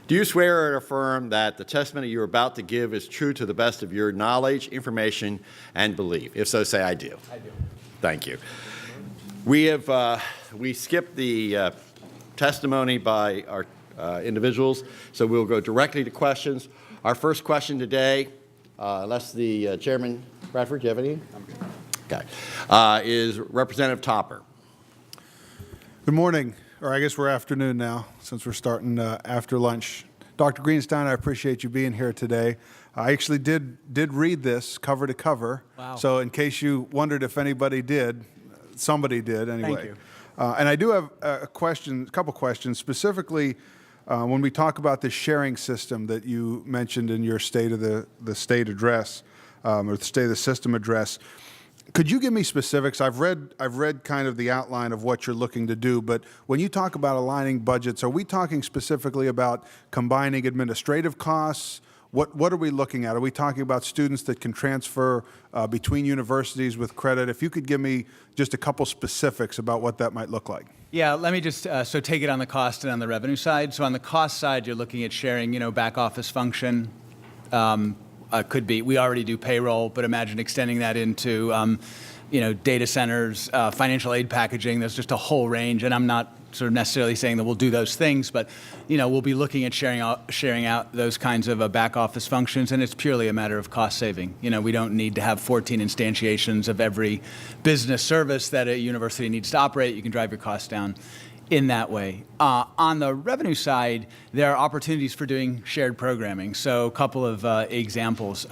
Do you swear or affirm that the testimony you are about to give is true to the best of your knowledge, information, and belief? If so, say I do. I do. Thank you. We skipped the testimony by our individuals, so we'll go directly to questions. Our first question today, unless the Chairman Bradford, do you have any? Okay. Is Representative Topper. Good morning, or I guess we're afternoon now, since we're starting after lunch. Dr. Greenstein, I appreciate you being here today. I actually did read this cover to cover. Wow. So in case you wondered if anybody did, somebody did anyway. Thank you. And I do have a couple questions, specifically when we talk about the sharing system that you mentioned in your State of the State address, or the State of the System address. Could you give me specifics? I've read kind of the outline of what you're looking to do, but when you talk about aligning budgets, are we talking specifically about combining administrative costs? What are we looking at? Are we talking about students that can transfer between universities with credit? If you could give me just a couple specifics about what that might look like. Yeah, let me just so take it on the cost and on the revenue side. So on the cost side, you're looking at sharing, back office function. Could be, we already do payroll, but imagine extending that into, data centers, financial aid packaging. There's just a whole range, and I'm not sort of necessarily saying that we'll do those things, but we'll be looking at sharing out those kinds of back office functions, and it's purely a matter of cost saving. We don't need to have 14 instantiations of every business service that a university needs to operate. You can drive your costs down in that way. On the revenue side, there are opportunities for doing shared programming. So a couple of examples.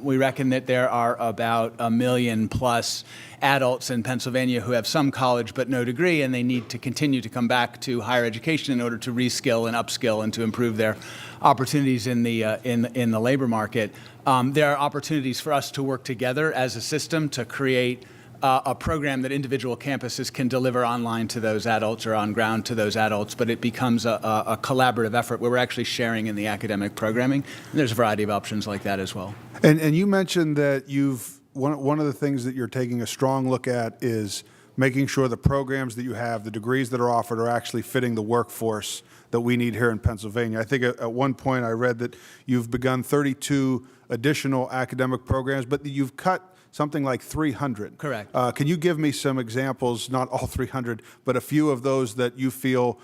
We reckon that there are about 1 million plus adults in Pennsylvania who have some college but no degree, and they need to continue to come back to higher education in order to reskill and upskill and to improve their opportunities in the labor market. There are opportunities for us to work together as a system to create a program that individual campuses can deliver online to those adults or on ground to those adults, but it becomes a collaborative effort where we're actually sharing in the academic programming. And there's a variety of options like that as well. And you mentioned that one of the things that you're taking a strong look at is making sure the programs that you have, the degrees that are offered, are actually fitting the workforce that we need here in Pennsylvania. I think at one point I read that you've begun 32 additional academic programs, but you've cut something like 300. Correct. Can you give me some examples, not all 300, but a few of those that you feel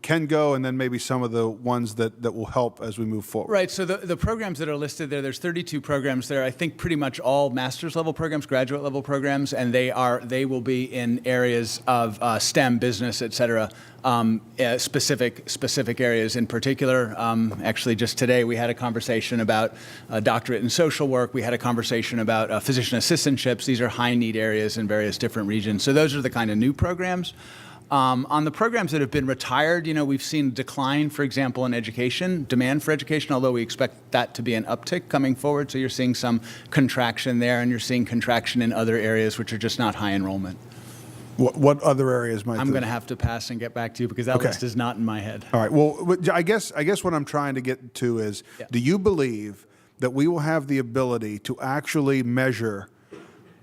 can go, and then maybe some of the ones that will help as we move forward? Right, so the programs that are listed there's 32 programs there. I think pretty much all master's level programs, graduate level programs, and they will be in areas of STEM, business, et cetera, specific areas in particular. Actually, just today we had a conversation about a doctorate in social work. We had a conversation about physician assistantships. These are high need areas in various different regions. So those are the kind of new programs. On the programs that have been retired, we've seen decline, for example, in education, demand for education, although we expect that to be an uptick coming forward. So you're seeing some contraction there, and you're seeing contraction in other areas which are just not high enrollment. What other areas might? I'm going to have to pass and get back to you because that list is not in my head. All right. Well, I guess what I'm trying to get to is, do you believe that we will have the ability to actually measure,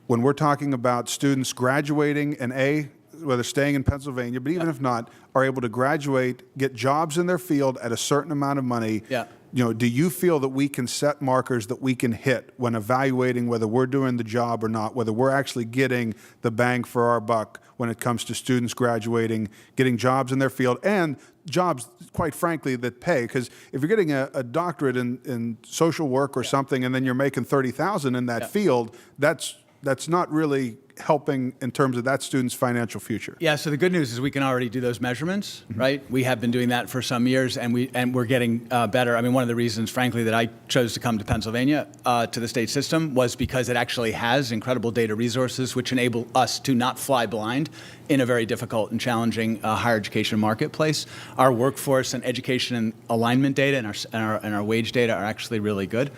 when we're talking about students graduating and whether staying in Pennsylvania, but even if not, are able to graduate, get jobs in their field at a certain amount of money? Yeah. Do you feel that we can set markers that we can hit when evaluating whether we're doing the job or not, whether we're actually getting the bang for our buck when it comes to students graduating, getting jobs in their field, and jobs, quite frankly, that pay? Because if you're getting a doctorate in social work or something, and then you're making $30,000 in that field, that's not really helping in terms of that student's financial future. Yeah, so the good news is we can already do those measurements, right? We have been doing that for some years, and we're getting better. I mean, one of the reasons, frankly, that I chose to come to Pennsylvania, to the state system, was because it actually has incredible data resources which enable us to not fly blind in a very difficult and challenging higher education marketplace. Our workforce and education and alignment data and our wage data are actually really good.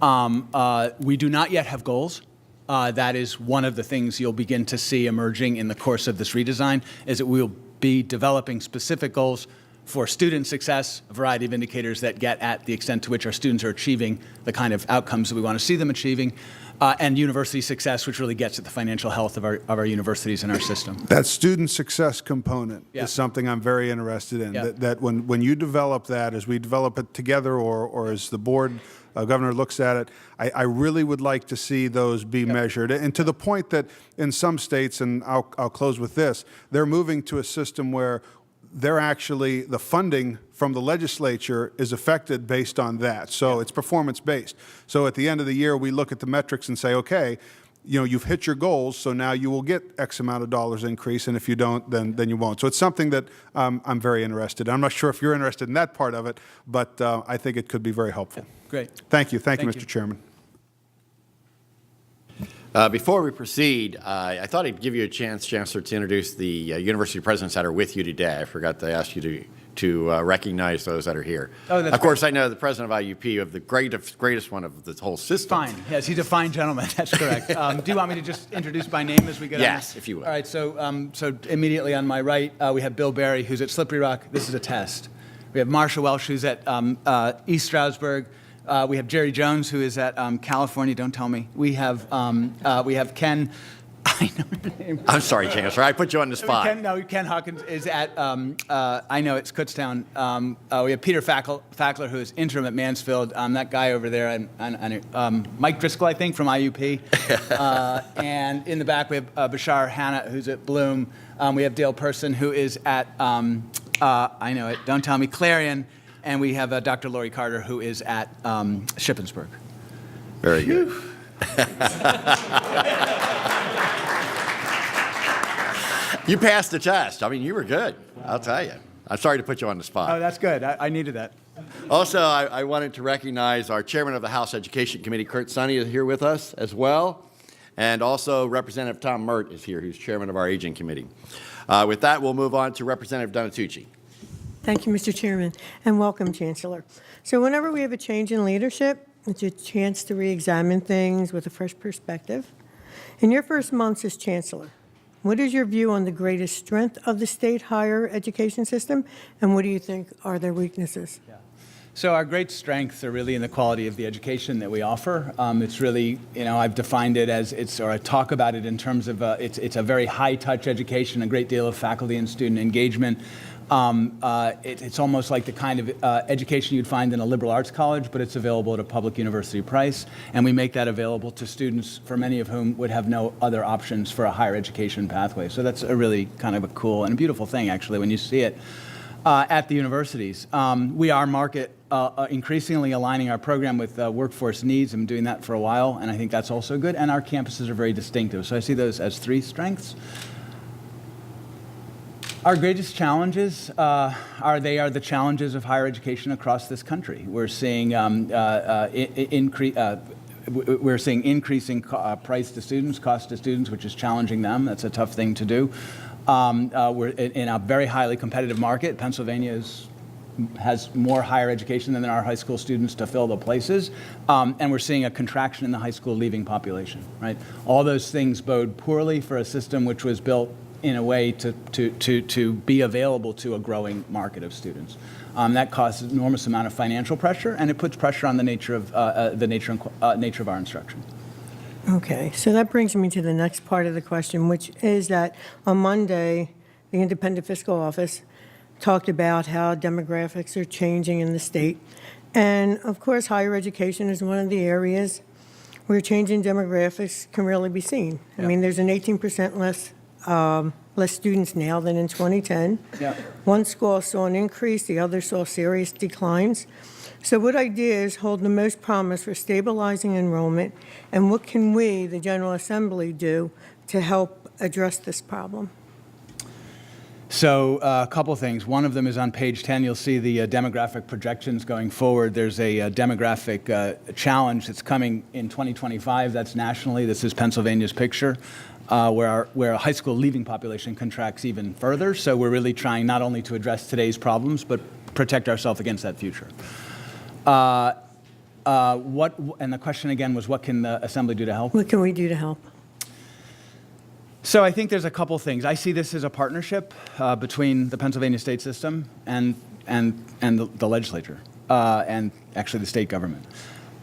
We do not yet have goals. That is one of the things you'll begin to see emerging in the course of this redesign, is that we'll be developing specific goals for student success, a variety of indicators that get at the extent to which our students are achieving the kind of outcomes that we want to see them achieving, and university success, which really gets at the financial health of our universities and our system. That student success component Yeah. is something I'm very interested in. Yeah. That when you develop that, as we develop it together, or as the board governor looks at it, I really would like to see those be measured. And to the point that in some states, and I'll close with this, they're moving to a system where they're actually, the funding from the legislature is affected based on that. So it's performance-based. So at the end of the year, we look at the metrics and say, okay, you know, you've hit your goals, so now you will get X amount of dollars increase, and if you don't, then you won't. So it's something that I'm very interested in. I'm not sure if you're interested in that part of it, but I think it could be very helpful. Great. Thank you. Thank you, Thank Mr. you. Chairman. Before we proceed, I thought I'd give you a chance, Chancellor, to introduce the university presidents that are with you today. I forgot to ask you to recognize those that are here. Oh, that's of course, I know the president of IUP, of the greatest one of the whole system. Fine. Yes, he's a fine gentleman. That's correct. Do you want me to just introduce by name as we go down? Yes, if you would. All right. So immediately on my right, we have Bill Barry, who's at Slippery Rock. This is a test. We have Marsha Welsh, who's at East Stroudsburg. We have Jerry Jones, who is at California. Don't tell me. We have Ken. I know your name. I'm sorry, Chancellor. I put you on the spot. Ken Hawkins is at, I know it's Kutztown. We have Peter Fackler, who is interim at Mansfield. That guy over there, Mike Driscoll, I think, from IUP. And in the back, we have Bashar Hanna, who's at Bloom. We have Dale Person, who is at, I know it, don't tell me, Clarion. And we have Dr. Lori Carter, who is at Shippensburg. Very good. You passed the test. I mean, you were good. I'll tell you. I'm sorry to put you on the spot. Oh, that's good. I needed that. Also, I wanted to recognize our chairman of the House Education Committee, Kurt Sonny, is here with us as well. And also Representative Tom Mert is here, who's chairman of our Aging Committee. With that, we'll move on to Representative Donatucci. Thank you, Mr. Chairman, and welcome, Chancellor. So whenever we have a change in leadership, it's a chance to re-examine things with a fresh perspective. In your first months as Chancellor, what is your view on the greatest strength of the state higher education system, and what do you think are their weaknesses? So our great strengths are really in the quality of the education that we offer. It's really, I've defined it as I talk about it in terms of it's a very high-touch education, a great deal of faculty and student engagement. It's almost like the kind of education you'd find in a liberal arts college, but it's available at a public university price. And we make that available to students, for many of whom would have no other options for a higher education pathway. So that's a really kind of a cool and a beautiful thing, actually, when you see it at the universities. We are increasingly aligning our program with workforce needs. I've been doing that for a while, and I think that's also good. And our campuses are very distinctive. So I see those as three strengths. Our greatest challenges are the challenges of higher education across this country. We're seeing increasing price to students, cost to students, which is challenging them. That's a tough thing to do. We're in a very highly competitive market. Pennsylvania has more higher education than there are high school students to fill the places, and we're seeing a contraction in the high school leaving population. Right, all those things bode poorly for a system which was built in a way to be available to a growing market of students. That causes an enormous amount of financial pressure, and it puts pressure on the nature of our instruction. Okay, so that brings me to the next part of the question, which is that on Monday, the Independent Fiscal Office talked about how demographics are changing in the state. And of course, higher education is one of the areas where changing demographics can really be seen. I mean, there's an 18% less students now than in 2010. Yeah. One school saw an increase, the other saw serious declines. So what ideas hold the most promise for stabilizing enrollment, and what can we, the General Assembly, do to help address this problem? So a couple of things. One of them is on page 10. You'll see the demographic projections going forward. There's a demographic challenge that's coming in 2025. That's nationally. This is Pennsylvania's picture, where a high school leaving population contracts even further. So we're really trying not only to address today's problems, but protect ourselves against that future. And the question again was, what can the Assembly do to help? What can we do to help? So I think there's a couple things. I see this as a partnership between the Pennsylvania state system and the legislature, and actually the state government.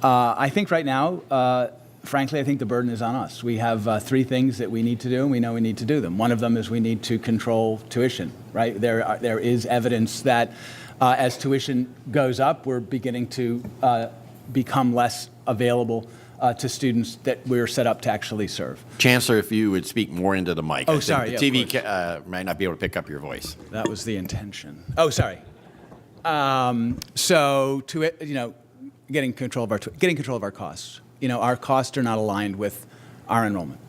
I think right now, frankly, I think the burden is on us. We have 3 things that we need to do, and we know we need to do them. One of them is we need to control tuition, right? There is evidence that as tuition goes up, we're beginning to become less available to students that we're set up to actually serve. Chancellor, if you would speak more into the mic. Oh, I think sorry, The yeah, of TV might not be able to pick up your voice. That was the intention. Oh, sorry. So getting control of our costs. Our costs are not aligned with our enrollment.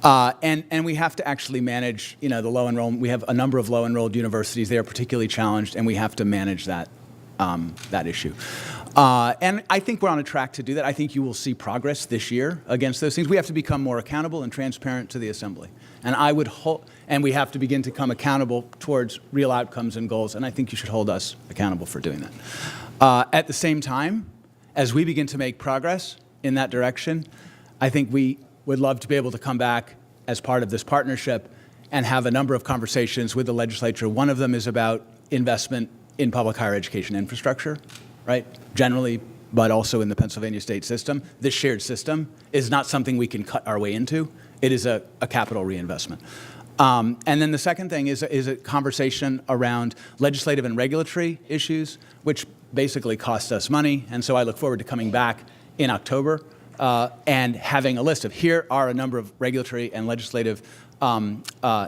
And we have to actually manage, the low enrollment. We have a number of low enrolled universities. They are particularly challenged, and we have to manage that issue. And I think we're on a track to do that. I think you will see progress this year against those things. We have to become more accountable and transparent to the Assembly. And and we have to begin to come accountable towards real outcomes and goals. And I think you should hold us accountable for doing that. At the same time, as we begin to make progress in that direction, I think we would love to be able to come back as part of this partnership and have a number of conversations with the legislature. One of them is about investment in public higher education infrastructure, right? Generally, but also in the Pennsylvania state system. This shared system is not something we can cut our way into. It is a capital reinvestment. And then the second thing is a conversation around legislative and regulatory issues, which basically cost us money. And so I look forward to coming back in October and having a list of here are a number of regulatory and legislative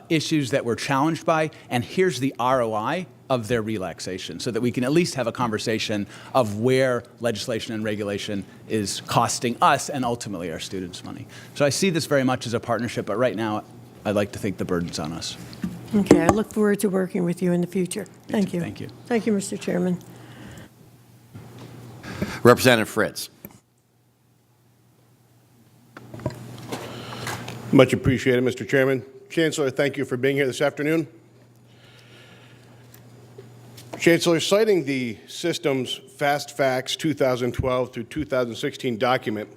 issues that we're challenged by, and here's the ROI of their relaxation, so that we can at least have a conversation of where legislation and regulation is costing us and ultimately our students money. So I see this very much as a partnership, but right now I'd like to think the burden's on us. Okay, I look forward to working with you in the future. Thank you. Thank you. Thank you, Mr. Chairman. Representative Fritz. Much appreciated, Mr. Chairman. Chancellor, thank you for being here this afternoon. Chancellor, citing the system's Fast Facts 2012 through 2016 document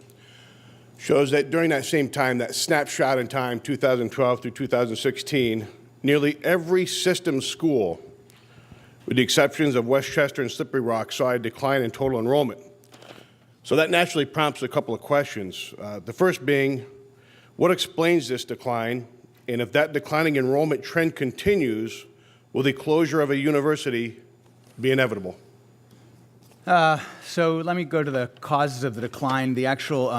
shows that during that same time, that snapshot in time, 2012 through 2016, nearly every system school, with the exceptions of Westchester and Slippery Rock, saw a decline in total enrollment. So that naturally prompts a couple of questions. The first being, what explains this decline? And if that declining enrollment trend continues, will the closure of a university be inevitable? So let me go to the causes of the decline. The actual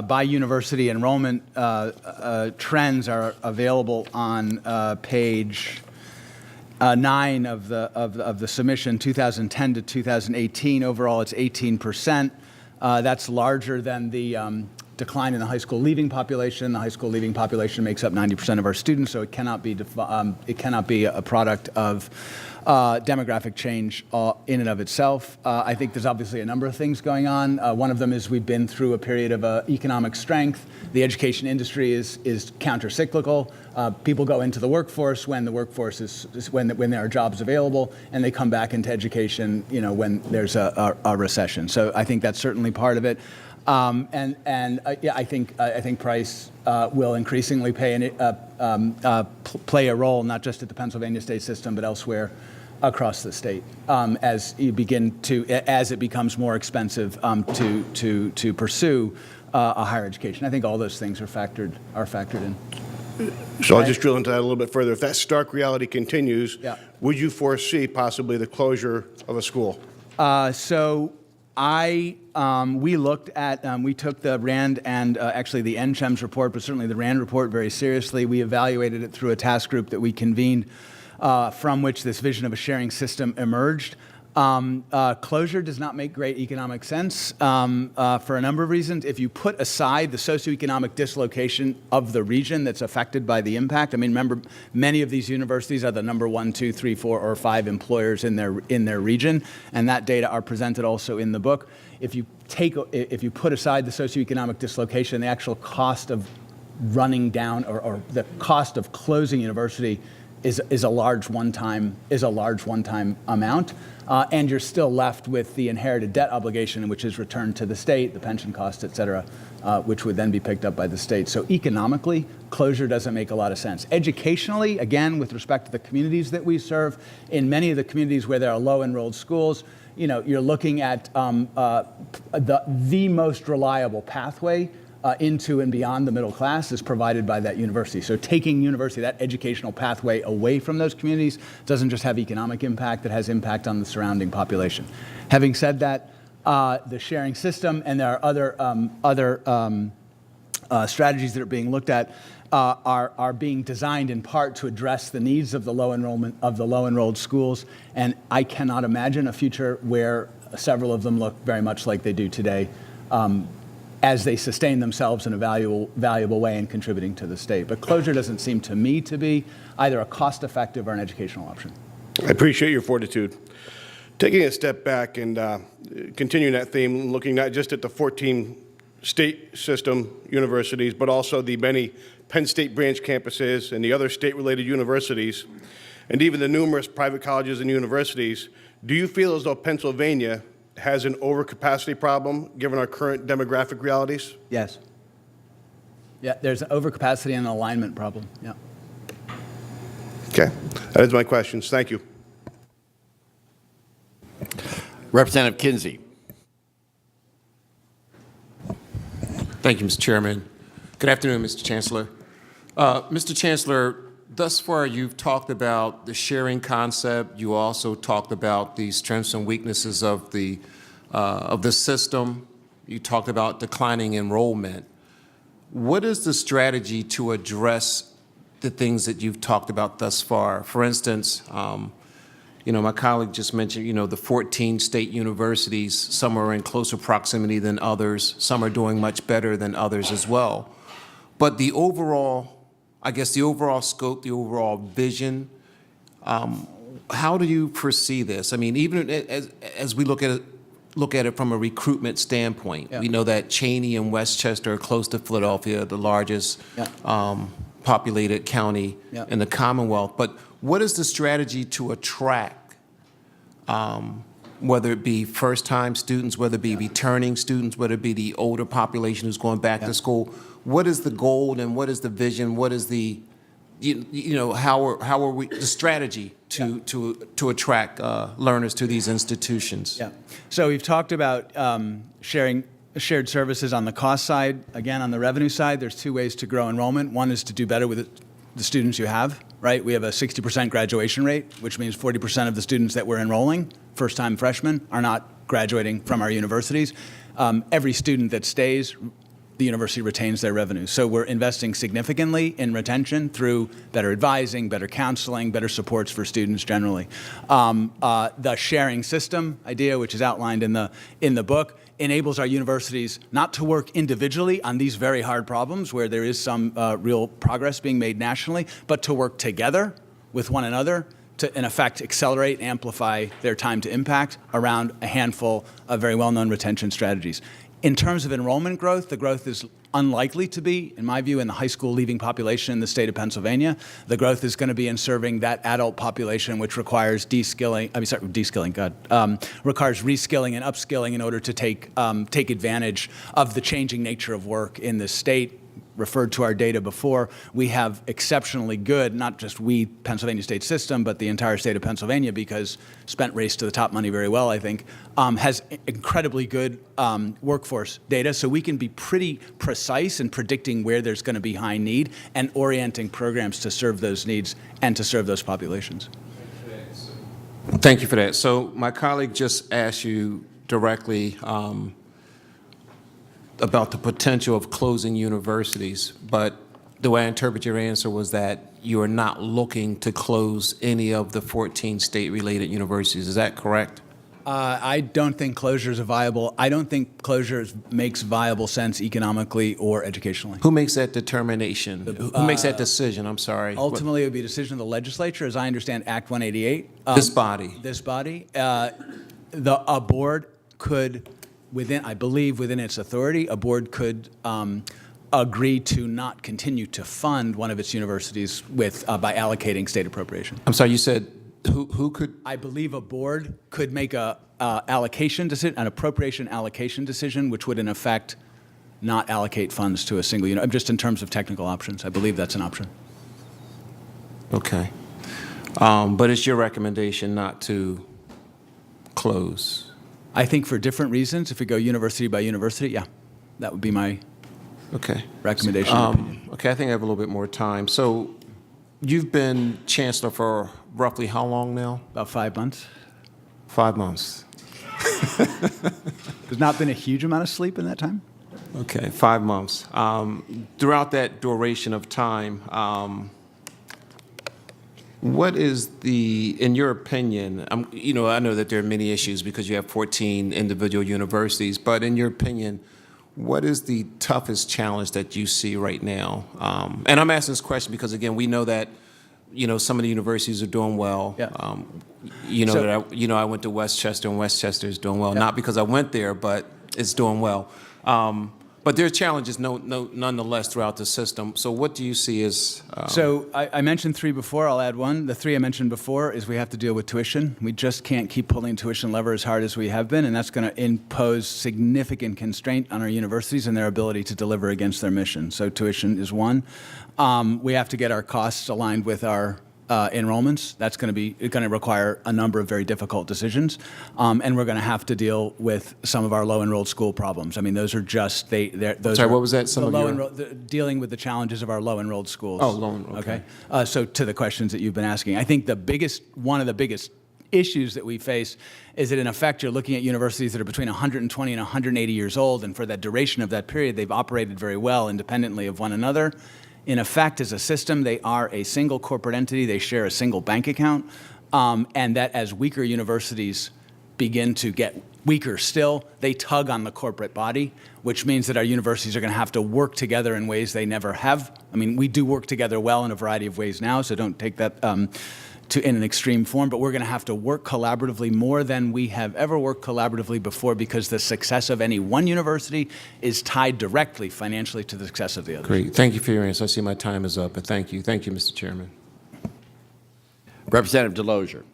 by university enrollment trends are available on page 9 of the submission, 2010 to 2018. Overall, it's 18%. That's larger than the decline in the high school leaving population. The high school leaving population makes up 90% of our students, so it cannot be a product of demographic change in and of itself. I think there's obviously a number of things going on. One of them is we've been through a period of economic strength. The education industry is counter-cyclical. People go into the workforce when the workforce when there are jobs available, and they come back into education, when there's a recession. So I think that's certainly part of it. Yeah, I think price will increasingly play a role, not just at the Pennsylvania state system, but elsewhere across the state, as it becomes more expensive to pursue a higher education. I think all those things are factored in. So I'll just drill into that a little bit further. If that stark reality continues, would you foresee possibly the closure of a school? We looked at, we took the RAND and actually the NCHEMS report, but certainly the RAND report very seriously. We evaluated it through a task group that we convened from which this vision of a sharing system emerged. Closure does not make great economic sense for a number of reasons. If you put aside the socioeconomic dislocation of the region that's affected by the impact, I mean, remember, many of these universities are the number 1, 2, 3, 4, or 5 employers in their region, and that data are presented also in the book. If you put aside the socioeconomic dislocation, the actual cost of running down or the cost of closing university is a large one-time amount, and you're still left with the inherited debt obligation, which is returned to the state, the pension costs, et cetera, which would then be picked up by the state. So economically, closure doesn't make a lot of sense. Educationally, again, with respect to the communities that we serve, in many of the communities where there are low-enrolled schools, you're looking at the most reliable pathway into and beyond the middle class is provided by that university. So taking university, that educational pathway away from those communities doesn't just have economic impact, it has impact on the surrounding population. Having said that, the sharing system, and there are other strategies that are being looked at, are being designed in part to address the needs of the low enrolled schools, and I cannot imagine a future where several of them look very much like they do today, as they sustain themselves in a valuable way and contributing to the state. But closure doesn't seem to me to be either a cost-effective or an educational option. I appreciate your fortitude. Taking a step back and continuing that theme, looking not just at the 14 state system universities, but also the many Penn State branch campuses and the other state-related universities, and even the numerous private colleges and universities, do you feel as though Pennsylvania has an overcapacity problem given our current demographic realities? Yes. Yeah, there's an overcapacity and an alignment problem. Yeah. Okay, that is my questions. Thank you. Representative Kinsey. Thank you, Mr. Chairman. Good afternoon, Mr. Chancellor. Mr. Chancellor, thus far you've talked about the sharing concept. You also talked about the strengths and weaknesses of the system. You talked about declining enrollment. What is the strategy to address the things that you've talked about thus far? For instance, my colleague just mentioned, the 14 state universities, some are in closer proximity than others, some are doing much better than others as well. But the overall scope, the overall vision, how do you foresee this? I mean, even as we look at it from a recruitment standpoint, we know that Cheney and Westchester are close to Philadelphia, the largest populated county in the Commonwealth. But what is the strategy to attract, whether it be first-time students, whether it be returning students, whether it be the older population who's going back to school? What is the goal and what is the vision? What is the, how are we, the strategy to attract learners to these institutions? Yeah. So we've talked about shared services on the cost side. Again, on the revenue side, there's two ways to grow enrollment. One is to do better with the students you have, right? We have a 60% graduation rate, which means 40% of the students that we're enrolling, first-time freshmen, are not graduating from our universities. Every student that stays, the university retains their revenue. So we're investing significantly in retention through better advising, better counseling, better supports for students generally. The sharing system idea, which is outlined in the book, enables our universities not to work individually on these very hard problems where there is some real progress being made nationally, but to work together with one another to, in effect, accelerate, amplify their time to impact around a handful of very well-known retention strategies. In terms of enrollment growth, the growth is unlikely to be, in my view, in the high school leaving population in the state of Pennsylvania. The growth is going to be in serving that adult population, which requires requires reskilling and upskilling in order to take advantage of the changing nature of work in this state. Referred to our data before, we have exceptionally good, not just we, Pennsylvania state system, but the entire state of Pennsylvania, because spent race to the top money very well, I think, has incredibly good workforce data. So we can be pretty precise in predicting where there's going to be high need and orienting programs to serve those needs and to serve those populations. Thank you for that. So my colleague just asked you directly about the potential of closing universities, but the way I interpret your answer was that you are not looking to close any of the 14 state-related universities. Is that correct? I don't think closure is viable. I don't think closure makes viable sense economically or educationally. Who makes that determination? Who makes that decision? I'm sorry. Ultimately, it would be a decision of the legislature. As I understand Act 188. This body. This body. A board could, I believe within its authority, a board could agree to not continue to fund one of its universities with by allocating state appropriation. I'm sorry, you said who could? I believe a board could make a allocation decision, an appropriation allocation decision, which would in effect not allocate funds to a single unit, just in terms of technical options. I believe that's an option. Okay. But it's your recommendation not to close? I think for different reasons, if we go university by university, yeah, that would be my Okay. recommendation. and opinion. Okay, I think I have a little bit more time. So you've been chancellor for roughly how long now? About 5 months. 5 months. There's not been a huge amount of sleep in that time. Okay, 5 months. Throughout that duration of time, what is in your opinion, I know that there are many issues because you have 14 individual universities, but in your opinion, what is the toughest challenge that you see right now? And I'm asking this question because, again, we know that, some of the universities are doing well. Yeah. I went to Westchester, and Westchester is doing well, not because I went there, but it's doing well. But there are challenges nonetheless throughout the system. So what do you see as... So I mentioned 3 before. I'll add 1. The 3 I mentioned before is we have to deal with tuition. We just can't keep pulling tuition lever as hard as we have been, and that's going to impose significant constraint on our universities and their ability to deliver against their mission. So tuition is 1. We have to get our costs aligned with our enrollments. That's going to require a number of very difficult decisions, and we're going to have to deal with some of our low-enrolled school problems. I mean, those are just those. Sorry, are what was that? Some the of your... dealing with the challenges of our low-enrolled schools. Oh, low-enrolled. Okay. So to the questions that you've been asking, I think one of the biggest issues that we face is that in effect you're looking at universities that are between 120 and 180 years old, and for that duration of that period, they've operated very well independently of one another. In effect, as a system, they are a single corporate entity. They share a single bank account, and that as weaker universities begin to get weaker still, they tug on the corporate body, which means that our universities are going to have to work together in ways they never have. I mean, we do work together well in a variety of ways now, so don't take that in an extreme form, but we're going to have to work collaboratively more than we have ever worked collaboratively before, because the success of any one university is tied directly financially to the success of the others. Great. Thank you for your answer. I see my time is up, but thank you. Thank you, Mr. Chairman. Representative Delosier.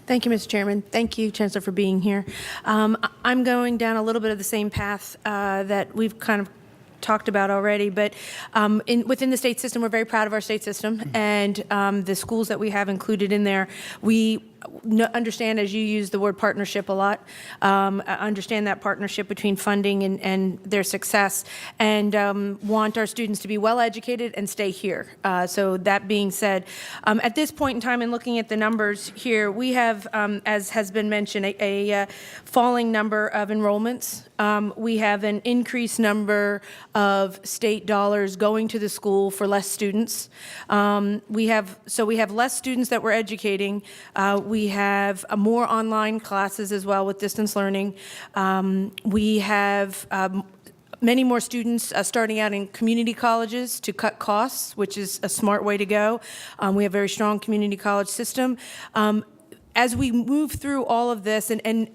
Thank you, Mr. Chairman. Thank you, Chancellor, for being here. I'm going down a little bit of the same path that we've kind of talked about already, but within the state system, we're very proud of our state system, and the schools that we have included in there, we understand, as you use the word partnership a lot, understand that partnership between funding and their success, and want our students to be well educated and stay here. So that being said, at this point in time, and looking at the numbers here, we have, as has been mentioned, a falling number of enrollments. We have an increased number of state dollars going to the school for less students. We have less students that we're educating. We have more online classes as well with distance learning. We have many more students starting out in community colleges to cut costs, which is a smart way to go. We have a very strong community college system. As we move through all of this, and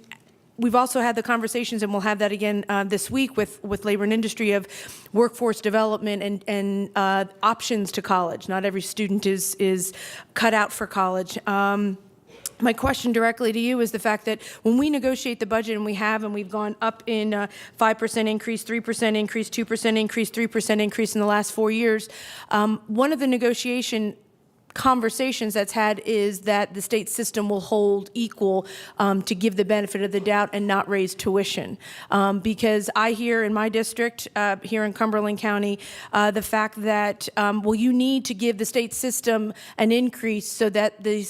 we've also had the conversations, and we'll have that again this week with labor and industry, of workforce development and options to college. Not every student is cut out for college. My question directly to you is the fact that when we negotiate the budget, and we've gone up in 5% increase, 3% increase, 2% increase, 3% increase in the last 4 years, one of the negotiation conversations that's had is that the state system will hold equal to give the benefit of the doubt and not raise tuition. Because I hear in my district, here in Cumberland County, the fact that, you need to give the state system an increase so that the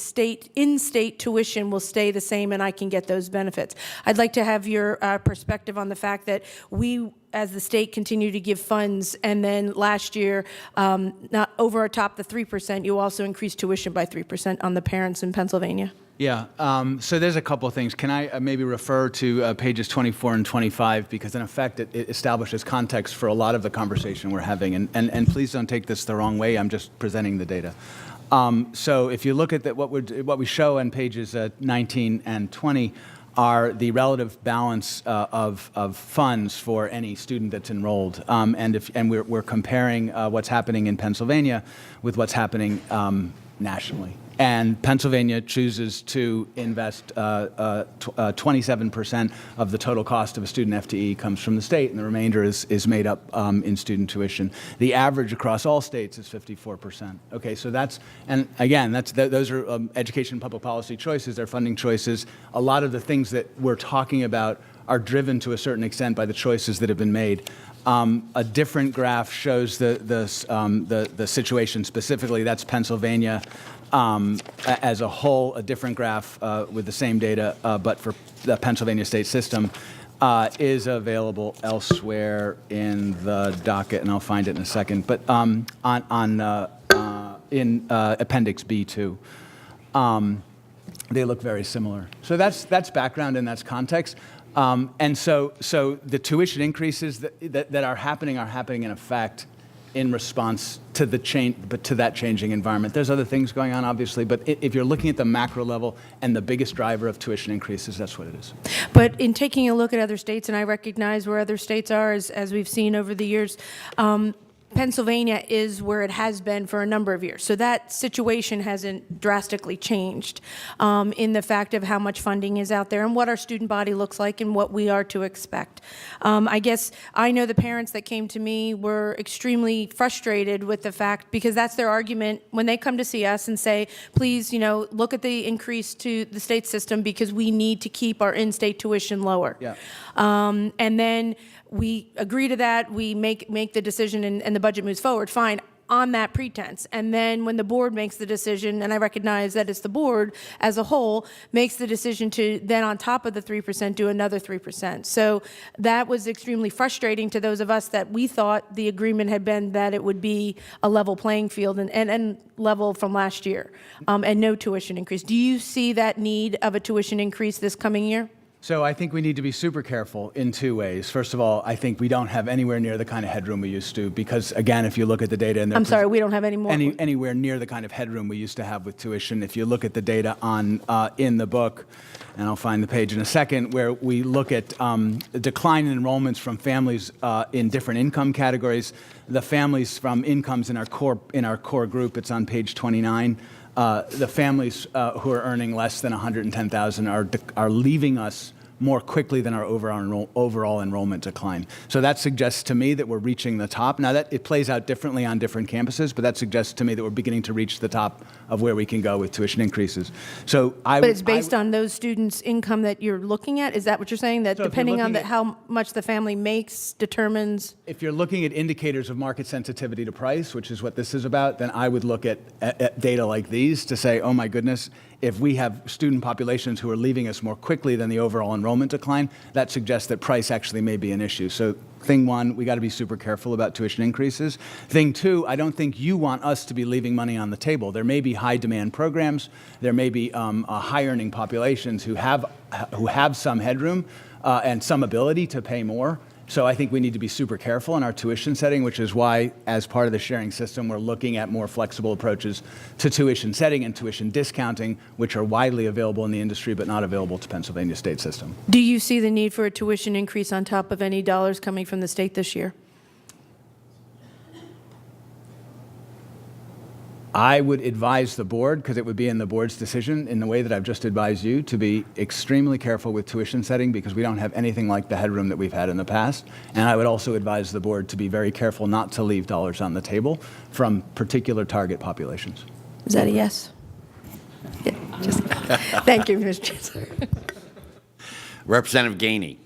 in-state tuition will stay the same and I can get those benefits. I'd like to have your perspective on the fact that we, as the state, continue to give funds, and then last year, not over atop the 3%, you also increased tuition by 3% on the parents in Pennsylvania. Yeah, so there's a couple of things. Can I maybe refer to pages 24 and 25, because in effect it establishes context for a lot of the conversation we're having, and please don't take this the wrong way, I'm just presenting the data. So if you look at what we show on pages 19 and 20, are the relative balance of funds for any student that's enrolled. And we're comparing what's happening in Pennsylvania with what's happening nationally. And Pennsylvania chooses to invest 27% of the total cost of a student FTE comes from the state, and the remainder is made up in student tuition. The average across all states is 54%. Okay, so that's, and again, those are education and public policy choices, they're funding choices. A lot of the things that we're talking about are driven to a certain extent by the choices that have been made. A different graph shows the situation specifically. That's Pennsylvania as a whole. A different graph with the same data, but for the Pennsylvania state system, is available elsewhere in the docket, and I'll find it in a second. But in Appendix B2. They look very similar. So that's background and that's context. And so the tuition increases that are happening in effect in response to the change, but to that changing environment. There's other things going on, obviously, but if you're looking at the macro level and the biggest driver of tuition increases, that's what it is. But in taking a look at other states, and I recognize where other states are, as we've seen over the years, Pennsylvania is where it has been for a number of years. So that situation hasn't drastically changed in the fact of how much funding is out there and what our student body looks like and what we are to expect. I guess I know the parents that came to me were extremely frustrated with the fact, because that's their argument when they come to see us and say, please, look at the increase to the state system because we need to keep our in-state tuition lower. Yeah. And then we agree to that, we make the decision, and the budget moves forward, fine, on that pretense. And then when the board makes the decision, and I recognize that it's the board as a whole, makes the decision to then on top of the 3% do another 3%. So that was extremely frustrating to those of us that we thought the agreement had been that it would be a level playing field and level from last year, and no tuition increase. Do you see that need of a tuition increase this coming year? So I think we need to be super careful in two ways. First of all, I think we don't have anywhere near the kind of headroom we used to, because again, if you look at the data and I'm sorry, we don't have any more. anywhere near the kind of headroom we used to have with tuition. If you look at the data on in the book, and I'll find the page in a second, where we look at the decline in enrollments from families in different income categories. The families from incomes in our core group, it's on page 29. The families who are earning less than $110,000 are leaving us more quickly than our overall enrollment decline. So that suggests to me that we're reaching the top. Now, that it plays out differently on different campuses, but that suggests to me that we're beginning to reach the top of where we can go with tuition increases. So But it's based on those students' income that you're looking at? Is that what you're saying? That So if you're depending on looking at- how much the family makes determines? If you're looking at indicators of market sensitivity to price, which is what this is about, then I would look at data like these to say, oh my goodness, if we have student populations who are leaving us more quickly than the overall enrollment decline, that suggests that price actually may be an issue. So thing one, we got to be super careful about tuition increases. Thing two, I don't think you want us to be leaving money on the table. There may be high demand programs, there may be high earning populations who have some headroom and some ability to pay more. So I think we need to be super careful in our tuition setting, which is why, as part of the sharing system, we're looking at more flexible approaches to tuition setting and tuition discounting, which are widely available in the industry but not available to Pennsylvania state system. Do you see the need for a tuition increase on top of any dollars coming from the state this year? I would advise the board, because it would be in the board's decision in the way that I've just advised you, to be extremely careful with tuition setting because we don't have anything like the headroom that we've had in the past. And I would also advise the board to be very careful not to leave dollars on the table from particular target populations. Is that a yes? Yeah, just, thank you, Mr. Chancellor. Representative Gainey.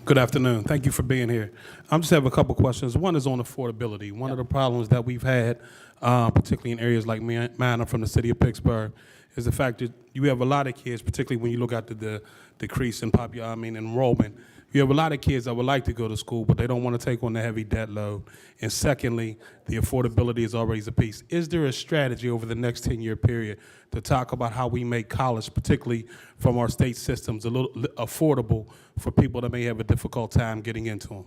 Good afternoon. Thank you for being here. I just have a couple questions. One is on affordability. One of the problems that we've had, particularly in areas like mine, I'm from the city of Pittsburgh, is the fact that you have a lot of kids, particularly when you look at the decrease in enrollment. You have a lot of kids that would like to go to school, but they don't want to take on the heavy debt load. And secondly, the affordability is always a piece. Is there a strategy over the next 10-year period to talk about how we make college, particularly from our state systems, a little affordable for people that may have a difficult time getting into them?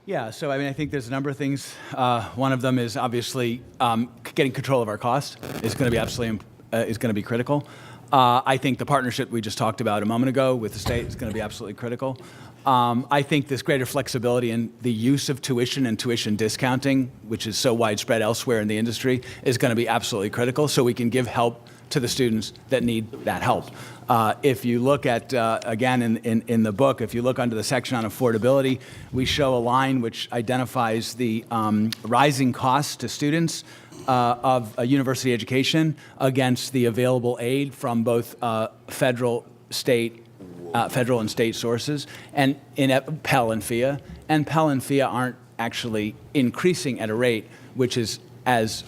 Yeah, so I mean, I think there's a number of things. One of them is obviously getting control of our costs is going to be absolutely is going to be critical. I think the partnership we just talked about a moment ago with the state is going to be absolutely critical. I think this greater flexibility in the use of tuition and tuition discounting, which is so widespread elsewhere in the industry, is going to be absolutely critical so we can give help to the students that need that help. If you look at, again, in the book, if you look under the section on affordability, we show a line which identifies the rising costs to students of a university education against the available aid from both federal and state sources, and in Pell and FIA. And Pell and FIA aren't actually increasing at a rate which is as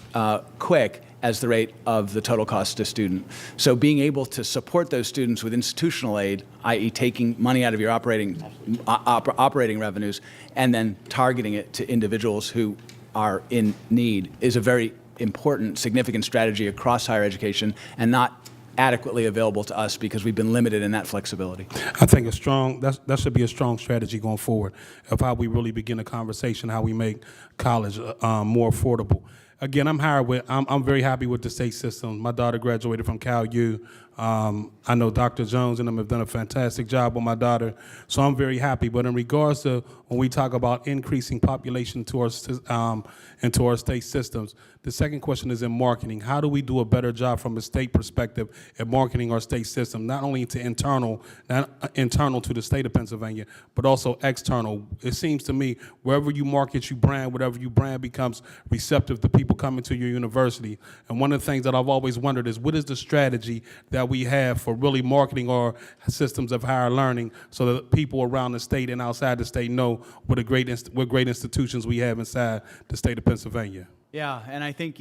quick as the rate of the total cost to student. So being able to support those students with institutional aid, i.e. taking money out of your operating revenues and then targeting it to individuals who are in need, is a very important, significant strategy across higher education and not adequately available to us because we've been limited in that flexibility. I think that should be a strong strategy going forward of how we really begin a conversation, how we make college more affordable. Again, I'm very happy with the state system. My daughter graduated from Cal U. I know Dr. Jones and them have done a fantastic job with my daughter, so I'm very happy. But in regards to when we talk about increasing population into our state systems, the second question is in marketing. How do we do a better job from a state perspective at marketing our state system, not only to internal to the state of Pennsylvania, but also external? It seems to me wherever you market, you brand, whatever you brand becomes receptive to people coming to your university. And one of the things that I've always wondered is what is the strategy that we have for really marketing our systems of higher learning so that people around the state and outside the state know what great institutions we have inside the state of Pennsylvania. Yeah, and I think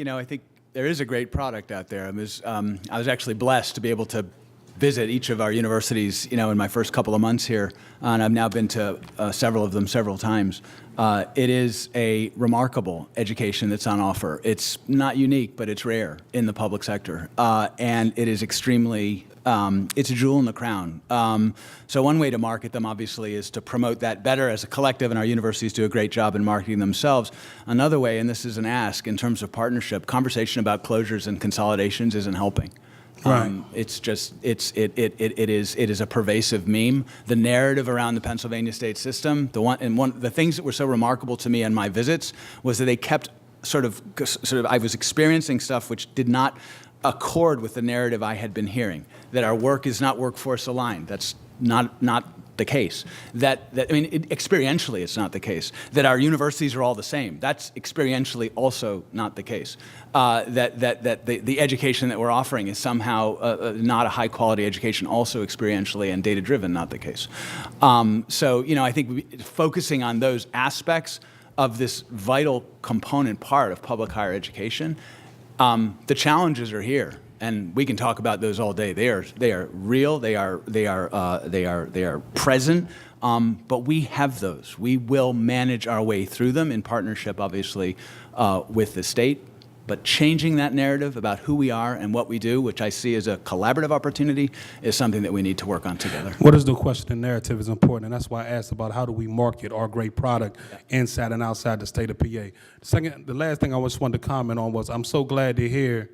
there is a great product out there. I was actually blessed to be able to visit each of our universities, in my first couple of months here, and I've now been to several of them several times. It is a remarkable education that's on offer. It's not unique, but it's rare in the public sector, and it is extremely. It's a jewel in the crown. So one way to market them, obviously, is to promote that better as a collective, and our universities do a great job in marketing themselves. Another way, and this is an ask in terms of partnership, conversation about closures and consolidations isn't helping. Right. It is a pervasive meme. The narrative around the Pennsylvania state system, the things that were so remarkable to me in my visits was that they kept sort of I was experiencing stuff which did not accord with the narrative I had been hearing, that our work is not workforce aligned. That's not the case. Experientially it's not the case. That our universities are all the same. That's experientially also not the case. That the education that we're offering is somehow not a high quality education, also experientially and data driven, not the case. I think focusing on those aspects of this vital component part of public higher education. The challenges are here, and we can talk about those all day. They are real. They are present. But we have those. We will manage our way through them in partnership, obviously, with the state. But changing that narrative about who we are and what we do, which I see as a collaborative opportunity, is something that we need to work on together. What is the question? The narrative is important, and that's why I asked about how do we market our great product inside and outside the state of PA. The last thing I just wanted to comment on was I'm so glad to hear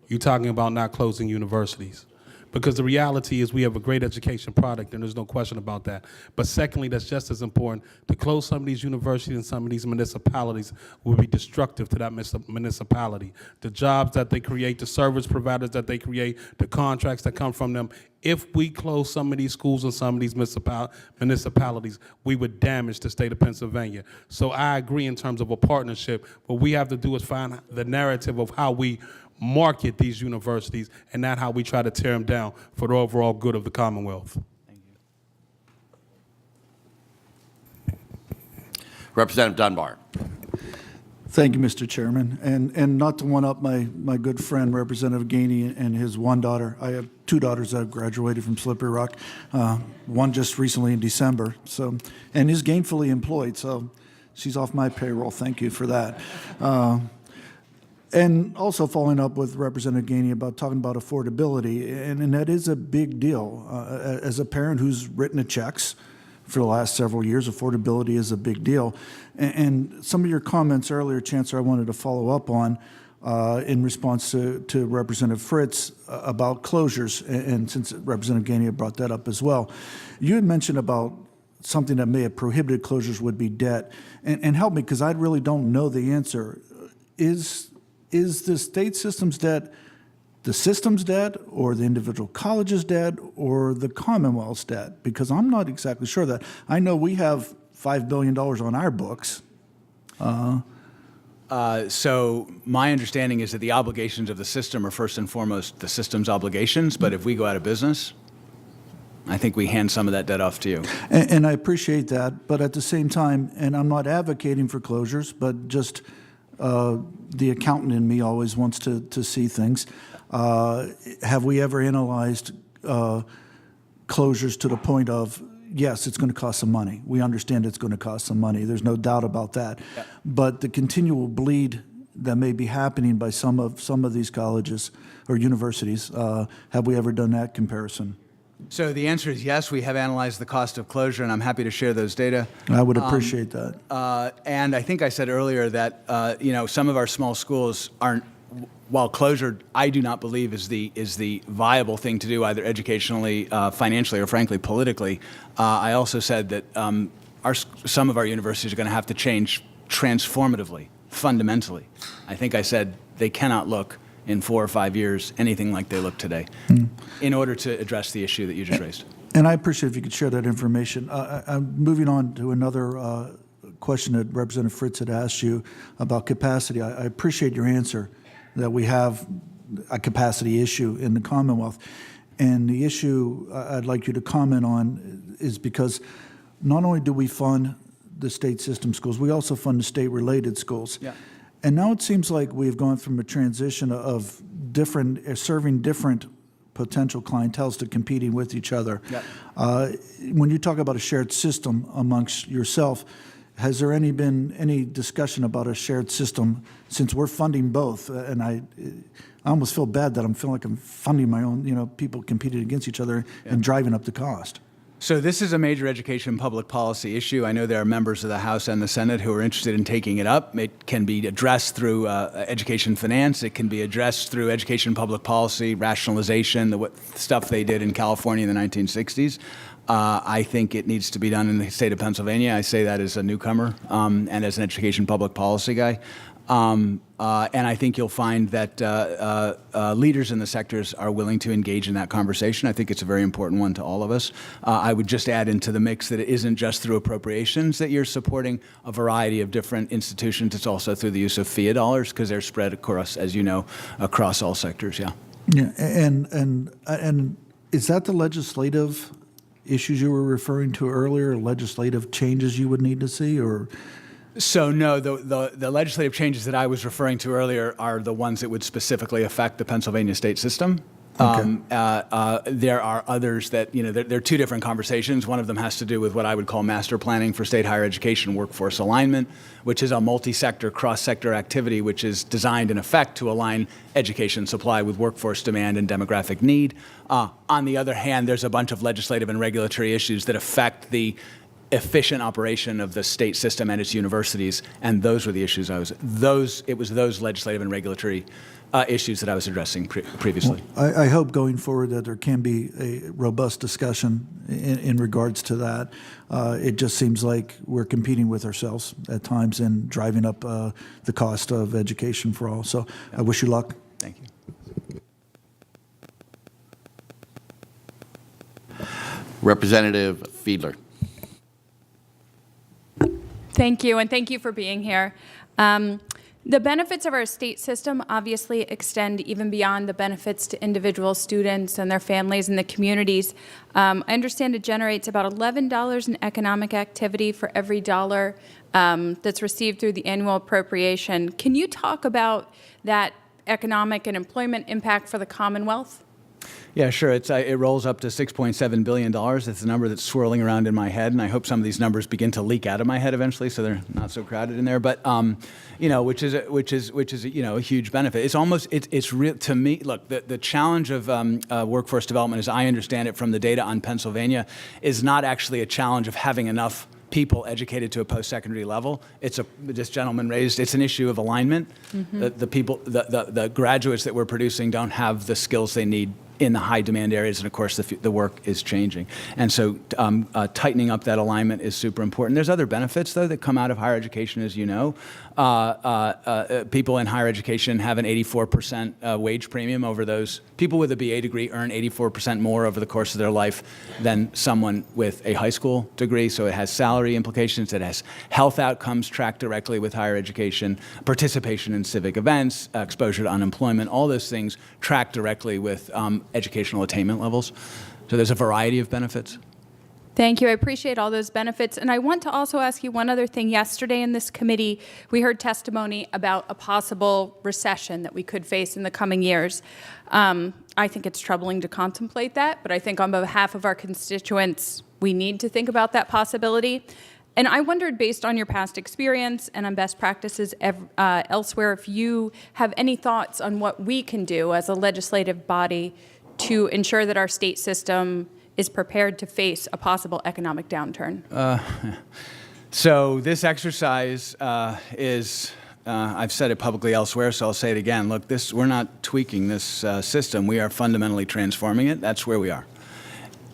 you talking about not closing universities. Because the reality is we have a great education product, and there's no question about that. But secondly, that's just as important. To close some of these universities and some of these municipalities will be destructive to that municipality. The jobs that they create, the service providers that they create, the contracts that come from them. If we close some of these schools and some of these municipalities, we would damage the state of Pennsylvania. So I agree in terms of a partnership. What we have to do is find the narrative of how we market these universities and not how we try to tear them down for the overall good of the Commonwealth. Thank you. Representative Dunbar. Thank you, Mr. Chairman. And not to one-up my good friend, Representative Gainey, and his one daughter. I have two daughters that have graduated from Slippery Rock, one just recently in December, and is gainfully employed, so she's off my payroll. Thank you for that. And also following up with Representative Gainey about talking about affordability, and that is a big deal. As a parent who's written the checks, for the last several years. Affordability is a big deal. And some of your comments earlier, Chancellor, I wanted to follow up on in response to Representative Fritz about closures, and since Representative Gainey had brought that up as well. You had mentioned about something that may have prohibited closures would be debt. And help me, because I really don't know the answer. Is the state system's debt the system's debt, or the individual college's debt, or the Commonwealth's debt? Because I'm not exactly sure of that. I know we have $5 billion on our books. So my understanding is that the obligations of the system are first and foremost the system's obligations, but if we go out of business, I think we hand some of that debt off to you. And I appreciate that, but at the same time, and I'm not advocating for closures, but just the accountant in me always wants to see things. Have we ever analyzed closures to the point of, yes, it's going to cost some money. We understand it's going to cost some money. There's no doubt about that. Yeah. But the continual bleed that may be happening by some of these colleges or universities, have we ever done that comparison? So the answer is yes, we have analyzed the cost of closure, and I'm happy to share those data. I would appreciate that. And I think I said earlier that some of our small schools aren't, while closure, I do not believe is the viable thing to do, either educationally, financially, or frankly politically. I also said that some of our universities are going to have to change transformatively, fundamentally. I think I said they cannot look in 4 or 5 years anything like they look today in order to address the issue that you just raised. And I appreciate if you could share that information. I'm moving on to another question that Representative Fritz had asked you about capacity. I appreciate your answer that we have a capacity issue in the Commonwealth. And the issue I'd like you to comment on is because not only do we fund the state system schools, we also fund the state-related schools. Yeah. And now it seems like we've gone from a transition of serving different potential clienteles to competing with each other. Yeah. When you talk about a shared system amongst yourself, has there been any discussion about a shared system, since we're funding both? And I almost feel bad that I'm feeling like I'm funding my own, people competing against each other and driving up the cost. So this is a major education public policy issue. I know there are members of the House and the Senate who are interested in taking it up. It can be addressed through education finance. It can be addressed through education public policy, rationalization, the stuff they did in California in the 1960s. I think it needs to be done in the state of Pennsylvania. I say that as a newcomer and as an education public policy guy. And I think you'll find that leaders in the sectors are willing to engage in that conversation. I think it's a very important one to all of us. I would just add into the mix that it isn't just through appropriations that you're supporting a variety of different institutions. It's also through the use of FIA dollars, because they're spread across, as you know, across all sectors. Yeah. Yeah, and is that the legislative issues you were referring to earlier, legislative changes you would need to see, or? So no, the legislative changes that I was referring to earlier are the ones that would specifically affect the Pennsylvania state system. Okay. There are others that, there are two different conversations. One of them has to do with what I would call master planning for state higher education workforce alignment, which is a multi-sector, cross-sector activity which is designed in effect to align education supply with workforce demand and demographic need. On the other hand, there's a bunch of legislative and regulatory issues that affect the efficient operation of the state system and its universities, and those were the issues it was those legislative and regulatory issues that I was addressing previously. Well, I hope going forward that there can be a robust discussion in regards to that. It just seems like we're competing with ourselves at times and driving up the cost of education for all. So I wish you luck. Thank you. Representative Fiedler. Thank you, and thank you for being here. The benefits of our state system obviously extend even beyond the benefits to individual students and their families and the communities. I understand it generates about $11 in economic activity for every dollar that's received through the annual appropriation. Can you talk about that economic and employment impact for the Commonwealth? Yeah, sure. It rolls up to $6.7 billion. It's a number that's swirling around in my head, and I hope some of these numbers begin to leak out of my head eventually, so they're not so crowded in there. But which is a huge benefit. It's almost it's real to me. Look, the challenge of workforce development, as I understand it from the data on Pennsylvania, is not actually a challenge of having enough people educated to a post-secondary level. This gentleman raised, it's an issue of alignment. The graduates that we're producing don't have the skills they need in the high demand areas, and of course the work is changing. And so tightening up that alignment is super important. There's other benefits though that come out of higher education, as you know. People in higher education have an 84% wage premium over those. People with a BA degree earn 84% more over the course of their life than someone with a high school degree. So it has salary implications, it has health outcomes tracked directly with higher education, participation in civic events, exposure to unemployment, all those things track directly with educational attainment levels. So there's a variety of benefits. Thank you. I appreciate all those benefits. And I want to also ask you one other thing. Yesterday in this committee, we heard testimony about a possible recession that we could face in the coming years. I think it's troubling to contemplate that, but I think on behalf of our constituents, we need to think about that possibility. And I wondered, based on your past experience and on best practices elsewhere, if you have any thoughts on what we can do as a legislative body to ensure that our state system is prepared to face a possible economic downturn. So this exercise is, I've said it publicly elsewhere, so I'll say it again. Look, we're not tweaking this system. We are fundamentally transforming it. That's where we are.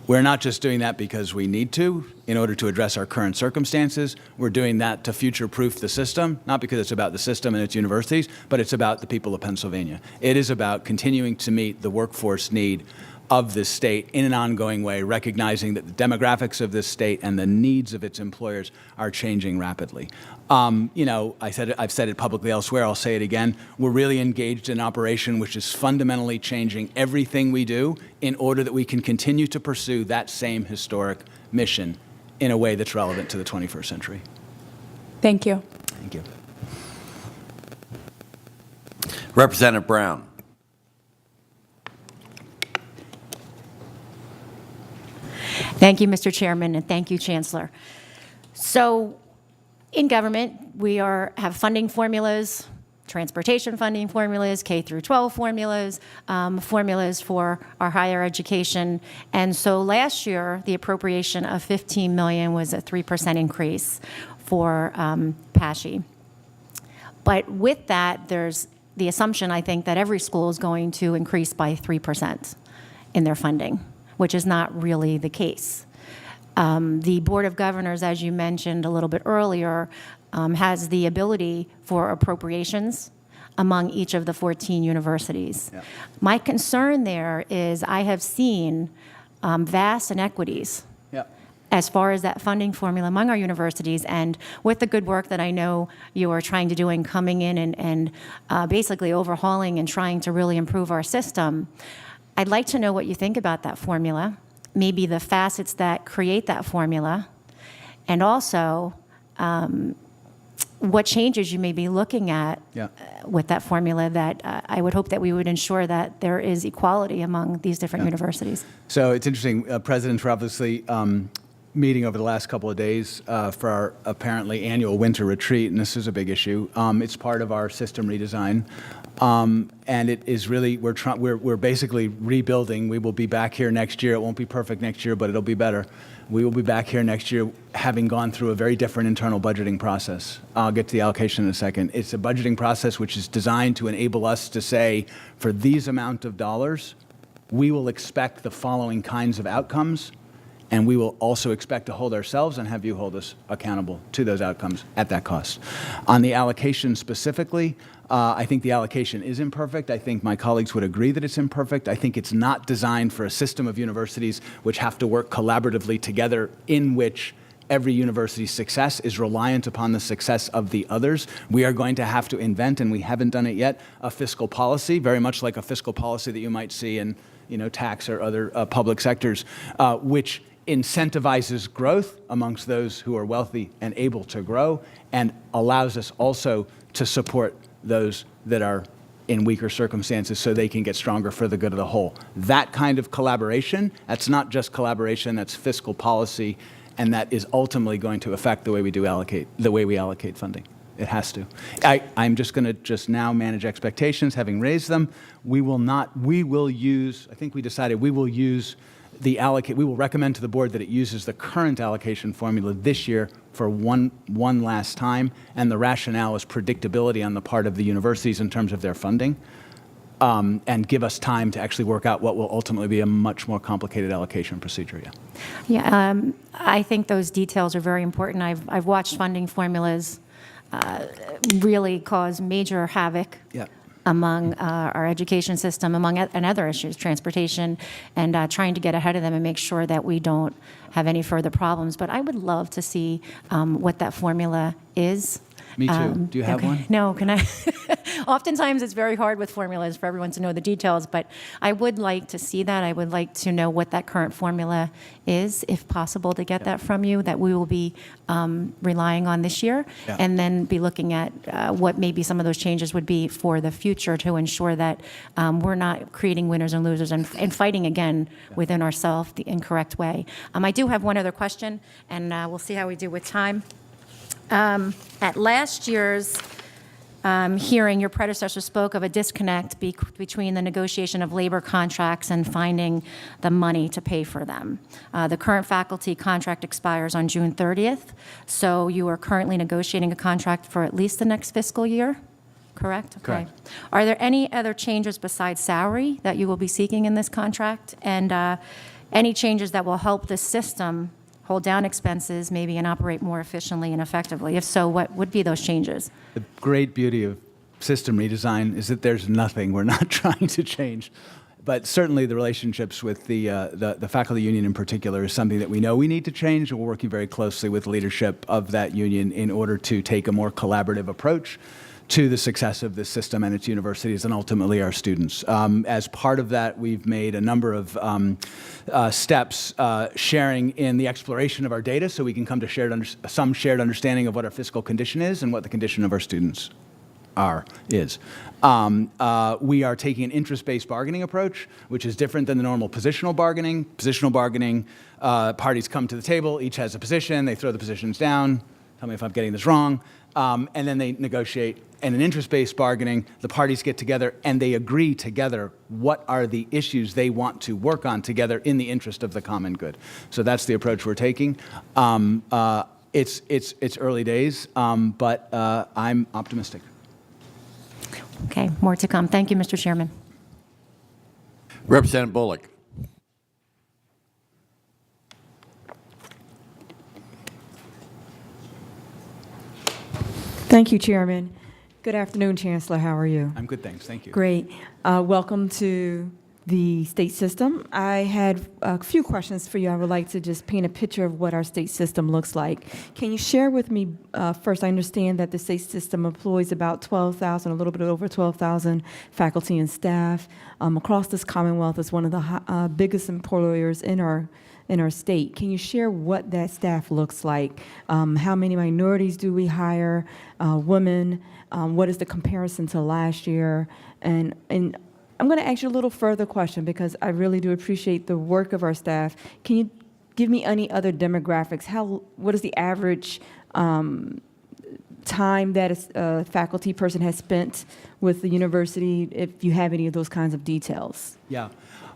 We're not just doing that because we need to in order to address our current circumstances. We're doing that to future-proof the system, not because it's about the system and its universities, but it's about the people of Pennsylvania. It is about continuing to meet the workforce need of this state in an ongoing way, recognizing that the demographics of this state and the needs of its employers are changing rapidly. I've said it publicly elsewhere, I'll say it again. We're really engaged in an operation which is fundamentally changing everything we do in order that we can continue to pursue that same historic mission in a way that's relevant to the 21st century. Thank you. Thank you. Representative Brown. Thank you, Mr. Chairman, and thank you, Chancellor. So in government, we have funding formulas, transportation funding formulas, K through 12 formulas, formulas for our higher education. And so last year, the appropriation of $15 million was a 3% increase for PASHE. But with that, there's the assumption, I think, that every school is going to increase by 3% in their funding, which is not really the case. The Board of Governors, as you mentioned a little bit earlier, has the ability for appropriations among each of the 14 universities. Yeah. My concern there is I have seen vast inequities as far as that funding formula among our universities, and with the good work that I know you are trying to do in coming in and basically overhauling and trying to really improve our system, I'd like to know what you think about that formula, maybe the facets that create that formula, and also what changes you may be looking at with that formula that I would hope that we would ensure that there is equality among these different universities. So it's interesting, presidents were obviously meeting over the last couple of days for our apparently annual winter retreat, and this is a big issue. It's part of our system redesign. And it is really, we're basically rebuilding. We will be back here next year. It won't be perfect next year, but it'll be better. We will be back here next year having gone through a very different internal budgeting process. I'll get to the allocation in a second. It's a budgeting process which is designed to enable us to say, for these amount of dollars, we will expect the following kinds of outcomes, and we will also expect to hold ourselves and have you hold us accountable to those outcomes at that cost. On the allocation specifically, I think the allocation is imperfect. I think my colleagues would agree that it's imperfect. I think it's not designed for a system of universities which have to work collaboratively together, in which every university's success is reliant upon the success of the others. We are going to have to invent, and we haven't done it yet, a fiscal policy, very much like a fiscal policy that you might see in tax or other public sectors, which incentivizes growth amongst those who are wealthy and able to grow, and allows us also to support those that are in weaker circumstances so they can get stronger for the good of the whole. That kind of collaboration, that's not just collaboration, that's fiscal policy, and that is ultimately going to affect the way we allocate funding. It has to. I'm just going to now manage expectations, having raised them. We will use, I think we decided we will use we will recommend to the board that it uses the current allocation formula this year for one last time, and the rationale is predictability on the part of the universities in terms of their funding, and give us time to actually work out what will ultimately be a much more complicated allocation procedure. Yeah, I think those details are very important. I've watched funding formulas really cause major havoc among our education system, and other issues, transportation, and trying to get ahead of them and make sure that we don't have any further problems. But I would love to see what that formula is. Me too. Do you have one? No, can I? Oftentimes it's very hard with formulas for everyone to know the details, but I would like to see that. I would like to know what that current formula is, if possible, to get that from you, that we will be relying on this year, and then be looking at what maybe some of those changes would be for the future to ensure that we're not creating winners and losers and fighting again within ourselves the incorrect way. I do have one other question, and we'll see how we do with time. At last year's hearing, your predecessor spoke of a disconnect between the negotiation of labor contracts and finding the money to pay for them. The current faculty contract expires on June 30th, so you are currently negotiating a contract for at least the next fiscal year, correct? Okay. Correct. Are there any other changes besides salary that you will be seeking in this contract? And any changes that will help the system hold down expenses maybe and operate more efficiently and effectively? If so, what would be those changes? The great beauty of system redesign is that there's nothing we're not trying to change. But certainly the relationships with the faculty union in particular is something that we know we need to change, and we're working very closely with leadership of that union in order to take a more collaborative approach to the success of this system and its universities and ultimately our students. As part of that, we've made a number of steps sharing in the exploration of our data so we can come to some shared understanding of what our fiscal condition is and what the condition of our students is. We are taking an interest-based bargaining approach, which is different than the normal positional bargaining. Positional bargaining, parties come to the table, each has a position, they throw the positions down, tell me if I'm getting this wrong, and then they negotiate. And in interest-based bargaining, the parties get together and they agree together what are the issues they want to work on together in the interest of the common good. So that's the approach we're taking. It's early days, but I'm optimistic. Okay, more to come. Thank you, Mr. Chairman. Representative Bullock. Thank you, Chairman. Good afternoon, Chancellor. How are you? I'm good, thanks. Thank you. Great. Welcome to the state system. I had a few questions for you. I would like to just paint a picture of what our state system looks like. Can you share with me, first, I understand that the state system employs about 12,000, a little bit over 12,000 faculty and staff. Across this Commonwealth, is one of the biggest employers in our state. Can you share what that staff looks like? How many minorities do we hire? Women? What is the comparison to last year? And I'm going to ask you a little further question because I really do appreciate the work of our staff. Can you give me any other demographics? What is the average time that a faculty person has spent with the university, if you have any of those kinds of details? Yeah.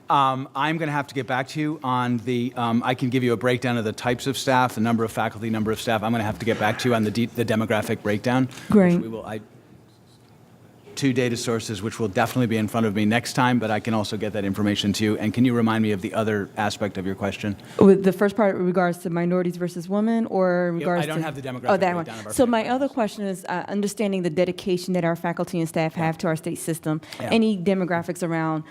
I'm going to have to get back to you on the, I can give you a breakdown of the types of staff, the number of faculty, number of staff. I'm going to have to get back to you on the demographic breakdown. Great. Which we will, two data sources, which will definitely be in front of me next time, but I can also get that information to you. And can you remind me of the other aspect of your question? With the first part in regards to minorities versus women, or in regards I don't to... have the demographic Oh, that breakdown one. of our So my faculty. other question is understanding the dedication that our faculty and staff have to our state system. Yeah. Any demographics around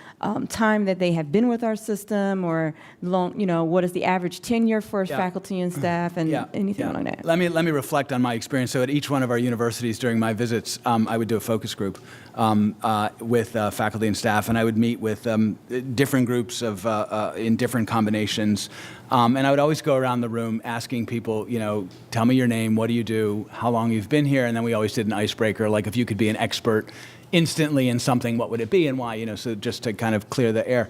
time that they have been with our system, or long, what is the average tenure for faculty and staff, and anything like that? Let me reflect on my experience. So at each one of our universities during my visits, I would do a focus group with faculty and staff, and I would meet with different groups of in different combinations, and I would always go around the room asking people, tell me your name, what do you do, how long you've been here, and then we always did an icebreaker, like if you could be an expert instantly in something, what would it be and why? You know, so just to kind of clear the air.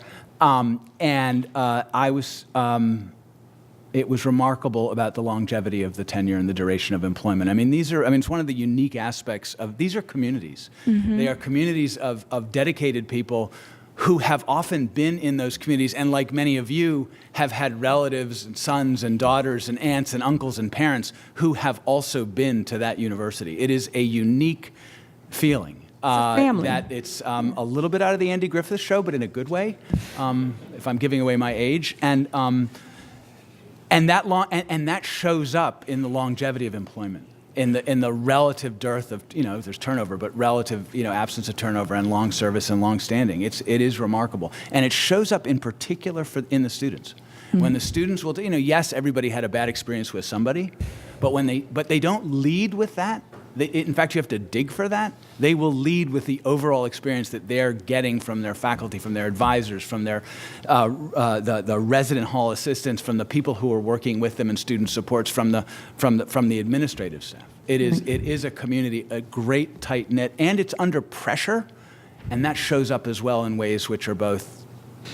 It was remarkable about the longevity of the tenure and the duration of employment. I mean, it's one of the unique aspects of, these are communities. They are communities of dedicated people who have often been in those communities, and like many of you, have had relatives and sons and daughters and aunts and uncles and parents who have also been to that university. It is a unique feeling. Family. That it's a little bit out of the Andy Griffith Show, but in a good way, if I'm giving away my age. And that shows up in the longevity of employment, in the relative dearth of, there's turnover, but relative, absence of turnover and long service and long standing. It is remarkable. And it shows up in particular in the students. When the students will, yes, everybody had a bad experience with somebody, but they don't lead with that. In fact, you have to dig for that. They will lead with the overall experience that they're getting from their faculty, from their advisors, from their the resident hall assistants, from the people who are working with them in student supports, from the administrative staff. It is a community, a great tight knit, and it's under pressure, and that shows up as well in ways which are both,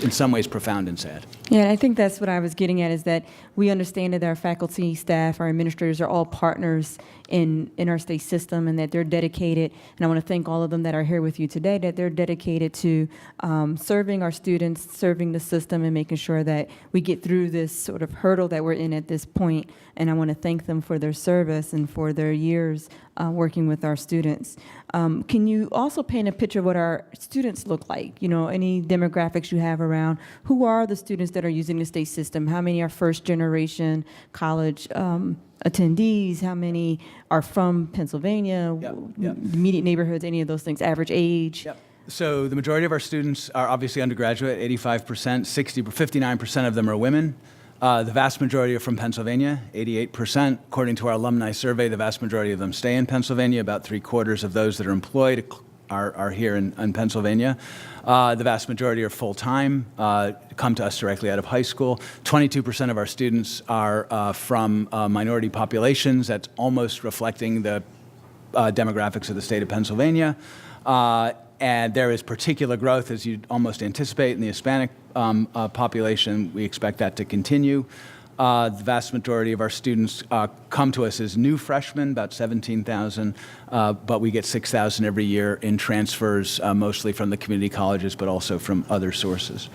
in some ways, profound and sad. Yeah, and I think that's what I was getting at, is that we understand that our faculty, staff, our administrators are all partners in our state system, and that they're dedicated, and I want to thank all of them that are here with you today, that they're dedicated to serving our students, serving the system, and making sure that we get through this sort of hurdle that we're in at this point. And I want to thank them for their service and for their years working with our students. Can you also paint a picture of what our students look like? Any demographics you have around who are the students that are using the state system? How many are first generation college attendees? How many are from Pennsylvania, immediate neighborhoods, any of those things, average age? Yep. So the majority of our students are obviously undergraduate, 85%, 59% of them are women. The vast majority are from Pennsylvania, 88%. According to our alumni survey, the vast majority of them stay in Pennsylvania. About 3/4 of those that are employed are here in Pennsylvania. The vast majority are full-time, come to us directly out of high school. 22% of our students are from minority populations. That's almost reflecting the demographics of the state of Pennsylvania. And there is particular growth, as you'd almost anticipate, in the Hispanic population. We expect that to continue. The vast majority of our students come to us as new freshmen, about 17,000, but we get 6,000 every year in transfers, mostly from the community colleges, but also from other sources.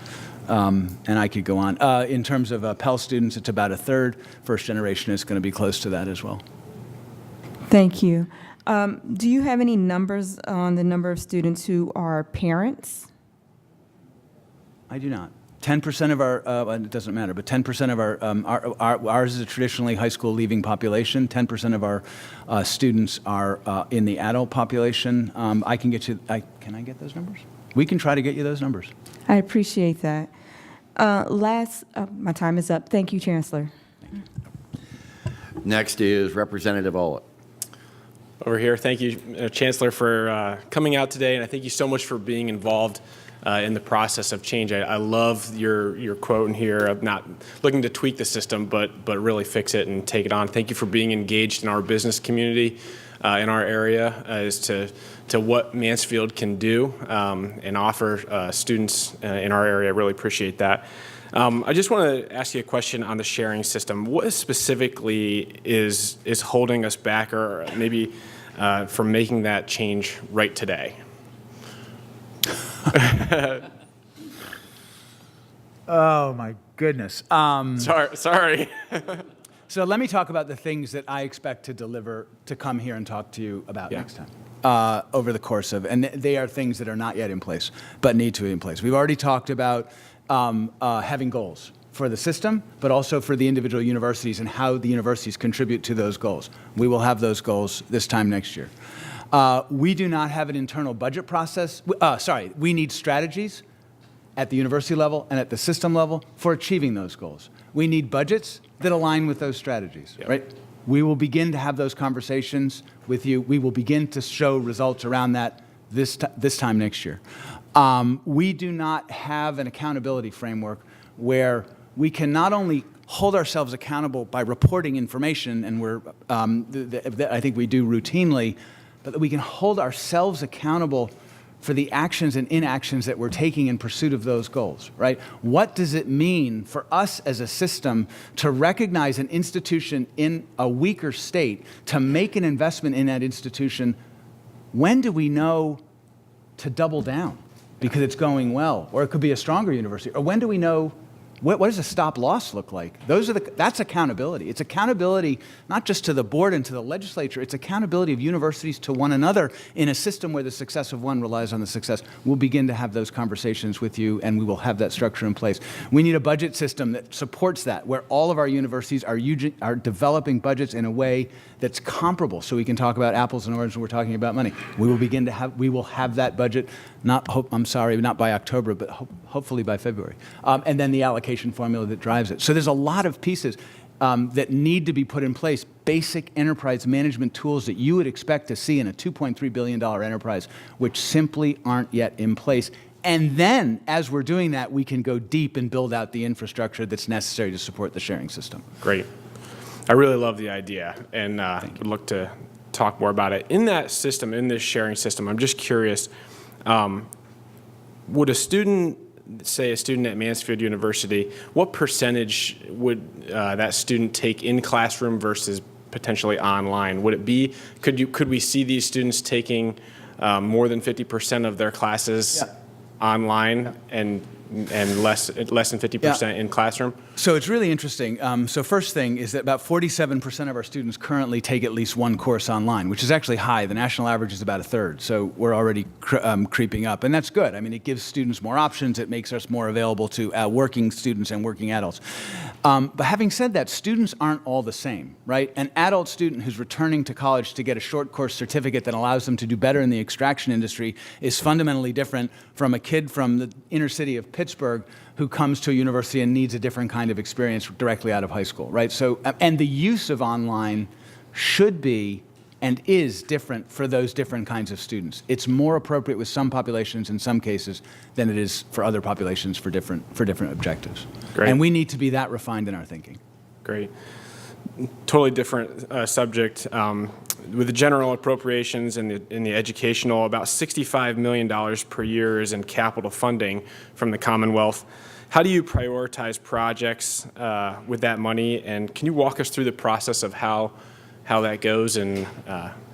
And I could go on. In terms of Pell students, it's about a third. First generation is going to be close to that as well. Thank you. Do you have any numbers on the number of students who are parents? I do not. 10% of our, it doesn't matter, but 10% of ours is a traditionally high school leaving population. 10% of our students are in the adult population. I can get you, can I get those numbers? We can try to get you those numbers. I appreciate that. My time is up. Thank you, Chancellor. Next is Representative Olitt. Over here. Thank you, Chancellor, for coming out today, and I thank you so much for being involved in the process of change. I love your quote in here of not looking to tweak the system, but really fix it and take it on. Thank you for being engaged in our business community in our area as to what Mansfield can do and offer students in our area. I really appreciate that. I just want to ask you a question on the sharing system. What specifically is holding us back, or maybe from making that change right today? Oh, my goodness. Sorry. So let me talk about the things that I expect to come here and talk to you about next time over the course of, and they are things that are not yet in place, but need to be in place. We've already talked about having goals for the system, but also for the individual universities and how the universities contribute to those goals. We will have those goals this time next year. We do not have an internal budget process. We need strategies at the university level and at the system level for achieving those goals. We need budgets that align with those strategies, right? We will begin to have those conversations with you. We will begin to show results around that this time next year. We do not have an accountability framework where we can not only hold ourselves accountable by reporting information, and I think we do routinely, but that we can hold ourselves accountable for the actions and inactions that we're taking in pursuit of those goals, right? What does it mean for us as a system to recognize an institution in a weaker state, to make an investment in that institution? When do we know to double down because it's going well, or it could be a stronger university? Or when do we know, what does a stop loss look like? That's accountability. It's accountability not just to the board and to the legislature, it's accountability of universities to one another in a system where the success of one relies on the success. We'll begin to have those conversations with you, and we will have that structure in place. We need a budget system that supports that, where all of our universities are developing budgets in a way that's comparable, so we can talk about apples and oranges when we're talking about money. We will have that budget, not by October, but hopefully by February. And then the allocation formula that drives it. So there's a lot of pieces that need to be put in place, basic enterprise management tools that you would expect to see in a $2.3 billion enterprise, which simply aren't yet in place. And then, as we're doing that, we can go deep and build out the infrastructure that's necessary to support the sharing system. Great. I really love the idea, and would look to talk more about it. In that system, in this sharing system, I'm just curious, would a student, say a student at Mansfield University, what percentage would that student take in classroom versus potentially online? Would it be, could we see these students taking more than 50% of their classes online and less than 50% in classroom? So it's really interesting. So first thing is that about 47% of our students currently take at least one course online, which is actually high. The national average is about a third. So we're already creeping up, and that's good. I mean, it gives students more options. It makes us more available to working students and working adults. But having said that, students aren't all the same, right? An adult student who's returning to college to get a short course certificate that allows them to do better in the extraction industry is fundamentally different from a kid from the inner city of Pittsburgh who comes to a university and needs a different kind of experience directly out of high school, right? So, and the use of online should be and is different for those different kinds of students. It's more appropriate with some populations in some cases than it is for other populations for different objectives. Great. And we need to be that refined in our thinking. Great. Totally different subject. With the general appropriations and the educational, about $65 million per year is in capital funding from the Commonwealth. How do you prioritize projects with that money? And can you walk us through the process of how that goes and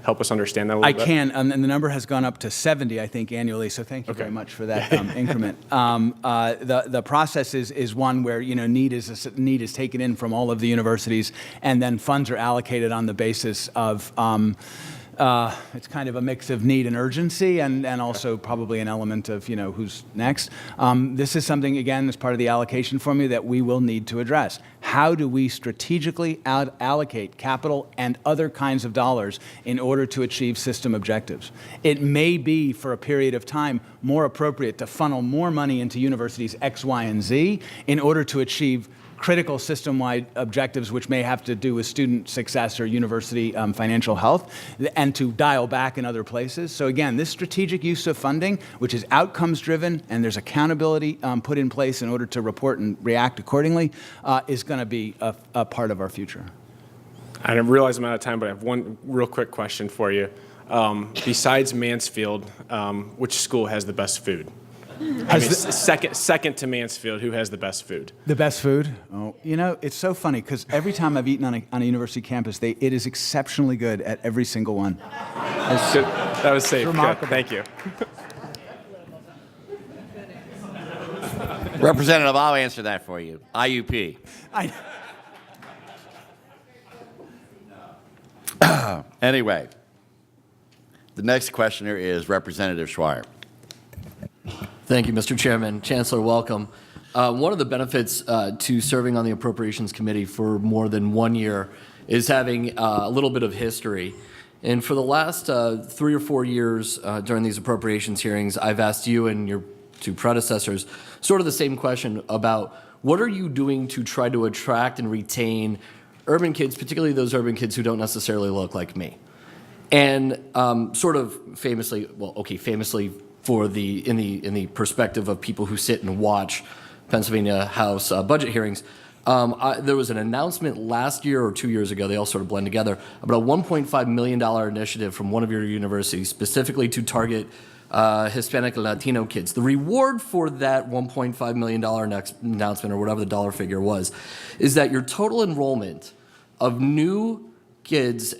help us understand that a little bit? I can, and the number has gone up to 70, I think, annually, so thank you very much for that increment. The process is one where, need is taken in from all of the universities, and then funds are allocated on the basis of, it's kind of a mix of need and urgency, and also probably an element of, who's next. This is something, again, as part of the allocation formula that we will need to address. How do we strategically allocate capital and other kinds of dollars in order to achieve system objectives? It may be, for a period of time, more appropriate to funnel more money into universities X, Y, and Z in order to achieve critical system-wide objectives, which may have to do with student success or university financial health, and to dial back in other places. So again, this strategic use of funding, which is outcomes-driven, and there's accountability put in place in order to report and react accordingly, is going to be a part of our future. I realize I'm out of time, but I have one real quick question for you. Besides Mansfield, which school has the best food? Second to Mansfield, who has the best food? The best food? Oh, it's so funny because every time I've eaten on a university campus, it is exceptionally good at every single one. That was safe. Good. Thank you. Representative, I'll answer that for you. IUP. Anyway, the next questioner is Representative Schweier. Thank you, Mr. Chairman. Chancellor, welcome. One of the benefits to serving on the Appropriations Committee for more than 1 year is having a little bit of history. And for the last 3 or 4 years during these appropriations hearings, I've asked you and your two predecessors sort of the same question about what are you doing to try to attract and retain urban kids, particularly those urban kids who don't necessarily look like me. And sort of famously, for in the perspective of people who sit and watch Pennsylvania House budget hearings, there was an announcement last year or 2 years ago, they all sort of blend together, about a $1.5 million initiative from one of your universities specifically to target Hispanic and Latino kids. The reward for that $1.5 million next announcement, or whatever the dollar figure was, is that your total enrollment of new kids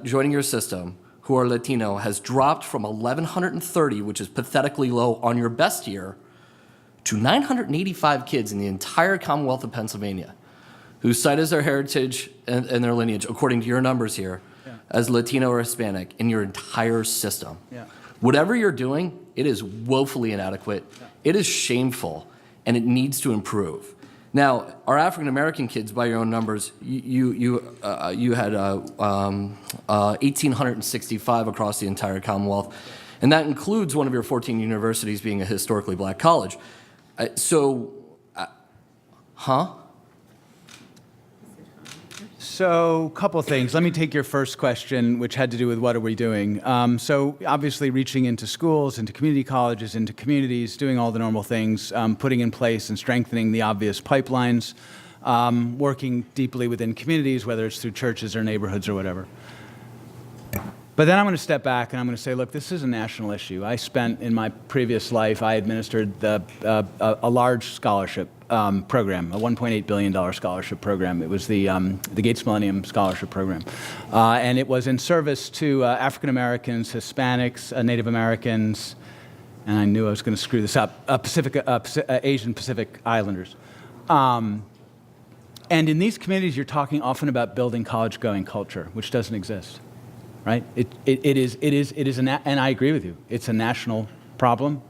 joining your system who are Latino has dropped from 1,130, which is pathetically low on your best year, to 985 kids in the entire Commonwealth of Pennsylvania who cite as their heritage and their lineage, according to your numbers here, as Latino or Hispanic in your entire system. Yeah. Whatever you're doing, it is woefully inadequate. It is shameful, and it needs to improve. Now, our African American kids, by your own numbers, you had 1,865 across the entire Commonwealth, and that includes one of your 14 universities being a historically black college. So, a couple things. Let me take your first question, which had to do with what are we doing. So, obviously, reaching into schools, into community colleges, into communities, doing all the normal things, putting in place and strengthening the obvious pipelines, working deeply within communities, whether it's through churches or neighborhoods or whatever. But then I'm going to step back and I'm going to say, look, this is a national issue. I spent, in my previous life, I administered a large scholarship program, a $1.8 billion scholarship program. It was the Gates Millennium Scholarship Program. And it was in service to African Americans, Hispanics, Native Americans, and I knew I was going to screw this up, Asian Pacific Islanders. And in these communities, you're talking often about building college-going culture, which doesn't exist. Right? It is, and I agree with you. It's a national problem.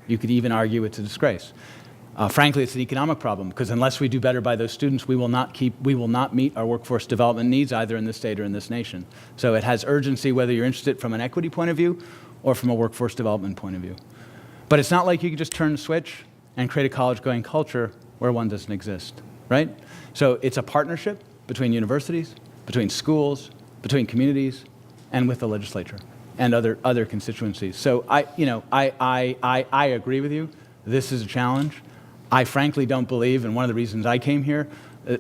You could even argue it's a disgrace. Frankly, it's an economic problem because unless we do better by those students, we will not meet our workforce development needs either in this state or in this nation. So it has urgency whether you're interested from an equity point of view or from a workforce development point of view. But it's not like you can just turn the switch and create a college-going culture where one doesn't exist, right? So it's a partnership between universities, between schools, between communities, and with the legislature and other constituencies. So I agree with you. This is a challenge. I frankly don't believe, and one of the reasons I came here,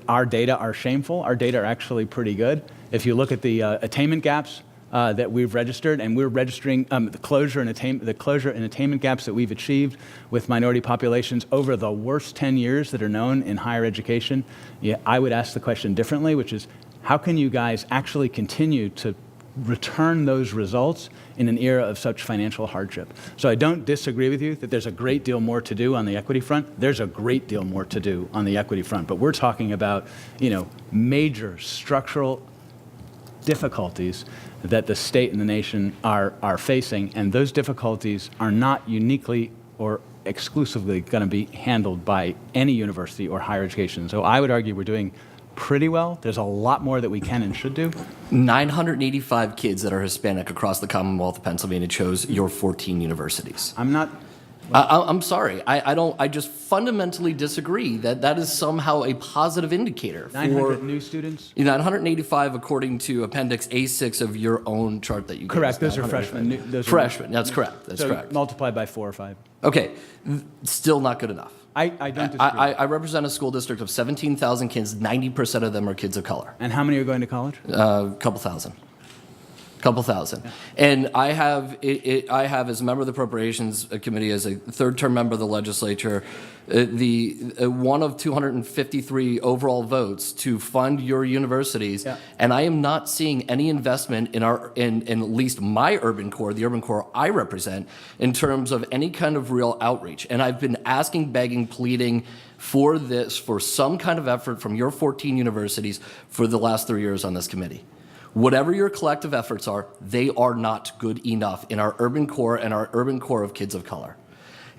our data are shameful. Our data are actually pretty good. If you look at the attainment gaps that we've registered, and we're registering the closure and attainment gaps that we've achieved with minority populations over the worst 10 years that are known in higher education, I would ask the question differently, which is, how can you guys actually continue to return those results in an era of such financial hardship? So I don't disagree with you that there's a great deal more to do on the equity front. There's a great deal more to do on the equity front, but we're talking about, major structural difficulties that the state and the nation are facing, and those difficulties are not uniquely or exclusively going to be handled by any university or higher education. So I would argue we're doing pretty well. There's a lot more that we can and should do. 985 kids that are Hispanic across the Commonwealth of Pennsylvania chose your 14 universities. I'm sorry. I just fundamentally disagree that is somehow a positive indicator. 900 new students? 985 according to Appendix A6 of your own chart that you gave Correct. us. Those are freshmen. Freshmen. That's correct. That's correct. Multiplied by 4 or 5. Okay. Still not good enough. I don't disagree. I represent a school district of 17,000 kids. 90% of them are kids of color. And how many are going to college? Couple thousand. Yeah. And I have, as a member of the Appropriations Committee, as a third-term member of the legislature, one of 253 overall votes to fund your universities, and I am not seeing any investment in at least my urban core, the urban core I represent, in terms of any kind of real outreach. And I've been asking, begging, pleading for some kind of effort from your 14 universities for the last 3 years on this committee. Whatever your collective efforts are, they are not good enough in our urban core and our urban core of kids of color.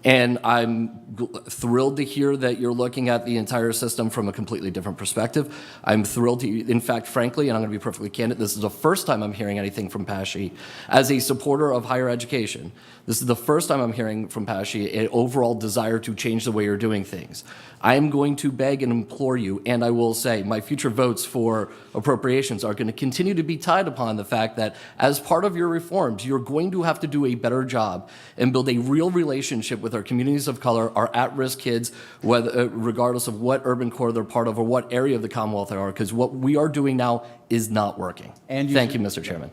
And I'm thrilled to hear that you're looking at the entire system from a completely different perspective. I'm thrilled to, in fact, frankly, and I'm going to be perfectly candid, this is the first time I'm hearing anything from Pashi as a supporter of higher education. This is the first time I'm hearing from Pashi an overall desire to change the way you're doing things. I am going to beg and implore you, and I will say my future votes for appropriations are going to continue to be tied upon the fact that as part of your reforms, you're going to have to do a better job and build a real relationship with our communities of color, our at-risk kids, regardless of what urban core they're part of or what area of the Commonwealth they are, because what we are doing now is not working. Thank you, Mr. Chairman.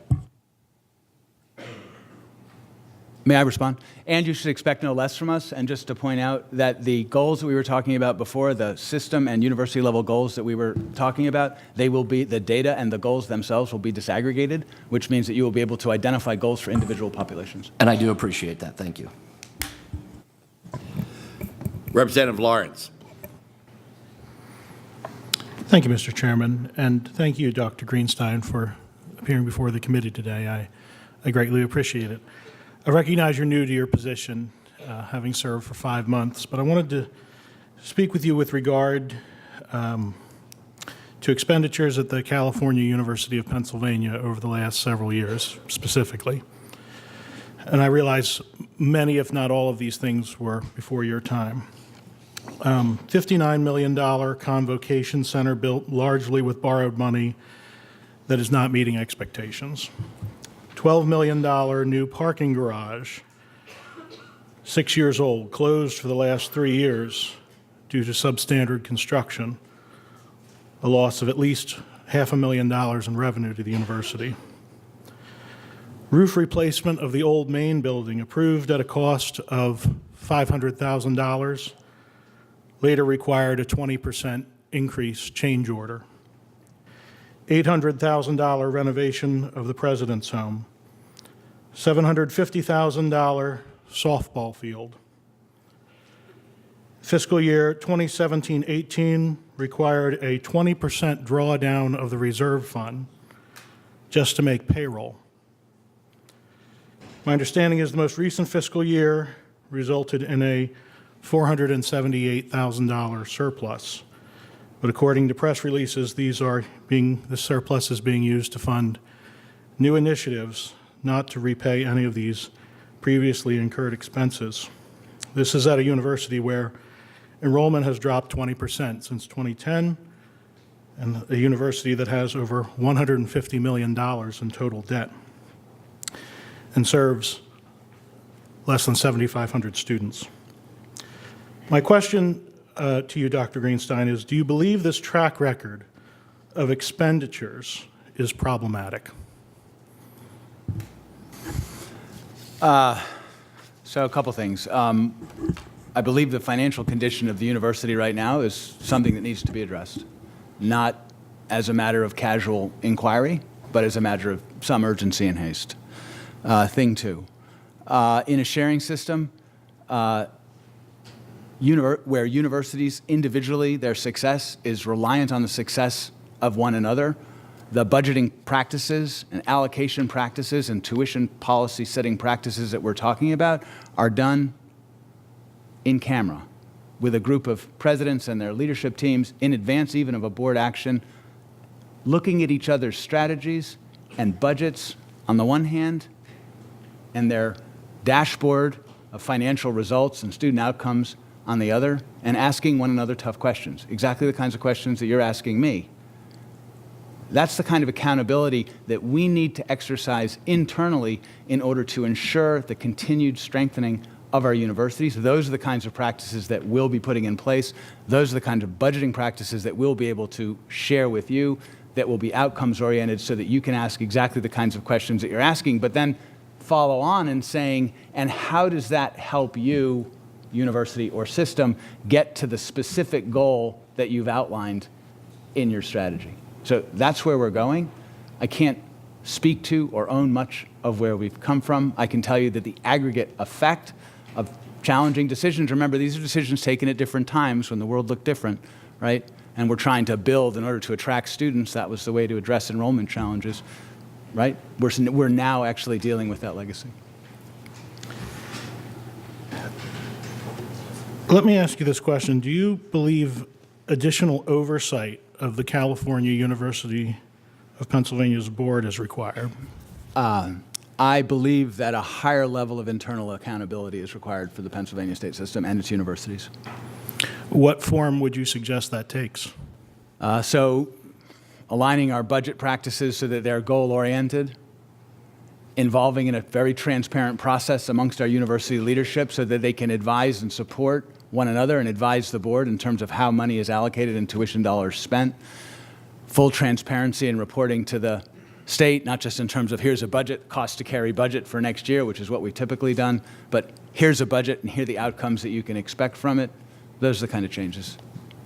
May I respond? And you should expect no less from us. And just to point out that the goals that we were talking about before, the system and university level goals that we were talking about, they will be, the data and the goals themselves will be disaggregated, which means that you will be able to identify goals for individual populations. And I do appreciate that. Thank you. Representative Lawrence. Thank you, Mr. Chairman, and thank you, Dr. Greenstein, for appearing before the committee today. I greatly appreciate it. I recognize you're new to your position, having served for 5 months, but I wanted to speak with you with regard to expenditures at the California University of Pennsylvania over the last several years, specifically. And I realize many, if not all of these things were before your time. $59 million convocation center built largely with borrowed money that is not meeting expectations. $12 million new parking garage, 6 years old, closed for the last 3 years due to substandard construction, a loss of at least $500,000 in revenue to the university. Roof replacement of the old main building approved at a cost of $500,000, later required a 20% increase change order. $800,000 renovation of the President's Home, $750,000 softball field. Fiscal year 2017-18 required a 20% drawdown of the reserve fund just to make payroll. My understanding is the most recent fiscal year resulted in a $478,000 surplus. But according to press releases, the surplus is being used to fund new initiatives, not to repay any of these previously incurred expenses. This is at a university where enrollment has dropped 20% since 2010, and a university that has over $150 million in total debt and serves less than 7,500 students. My question to you, Dr. Greenstein, is do you believe this track record of expenditures is problematic? So a couple things. I believe the financial condition of the university right now is something that needs to be addressed, not as a matter of casual inquiry, but as a matter of some urgency and haste. Thing two, in a sharing system, where universities individually, their success is reliant on the success of one another, the budgeting practices and allocation practices and tuition policy setting practices that we're talking about are done in camera with a group of presidents and their leadership teams in advance even of a board action, looking at each other's strategies and budgets on the one hand and their dashboard of financial results and student outcomes on the other, and asking one another tough questions, exactly the kinds of questions that you're asking me. That's the kind of accountability that we need to exercise internally in order to ensure the continued strengthening of our universities. Those are the kinds of practices that we'll be putting in place. Those are the kinds of budgeting practices that we'll be able to share with you, that will be outcomes oriented so that you can ask exactly the kinds of questions that you're asking, but then follow on and saying, and how does that help you, university or system, get to the specific goal that you've outlined in your strategy? So that's where we're going. I can't speak to or own much of where we've come from. I can tell you that the aggregate effect of challenging decisions, remember, these are decisions taken at different times when the world looked different, right? And we're trying to build in order to attract students. That was the way to address enrollment challenges, right? We're now actually dealing with that legacy. Let me ask you this question. Do you believe additional oversight of the California University of Pennsylvania's board is required? I believe that a higher level of internal accountability is required for the Pennsylvania state system and its universities. What form would you suggest that takes? So aligning our budget practices so that they're goal-oriented, involving in a very transparent process amongst our university leadership so that they can advise and support one another and advise the board in terms of how money is allocated and tuition dollars spent, full transparency and reporting to the state, not just in terms of here's a budget, cost to carry budget for next year, which is what we've typically done, but here's a budget and here are the outcomes that you can expect from it. Those are the kind of changes.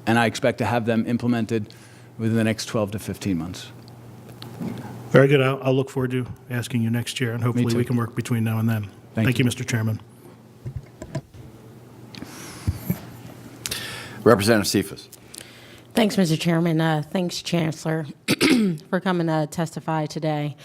And I expect to have them implemented within the next 12 to 15 months. Very good. I'll look forward to asking you next year, and hopefully too. we can work between now and then. Thank you, you. Mr. Chairman. Representative Cephas. Thanks, Mr. Chairman. Thanks, Chancellor, for coming to testify today.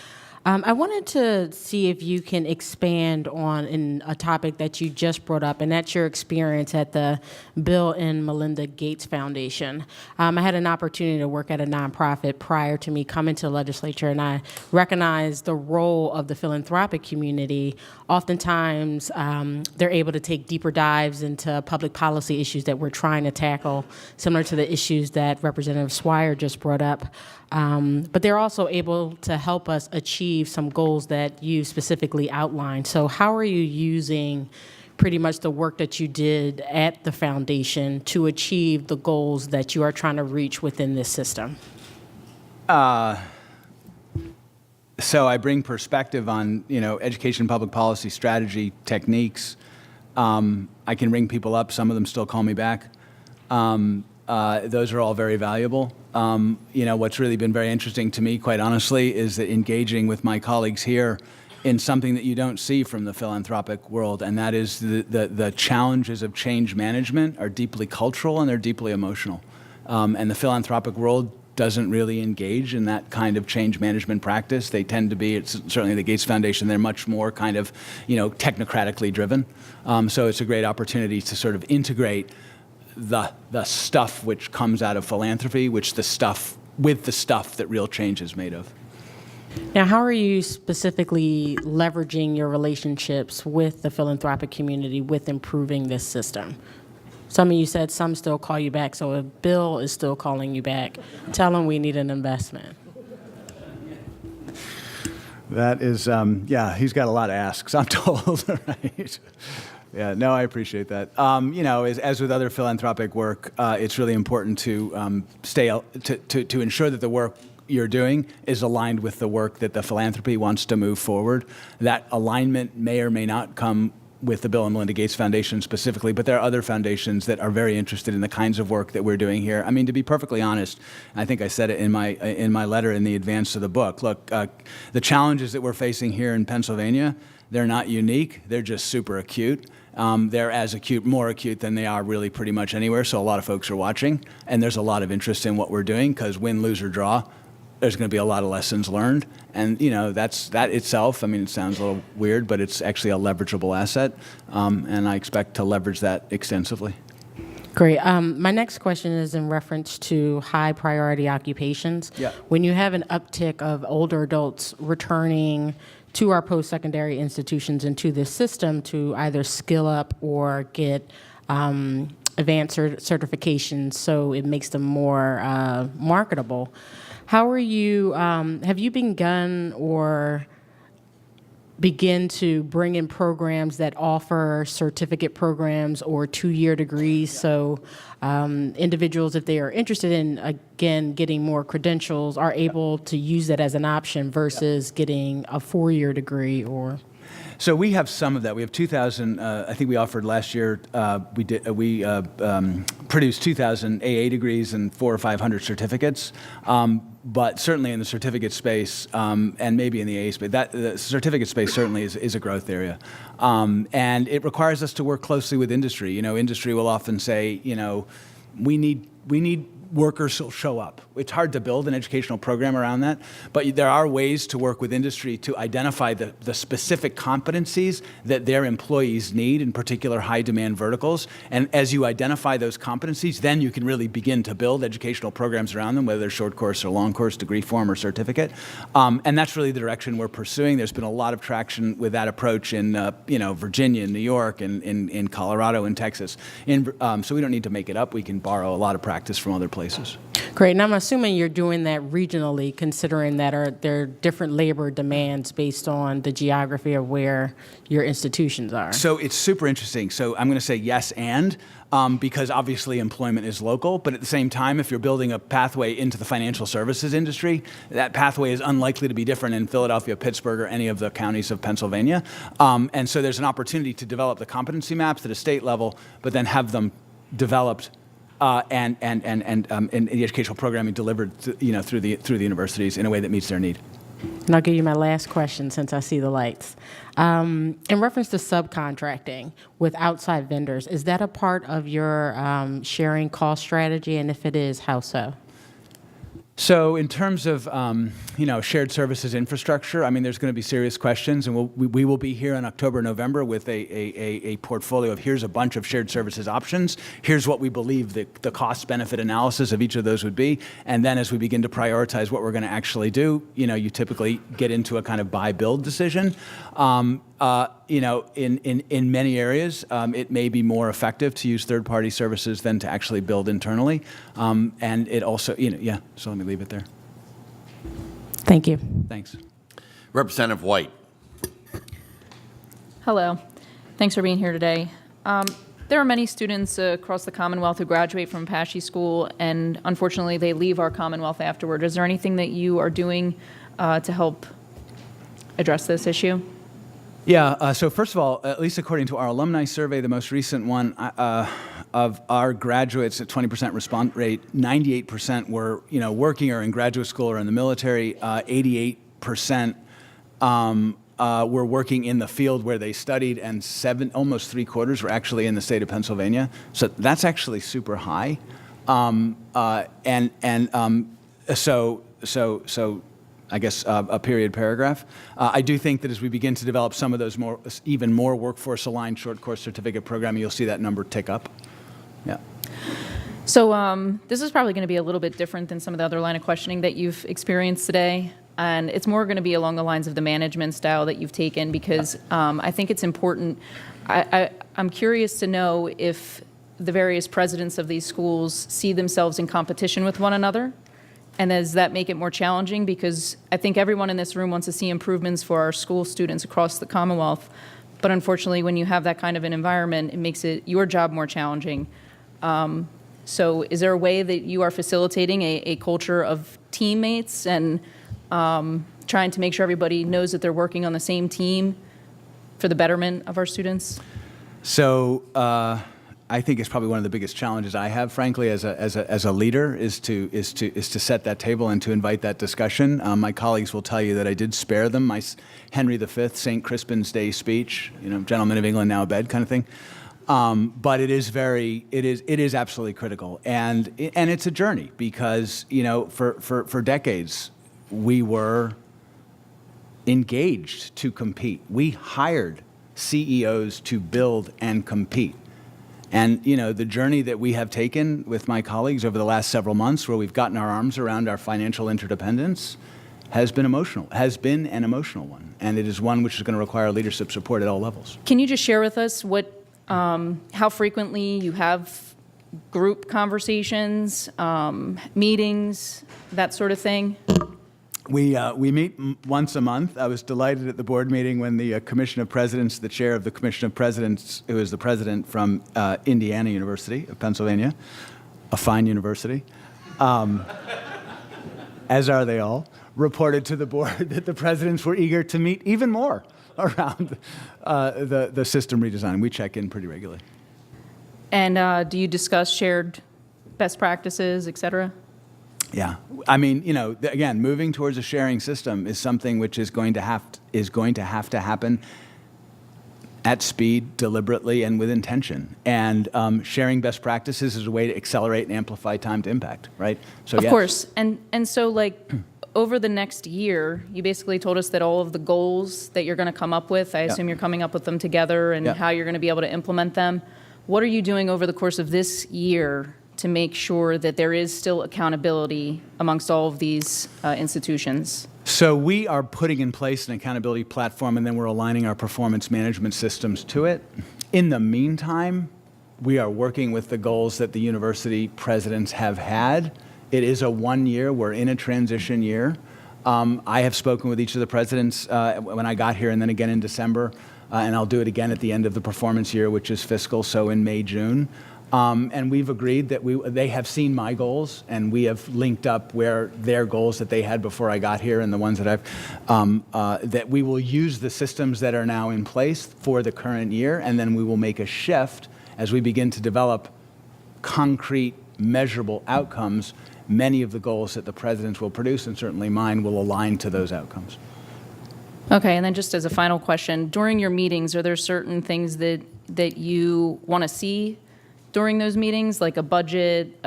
I wanted to see if you can expand on a topic that you just brought up, and that's your experience at the Bill and Melinda Gates Foundation. I had an opportunity to work at a nonprofit prior to me coming to the legislature, and I recognize the role of the philanthropic community. Oftentimes, they're able to take deeper dives into public policy issues that we're trying to tackle, similar to the issues that Representative Swire just brought up. But they're also able to help us achieve some goals that you specifically outlined. So how are you using pretty much the work that you did at the foundation to achieve the goals that you are trying to reach within this system? So I bring perspective on, education, public policy, strategy, techniques. I can ring people up. Some of them still call me back. Those are all very valuable. What's really been very interesting to me, quite honestly, is that engaging with my colleagues here in something that you don't see from the philanthropic world, and that is the challenges of change management are deeply cultural and they're deeply emotional. And the philanthropic world doesn't really engage in that kind of change management practice. They tend to be, it's certainly the Gates Foundation, they're much more kind of, technocratically driven. So it's a great opportunity to sort of integrate the stuff which comes out of philanthropy, with the stuff that real change is made of. Now, how are you specifically leveraging your relationships with the philanthropic community with improving this system? Some of you said some still call you back, so if Bill is still calling you back, tell him we need an investment. That is, he's got a lot of asks, I'm told, right? Yeah, no, I appreciate that. As with other philanthropic work, it's really important to to ensure that the work you're doing is aligned with the work that the philanthropy wants to move forward. That alignment may or may not come with the Bill and Melinda Gates Foundation specifically, but there are other foundations that are very interested in the kinds of work that we're doing here. I mean, to be perfectly honest, I think I said it in my letter in the advance of the book. Look, the challenges that we're facing here in Pennsylvania, they're not unique. They're just super acute. They're as acute, more acute than they are really pretty much anywhere. So a lot of folks are watching, and there's a lot of interest in what we're doing because win, lose, or draw, there's going to be a lot of lessons learned. And, that itself, I mean, it sounds a little weird, but it's actually a leverageable asset. And I expect to leverage that extensively. Great. My next question is in reference to high priority occupations. Yeah. When you have an uptick of older adults returning to our post-secondary institutions and to this system to either skill up or get advanced certifications so it makes them more marketable. How are you, have you begun or begin to bring in programs that offer certificate programs or 2-year degrees so individuals, if they are interested in, again, getting more credentials, are able to use that as an option versus getting a 4-year degree or? So we have some of that. We have 2,000. I think we offered last year. We produced 2,000 AA degrees and 400 or 500 certificates. But certainly in the certificate space and maybe in the AA space, the certificate space certainly is a growth area, and it requires us to work closely with industry. Industry will often say, we need workers will show up. It's hard to build an educational program around that, but there are ways to work with industry to identify the specific competencies that their employees need, in particular high-demand verticals. And as you identify those competencies, then you can really begin to build educational programs around them, whether they're short course or long course, degree form or certificate. And that's really the direction we're pursuing. There's been a lot of traction with that approach in Virginia, New York, and in Colorado and Texas. So we don't need to make it up. We can borrow a lot of practice from other places. Great, and I'm assuming you're doing that regionally, considering that there are different labor demands based on the geography of where your institutions are. So it's super interesting. So I'm going to say yes and, because obviously employment is local, but at the same time, if you're building a pathway into the financial services industry, that pathway is unlikely to be different in Philadelphia, Pittsburgh, or any of the counties of Pennsylvania. And so there's an opportunity to develop the competency maps at a state level, but then have them developed and the educational programming delivered, through the universities in a way that meets their need. And I'll give you my last question since I see the lights. In reference to subcontracting with outside vendors, is that a part of your sharing cost strategy? And if it is, how so? So in terms of shared services infrastructure, I mean, there's going to be serious questions, and we will be here in October, November with a portfolio of here's a bunch of shared services options. Here's what we believe the cost-benefit analysis of each of those would be, and then as we begin to prioritize what we're going to actually do, you typically get into a kind of buy-build decision. In many areas, it may be more effective to use third-party services than to actually build internally. And it also, so let me leave it there. Thank you. Thanks. Representative White. Hello. Thanks for being here today. There are many students across the Commonwealth who graduate from Apache School, and unfortunately, they leave our Commonwealth afterward. Is there anything that you are doing to help address this issue? Yeah, so first of all, at least according to our alumni survey, the most recent one, of our graduates at 20% response rate, 98% were, working or in graduate school or in the military. 88% were working in the field where they studied, and almost 3/4 were actually in the state of Pennsylvania. So that's actually super high. So I guess a period paragraph. I do think that as we begin to develop some of those even more workforce-aligned short course certificate programming, you'll see that number tick up. Yeah. So this is probably going to be a little bit different than some of the other line of questioning that you've experienced today. And it's more going to be along the lines of the management style that you've taken, because I think it's important. I'm curious to know if the various presidents of these schools see themselves in competition with one another. And does that make it more challenging? Because I think everyone in this room wants to see improvements for our school students across the Commonwealth. But unfortunately, when you have that kind of an environment, it makes your job more challenging. So is there a way that you are facilitating a culture of teammates and trying to make sure everybody knows that they're working on the same team for the betterment of our students? So I think it's probably one of the biggest challenges I have, frankly, as a leader, is to set that table and to invite that discussion. My colleagues will tell you that I did spare them my Henry V, St. Crispin's Day speech, gentlemen of England now abed kind of thing. But it is absolutely critical, and it's a journey, because for decades we were engaged to compete. We hired CEOs to build and compete. And, the journey that we have taken with my colleagues over the last several months, where we've gotten our arms around our financial interdependence, has been an emotional one. And it is one which is going to require leadership support at all levels. Can you just share with us how frequently you have group conversations, meetings, that sort of thing? We meet once a month. I was delighted at the board meeting when the Commission of Presidents, the chair of the Commission of Presidents, who is the president from Indiana University of Pennsylvania, a fine university, as are they all, reported to the board that the presidents were eager to meet even more around the system redesign. We check in pretty regularly. And do you discuss shared best practices, et cetera? Yeah, I mean, again, moving towards a sharing system is something which is going to have to happen at speed, deliberately, and with intention. And sharing best practices is a way to accelerate and amplify time to impact, right? So, of course. And so, over the next year, you basically told us that all of the goals that you're going to come up with, I assume you're coming up with them together, and how you're going to be able to implement them. What are you doing over the course of this year to make sure that there is still accountability amongst all of these institutions? So we are putting in place an accountability platform, and then we're aligning our performance management systems to it. In the meantime, we are working with the goals that the university presidents have had It is a 1 year. We're in a transition year. I have spoken with each of the presidents when I got here and then again in December, and I'll do it again at the end of the performance year, which is fiscal, so in May, June. And we've agreed that they have seen my goals, and we have linked up where their goals that they had before I got here and the ones that that we will use the systems that are now in place for the current year, and then we will make a shift as we begin to develop concrete, measurable outcomes. Many of the goals that the presidents will produce, and certainly mine, will align to those outcomes. Okay, and then just as a final question, during your meetings, are there certain things that you want to see during those meetings, like a budget,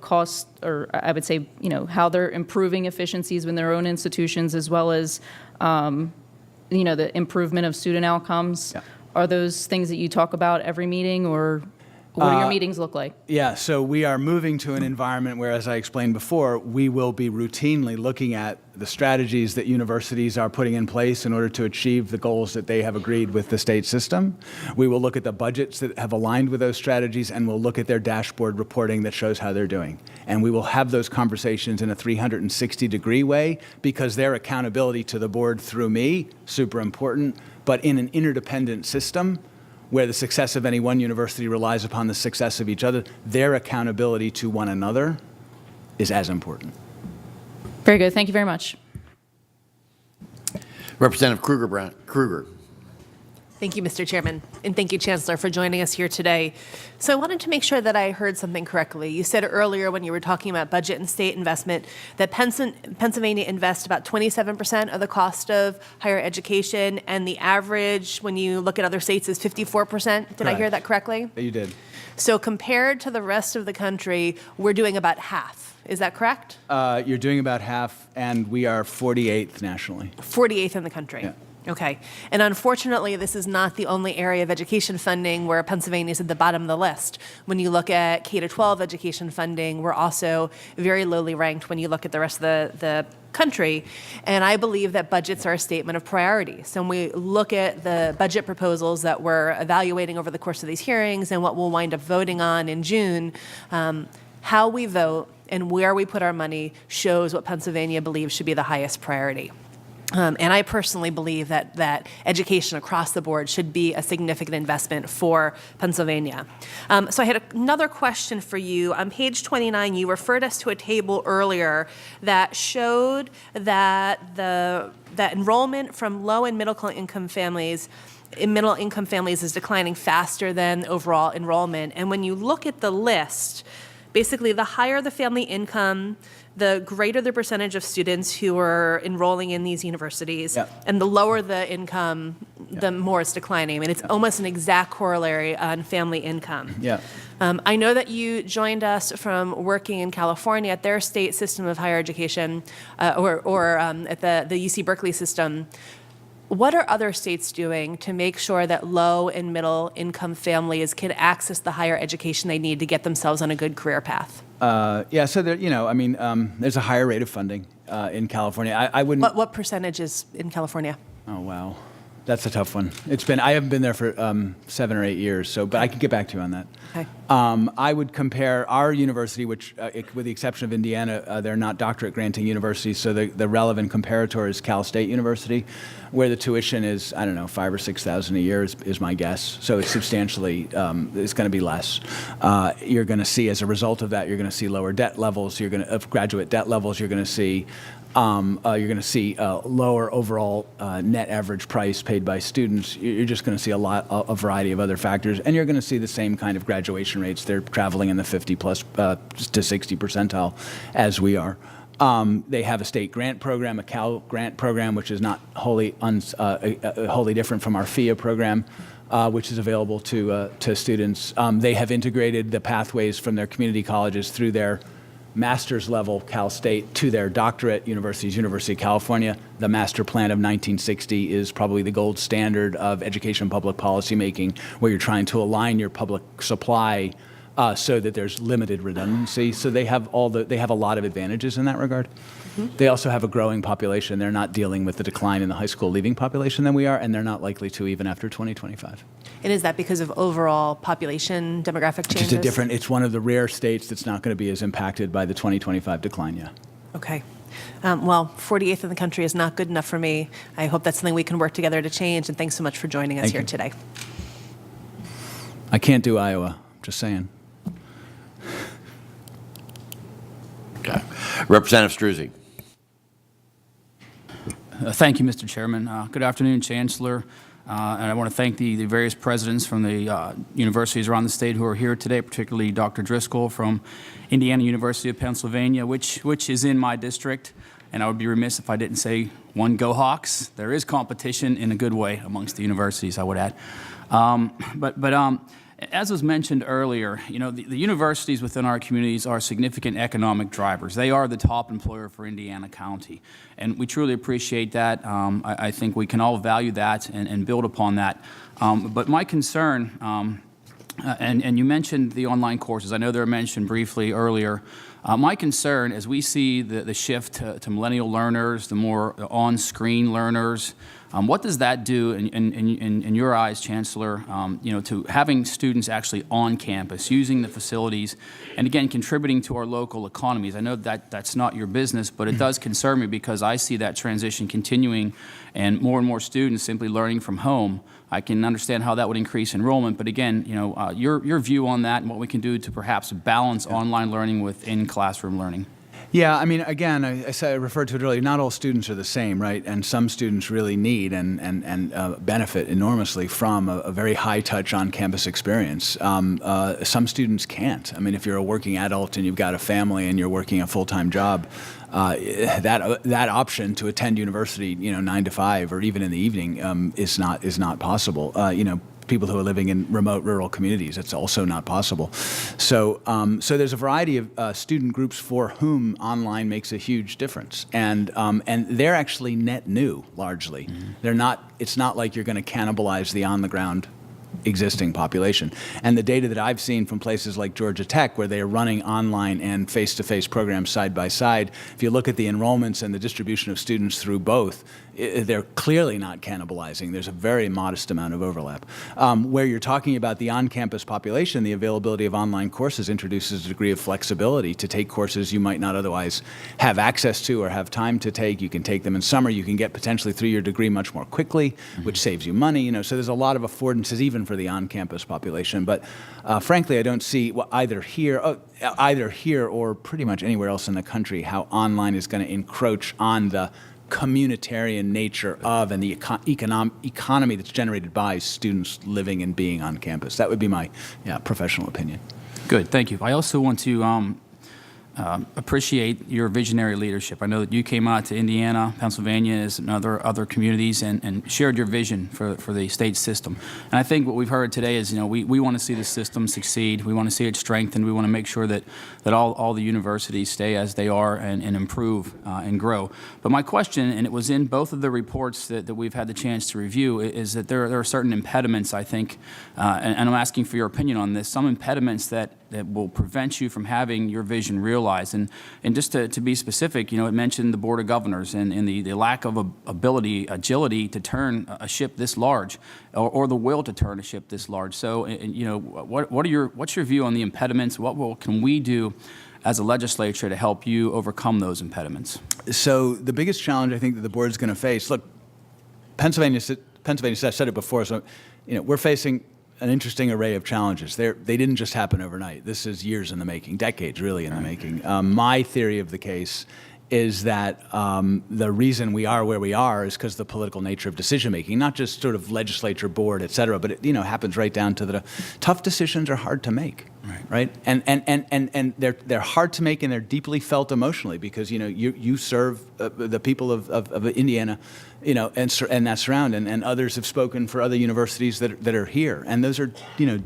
cost, or I would say, how they're improving efficiencies in their own institutions, as well as, the improvement of student outcomes? Yeah. Are those things that you talk about every meeting, or what do your meetings look like? Yeah, so we are moving to an environment where, as I explained before, we will be routinely looking at the strategies that universities are putting in place in order to achieve the goals that they have agreed with the state system. We will look at the budgets that have aligned with those strategies, and we'll look at their dashboard reporting that shows how they're doing. And we will have those conversations in a 360-degree way, because their accountability to the board through me, super important, but in an interdependent system where the success of any one university relies upon the success of each other, their accountability to one another is as important. Very good. Thank you very much. Representative Kruger. Thank you, Mr. Chairman, and thank you, Chancellor, for joining us here today. So I wanted to make sure that I heard something correctly. You said earlier when you were talking about budget and state investment that Pennsylvania invests about 27% of the cost of higher education, and the average, when you look at other states, is 54%. Did I hear that correctly? You did. So compared to the rest of the country, we're doing about half. Is that correct? You're doing about half, and we are 48th nationally. 48th in the country. Yeah. Okay. And unfortunately, this is not the only area of education funding where Pennsylvania is at the bottom of the list. When you look at K-12 education funding, we're also very lowly ranked when you look at the rest of the country. And I believe that budgets are a statement of priorities. So when we look at the budget proposals that we're evaluating over the course of these hearings and what we'll wind up voting on in June, how we vote and where we put our money shows what Pennsylvania believes should be the highest priority. And I personally believe that education across the board should be a significant investment for Pennsylvania. So I had another question for you. On page 29, you referred us to a table earlier that showed that that enrollment from low and middle income families is declining faster than overall enrollment. And when you look at the list, basically the higher the family income, the greater the percentage of students who are enrolling in these universities, and the lower the income, the more it's declining. I mean, it's almost an exact corollary on family income. Yeah. I know that you joined us from working in California at their state system of higher education, or at the UC Berkeley system. What are other states doing to make sure that low and middle income families can access the higher education they need to get themselves on a good career path? So there, there's a higher rate of funding in California. I wouldn't. What percentage is in California? Oh wow, that's a tough one. I haven't been there for 7 or 8 years, but I can get back to you on that. Okay. I would compare our university, which, with the exception of Indiana, they're not doctorate granting universities, so the relevant comparator is Cal State University, where the tuition is, I don't know, $5,000 or $6,000 a year is my guess. So it's substantially, it's going to be less. You're going to see, as a result of that, you're going to see lower debt levels. Graduate debt levels. You're going to see. Lower overall net average price paid by students. You're just going to see a variety of other factors, and you're going to see the same kind of graduation rates. They're traveling in the 50 plus to 60 percentile, as we are. They have a state grant program, a Cal grant program, which is not wholly different from our FIA program, which is available to students. They have integrated the pathways from their community colleges through their master's level Cal State to their doctorate universities, University of California. The master plan of 1960 is probably the gold standard of education public policy making, where you're trying to align your public supply so that there's limited redundancy. So they have a lot of advantages in that regard. They also have a growing population. They're not dealing with the decline in the high school leaving population than we are, and they're not likely to even after 2025. And is that because of overall population demographic changes? It's one of the rare states that's not going to be as impacted by the 2025 decline, yeah. Okay. Well, 48th in the country is not good enough for me. I hope that's something we can work together to change, and thanks so much for joining us here today. I can't do Iowa, just saying. Okay. Representative Struzzi. Thank you, Mr. Chairman. Good afternoon, Chancellor. And I want to thank the various presidents from the universities around the state who are here today, particularly Dr. Driscoll from Indiana University of Pennsylvania, which is in my district. And I would be remiss if I didn't say, one, go Hawks. There is competition in a good way amongst the universities, I would add. As was mentioned earlier, the universities within our communities are significant economic drivers. They are the top employer for Indiana County, and we truly appreciate that. I think we can all value that and build upon that. But my concern, and you mentioned the online courses. I know they were mentioned briefly earlier. My concern, as we see the shift to millennial learners, the more on-screen learners, what does that do in your eyes, Chancellor, to having students actually on campus, using the facilities, and again, contributing to our local economies? I know that that's not your business, but it does concern me because I see that transition continuing and more students simply learning from home. I can understand how that would increase enrollment, but again, your view on that and what we can do to perhaps balance online learning with in-classroom learning. Yeah, I mean, again, I referred to it earlier, not all students are the same, right? And some students really need and benefit enormously from a very high-touch on-campus experience. Some students can't. I mean, if you're a working adult and you've got a family and you're working a full-time job, that option to attend university, 9 to 5 or even in the evening is not possible. People who are living in remote rural communities, it's also not possible. So there's a variety of student groups for whom online makes a huge difference, and they're actually net new largely. They're not. It's not like you're going to cannibalize the on-the-ground existing population. And the data that I've seen from places like Georgia Tech, where they are running online and face-to-face programs side by side, if you look at the enrollments and the distribution of students through both, they're clearly not cannibalizing. There's a very modest amount of overlap. Where you're talking about the on-campus population, the availability of online courses introduces a degree of flexibility to take courses you might not otherwise have access to or have time to take. You can take them in summer. You can get potentially through your degree much more quickly, which saves you money. So there's a lot of affordances even for the on-campus population. But frankly, I don't see either here or pretty much anywhere else in the country how online is going to encroach on the communitarian nature of and the economy that's generated by students living and being on campus. That would be my professional opinion. Good, thank you. I also want to appreciate your visionary leadership. I know that you came out to Indiana, Pennsylvania, and other communities and shared your vision for the state system. And I think what we've heard today is, we want to see the system succeed. We want to see it strengthened. We want to make sure that all the universities stay as they are and improve and grow. But my question, and it was in both of the reports that we've had the chance to review, is that there are certain impediments, I think, and I'm asking for your opinion on this, some impediments that will prevent you from having your vision realized. And just to be specific, it mentioned the Board of Governors and the lack of agility to turn a ship this large, or the will to turn a ship this large. So, what's your view on the impediments? What can we do as a legislature to help you overcome those impediments? So the biggest challenge I think that the board is going to face, look, Pennsylvania said it before, so we're facing an interesting array of challenges. They didn't just happen overnight. This is years in the making, decades really in the making. My theory of the case is that the reason we are where we are is because of the political nature of decision making, not just sort of legislature, board, et cetera, but it happens right down to the tough decisions are hard to make, right? And they're hard to make and they're deeply felt emotionally because you serve the people of Indiana, and that surround, and others have spoken for other universities that are here, and those are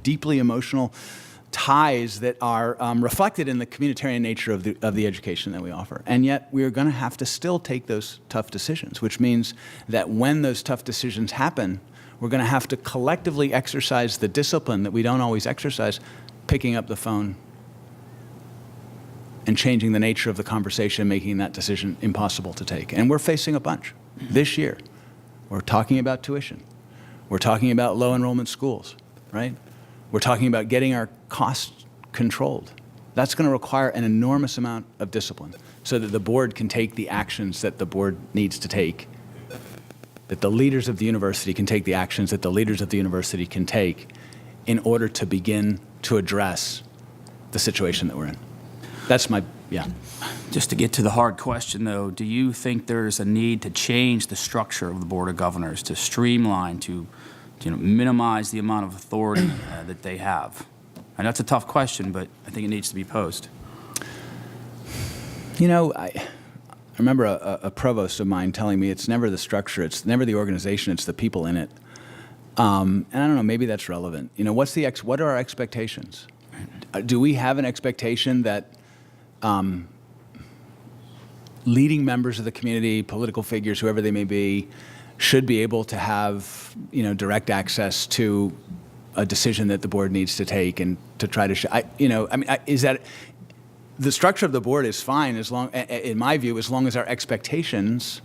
deeply emotional ties that are reflected in the communitarian nature of the education that we offer. And yet we are going to have to still take those tough decisions, which means that when those tough decisions happen, we're going to have to collectively exercise the discipline that we don't always exercise picking up the phone and changing the nature of the conversation, making that decision impossible to take. And we're facing a bunch this year. We're talking about tuition. We're talking about low enrollment schools, right? We're talking about getting our costs controlled. That's going to require an enormous amount of discipline so that the board can take the actions that the board needs to take, that the leaders of the university can take the actions that the leaders of the university can take in order to begin to address the situation that we're in. That's my, yeah. Just to get to the hard question, though, do you think there's a need to change the structure of the Board of Governors, to streamline, to minimize the amount of authority that they have? I know it's a tough question, but I think it needs to be posed. You know, I remember a provost of mine telling me it's never the structure, it's never the organization, it's the people in it. And I don't know, maybe that's relevant. You know, what are our expectations? Do we have an expectation that leading members of the community, political figures, whoever they may be, should be able to have, direct access to a decision that the board needs to take and to try to, is that the structure of the board is fine as long, in my view, as long as our expectations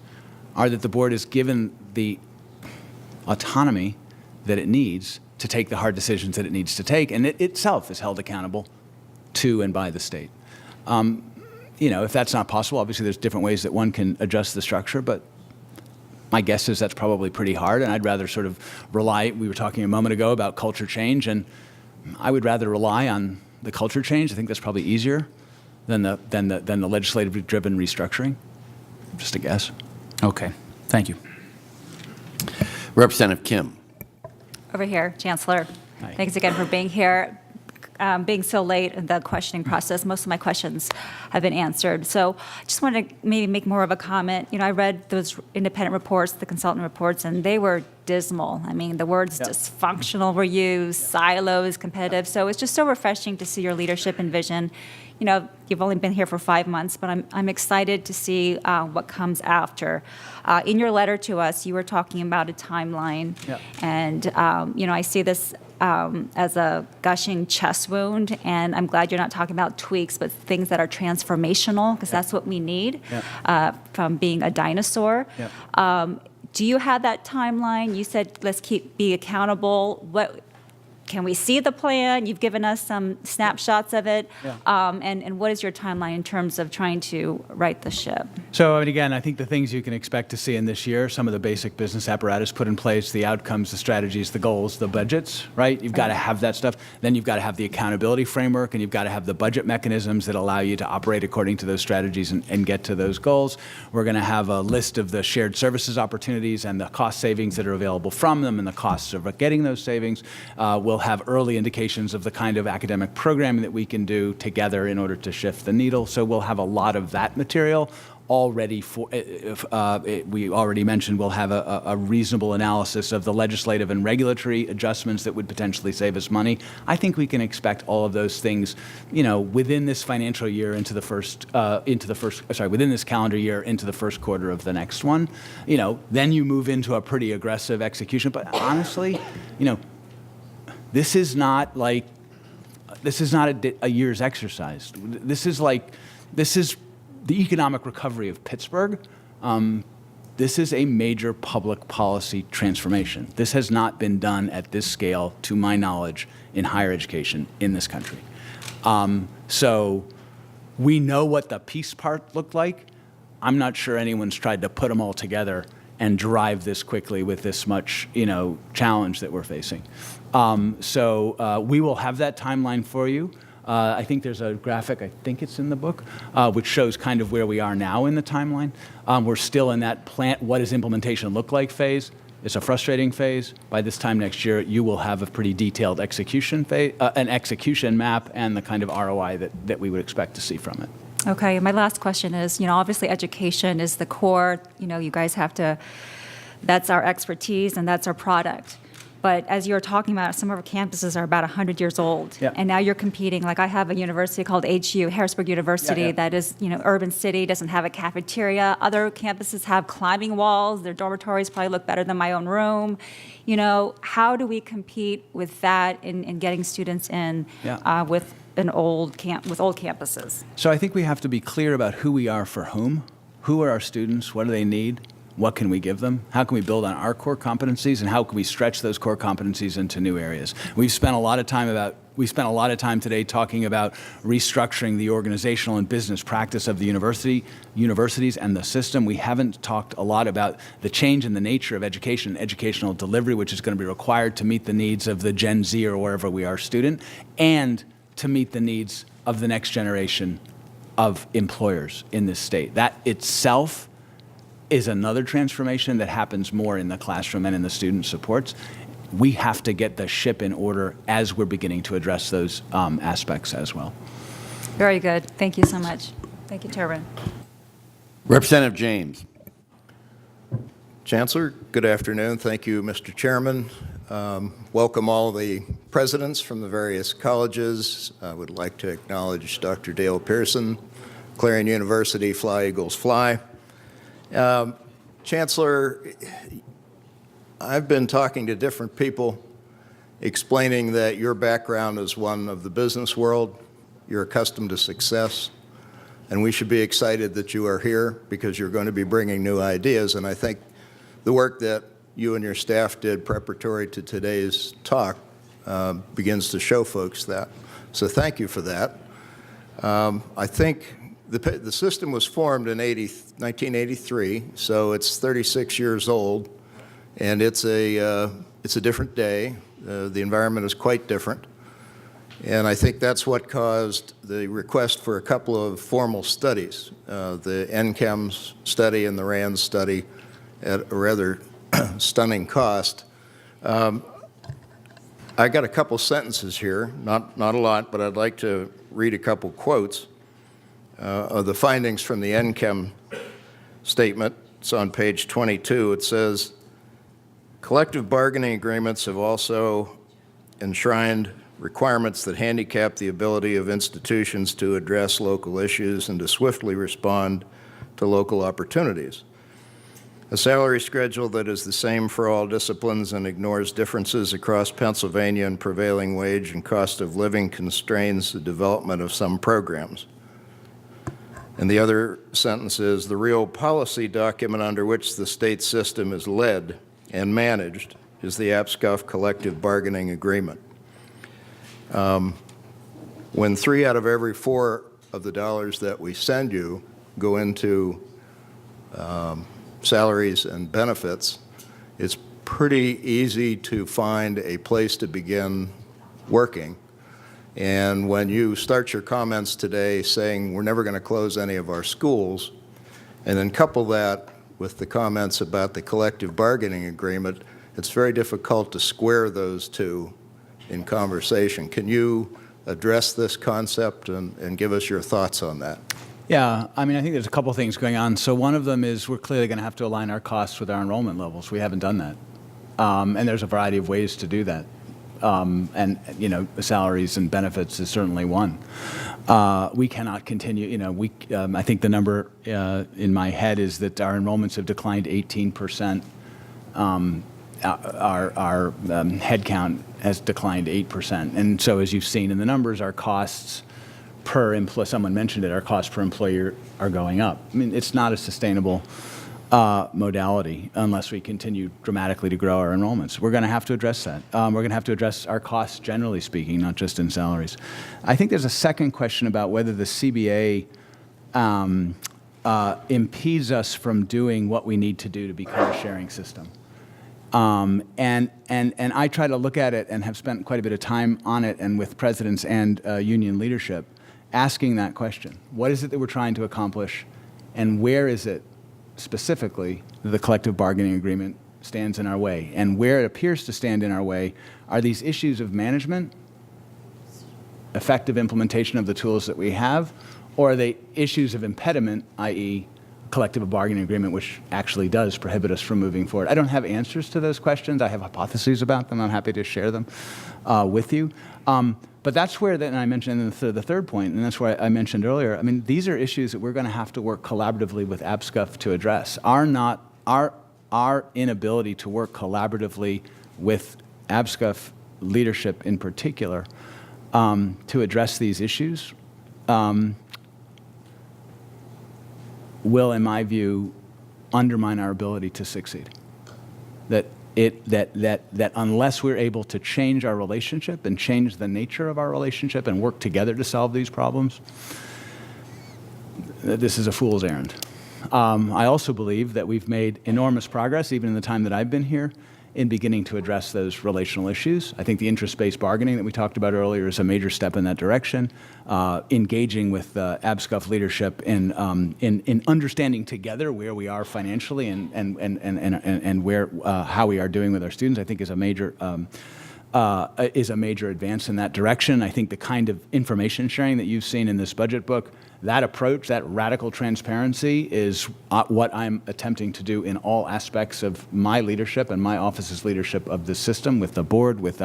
are that the board is given the autonomy that it needs to take the hard decisions that it needs to take, and it itself is held accountable to and by the state. If that's not possible, obviously there's different ways that one can adjust the structure, but my guess is that's probably pretty hard, and I'd rather sort of rely, we were talking a moment ago about culture change, and I would rather rely on the culture change. I think that's probably easier than the legislative-driven restructuring. Just a guess. Okay, thank you. Representative Kim. Over here, Chancellor. Hi. Thanks again for being here. Being so late in the questioning process, most of my questions have been answered. So I just wanted to maybe make more of a comment. I read those independent reports, the consultant reports, and they were dismal. I mean, the words dysfunctional were used, silos, competitive. So it's just so refreshing to see your leadership and vision. You've only been here for 5 months, but I'm excited to see what comes after. In your letter to us, you were talking about a timeline, and I see this as a gushing chest wound, and I'm glad you're not talking about tweaks, but things that are transformational, because that's what we need from being a dinosaur. Do you have that timeline? You said let's be accountable. Can we see the plan? You've given us some snapshots of it. And what is your timeline in terms of trying to right the ship? So, again, I think the things you can expect to see in this year, some of the basic business apparatus put in place, the outcomes, the strategies, the goals, the budgets, right? You've got to have that stuff. Then you've got to have the accountability framework, and you've got to have the budget mechanisms that allow you to operate according to those strategies and get to those goals. We're going to have a list of the shared services opportunities and the cost savings that are available from them and the costs of getting those savings. We'll have early indications of the kind of academic programming that we can do together in order to shift the needle. So we'll have a lot of that material already. We already mentioned we'll have a reasonable analysis of the legislative and regulatory adjustments that would potentially save us money. I think we can expect all of those things, within this financial year within this calendar year into the first quarter of the next one. Then you move into a pretty aggressive execution. But honestly, this is not a year's exercise. This is the economic recovery of Pittsburgh. This is a major public policy transformation. This has not been done at this scale, to my knowledge, in higher education in this country. So we know what the piece part looked like. I'm not sure anyone's tried to put them all together and drive this quickly with this much, challenge that we're facing. So we will have that timeline for you. I think there's a graphic, I think it's in the book, which shows kind of where we are now in the timeline. We're still in that what does implementation look like phase. It's a frustrating phase. By this time next year, you will have a pretty detailed execution phase, an execution map, and the kind of ROI that we would expect to see from it. Okay, my last question is, obviously education is the core. You guys have to, that's our expertise and that's our product. But as you're talking about, some of our campuses are about 100 years old. Yeah. And now you're competing, like I have a university called HU, Harrisburg University, that is, urban city, doesn't have a cafeteria. Other campuses have climbing walls. Their dormitories probably look better than my own room. How do we compete with that in getting students in with old campuses? So I think we have to be clear about who we are for whom. Who are our students? What do they need? What can we give them? How can we build on our core competencies, and how can we stretch those core competencies into new areas? We spent a lot of time today talking about restructuring the organizational and business practice of the universities and the system. We haven't talked a lot about the change in the nature of education, educational delivery, which is going to be required to meet the needs of the Gen Z or wherever we are student, and to meet the needs of the next generation of employers in this state. That itself is another transformation that happens more in the classroom and in the student supports. We have to get the ship in order as we're beginning to address those aspects as well. Very good. Thank you so much. Thank you, Chairman. Representative James. Chancellor, good afternoon. Thank you, Mr. Chairman. Welcome all the presidents from the various colleges. I would like to acknowledge Dr. Dale Pearson, Clarion University, Fly Eagles Fly. Chancellor, I've been talking to different people explaining that your background is one of the business world. You're accustomed to success, and we should be excited that you are here because you're going to be bringing new ideas. And I think the work that you and your staff did preparatory to today's talk begins to show folks that. So thank you for that. I think the system was formed in 1983, so it's 36 years old, and it's a different day. The environment is quite different, and I think that's what caused the request for a couple of formal studies, the NCHEM study and the RAND study, at a rather stunning cost. I got a couple sentences here, not a lot, but I'd like to read a couple quotes of the findings from the NCHEM statement. It's on page 22. It says, collective bargaining agreements have also enshrined requirements that handicap the ability of institutions to address local issues and to swiftly respond to local opportunities. A salary schedule that is the same for all disciplines and ignores differences across Pennsylvania in prevailing wage and cost of living constrains the development of some programs. And the other sentence is, the real policy document under which the state system is led and managed is the APSCOF collective bargaining agreement. When 3 out of every 4 of the dollars that we send you go into salaries and benefits, it's pretty easy to find a place to begin working. And when you start your comments today saying we're never going to close any of our schools, and then couple that with the comments about the collective bargaining agreement, it's very difficult to square those two in conversation. Can you address this concept and give us your thoughts on that? Yeah, I mean, I think there's a couple things going on. So one of them is we're clearly going to have to align our costs with our enrollment levels. We haven't done that. And there's a variety of ways to do that. And, salaries and benefits is certainly one. We cannot continue, I think the number in my head is that our enrollments have declined 18%. Our headcount has declined 8%. And so as you've seen in the numbers, our costs per employee, someone mentioned it, our costs per employee are going up. I mean, it's not a sustainable modality unless we continue dramatically to grow our enrollments. We're going to have to address that. We're going to have to address our costs generally speaking, not just in salaries. I think there's a second question about whether the CBA impedes us from doing what we need to do to become a sharing system. And I try to look at it and have spent quite a bit of time on it and with presidents and union leadership asking that question. What is it that we're trying to accomplish, and where is it specifically that the collective bargaining agreement stands in our way? And where it appears to stand in our way are these issues of management, effective implementation of the tools that we have, or are they issues of impediment, i.e. collective bargaining agreement, which actually does prohibit us from moving forward. I don't have answers to those questions. I have hypotheses about them. I'm happy to share them with you. But that's where, then I mentioned the third point, and that's where I mentioned earlier, I mean, these are issues that we're going to have to work collaboratively with ABSCUF to address. Our inability to work collaboratively with ABSCUF leadership in particular to address these issues will, in my view, undermine our ability to succeed. That unless we're able to change our relationship and change the nature of our relationship and work together to solve these problems, this is a fool's errand. I also believe that we've made enormous progress, even in the time that I've been here, in beginning to address those relational issues. I think the interest-based bargaining that we talked about earlier is a major step in that direction. Engaging with ABSCUF leadership in understanding together where we are financially and where how we are doing with our students, I think is a major advance in that direction. I think the kind of information sharing that you've seen in this budget book, that approach, that radical transparency is what I'm attempting to do in all aspects of my leadership and my office's leadership of the system, with the board, with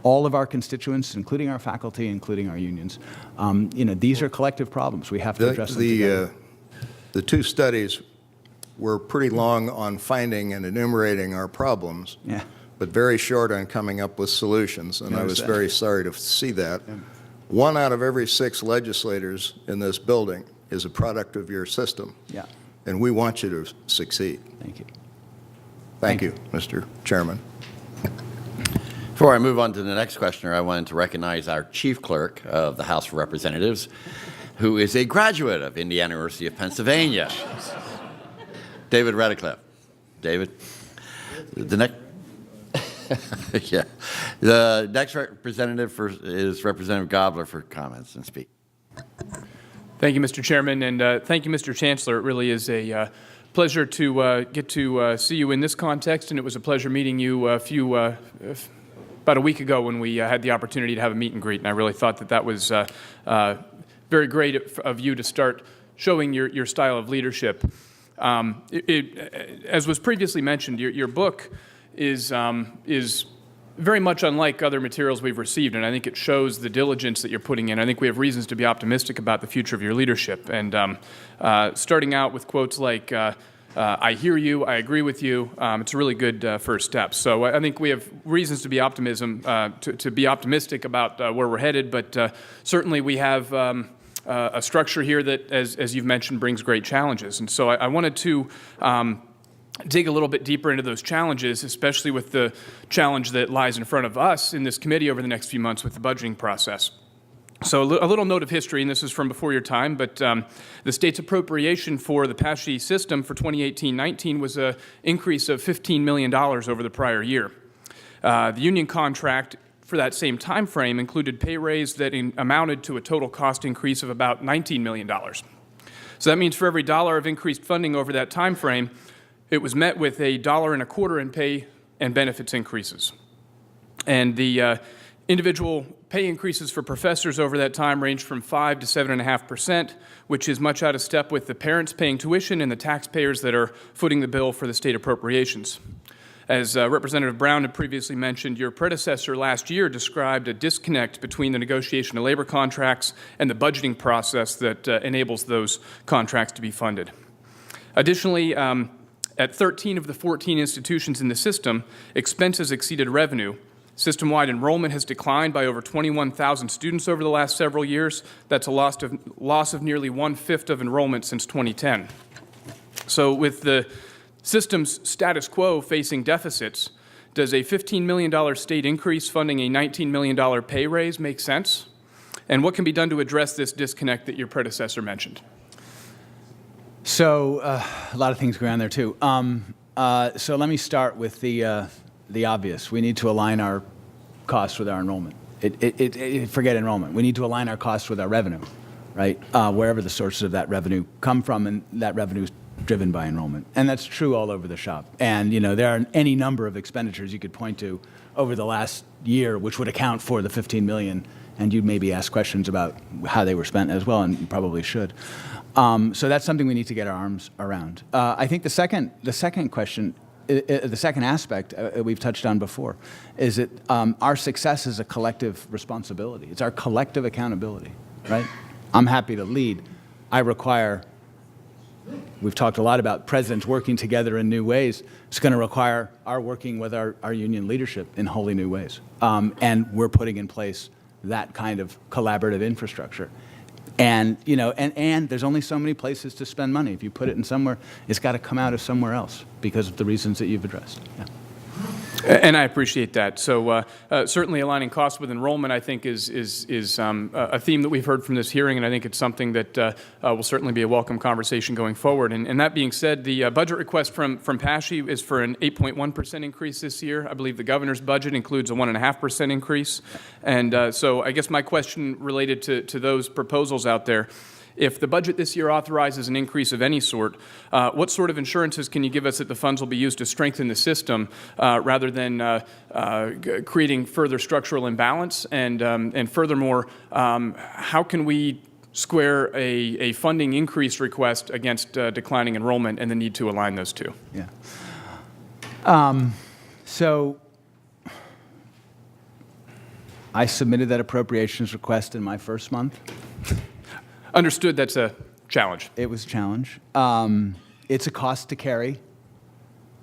all of our constituents, including our faculty, including our unions. These are collective problems. We have to address them together. The two studies were pretty long on finding and enumerating our problems, but very short on coming up with solutions, and I was very sorry to see that. Yeah. 1 out of every 6 legislators in this building is a product of your system. Yeah. And we want you to succeed. Thank you. Thank you, Mr. Chairman. Before I move on to the next questioner, I wanted to recognize our Chief Clerk of the House of Representatives, who is a graduate of Indiana University of Pennsylvania, David Redicliffe. David, the next. Yeah. The next representative is Representative Gobler for comments and speak. Thank you, Mr. Chairman, and thank you, Mr. Chancellor. It really is a pleasure to get to see you in this context, and it was a pleasure meeting you about a week ago when we had the opportunity to have a meet and greet, and I really thought that was very great of you to start showing your style of leadership. As was previously mentioned, your book is very much unlike other materials we've received, and I think it shows the diligence that you're putting in. I think we have reasons to be optimistic about the future of your leadership. And starting out with quotes like, I hear you, I agree with you, it's a really good first step. So I think we have reasons to be to be optimistic about where we're headed, but certainly we have a structure here that, as you've mentioned, brings great challenges. And so I wanted to dig a little bit deeper into those challenges, especially with the challenge that lies in front of us in this committee over the next few months with the budgeting process. So a little note of history, and this is from before your time, but the state's appropriation for the PASHE system for 2018-19 was an increase of $15 million over the prior year. The union contract for that same time frame included pay raise that amounted to a total cost increase of about $19 million. So that means for every dollar of increased funding over that time frame, it was met with $1.25 in pay and benefits increases. And the individual pay increases for professors over that time ranged from 5 to 7.5%, which is much out of step with the parents paying tuition and the taxpayers that are footing the bill for the state appropriations. As Representative Brown had previously mentioned, your predecessor last year described a disconnect between the negotiation of labor contracts and the budgeting process that enables those contracts to be funded. Additionally, at 13 of the 14 institutions in the system, expenses exceeded revenue. System-wide enrollment has declined by over 21,000 students over the last several years. That's a loss of nearly 1/5 of enrollment since 2010. So with the system's status quo facing deficits, does a $15 million state increase funding a $19 million pay raise make sense? And what can be done to address this disconnect that your predecessor mentioned? So a lot of things going on there too. So let me start with the obvious. We need to align our costs with our enrollment. Forget enrollment. We need to align our costs with our revenue, right? Wherever the sources of that revenue come from, and that revenue is driven by enrollment. And that's true all over the shop. And there are any number of expenditures you could point to over the last year which would account for the $15 million and you'd maybe ask questions about how they were spent as well, and you probably should. So that's something we need to get our arms around. I think the second question, the second aspect we've touched on before, is that our success is a collective responsibility. It's our collective accountability, right? I'm happy to lead. I require, we've talked a lot about presidents working together in new ways. It's going to require our working with our union leadership in wholly new ways. And we're putting in place that kind of collaborative infrastructure. And, you know, and there's only so many places to spend money. If you put it in somewhere, it's got to come out of somewhere else because of the reasons that you've addressed. Yeah. And I appreciate that. So certainly aligning costs with enrollment, I think, is a theme that we've heard from this hearing, and I think it's something that will certainly be a welcome conversation going forward. And that being said, the budget request from PASHE is for an 8.1% increase this year. I believe the governor's budget includes a 1.5% increase. And so I guess my question related to those proposals out there, if the budget this year authorizes an increase of any sort, what sort of assurances can you give us that the funds will be used to strengthen the system rather than creating further structural imbalance? And furthermore, how can we square a funding increase request against declining enrollment and the need to align those two? Yeah. So I submitted that appropriations request in my first month. Understood, that's a challenge. It was a challenge. It's a cost to carry.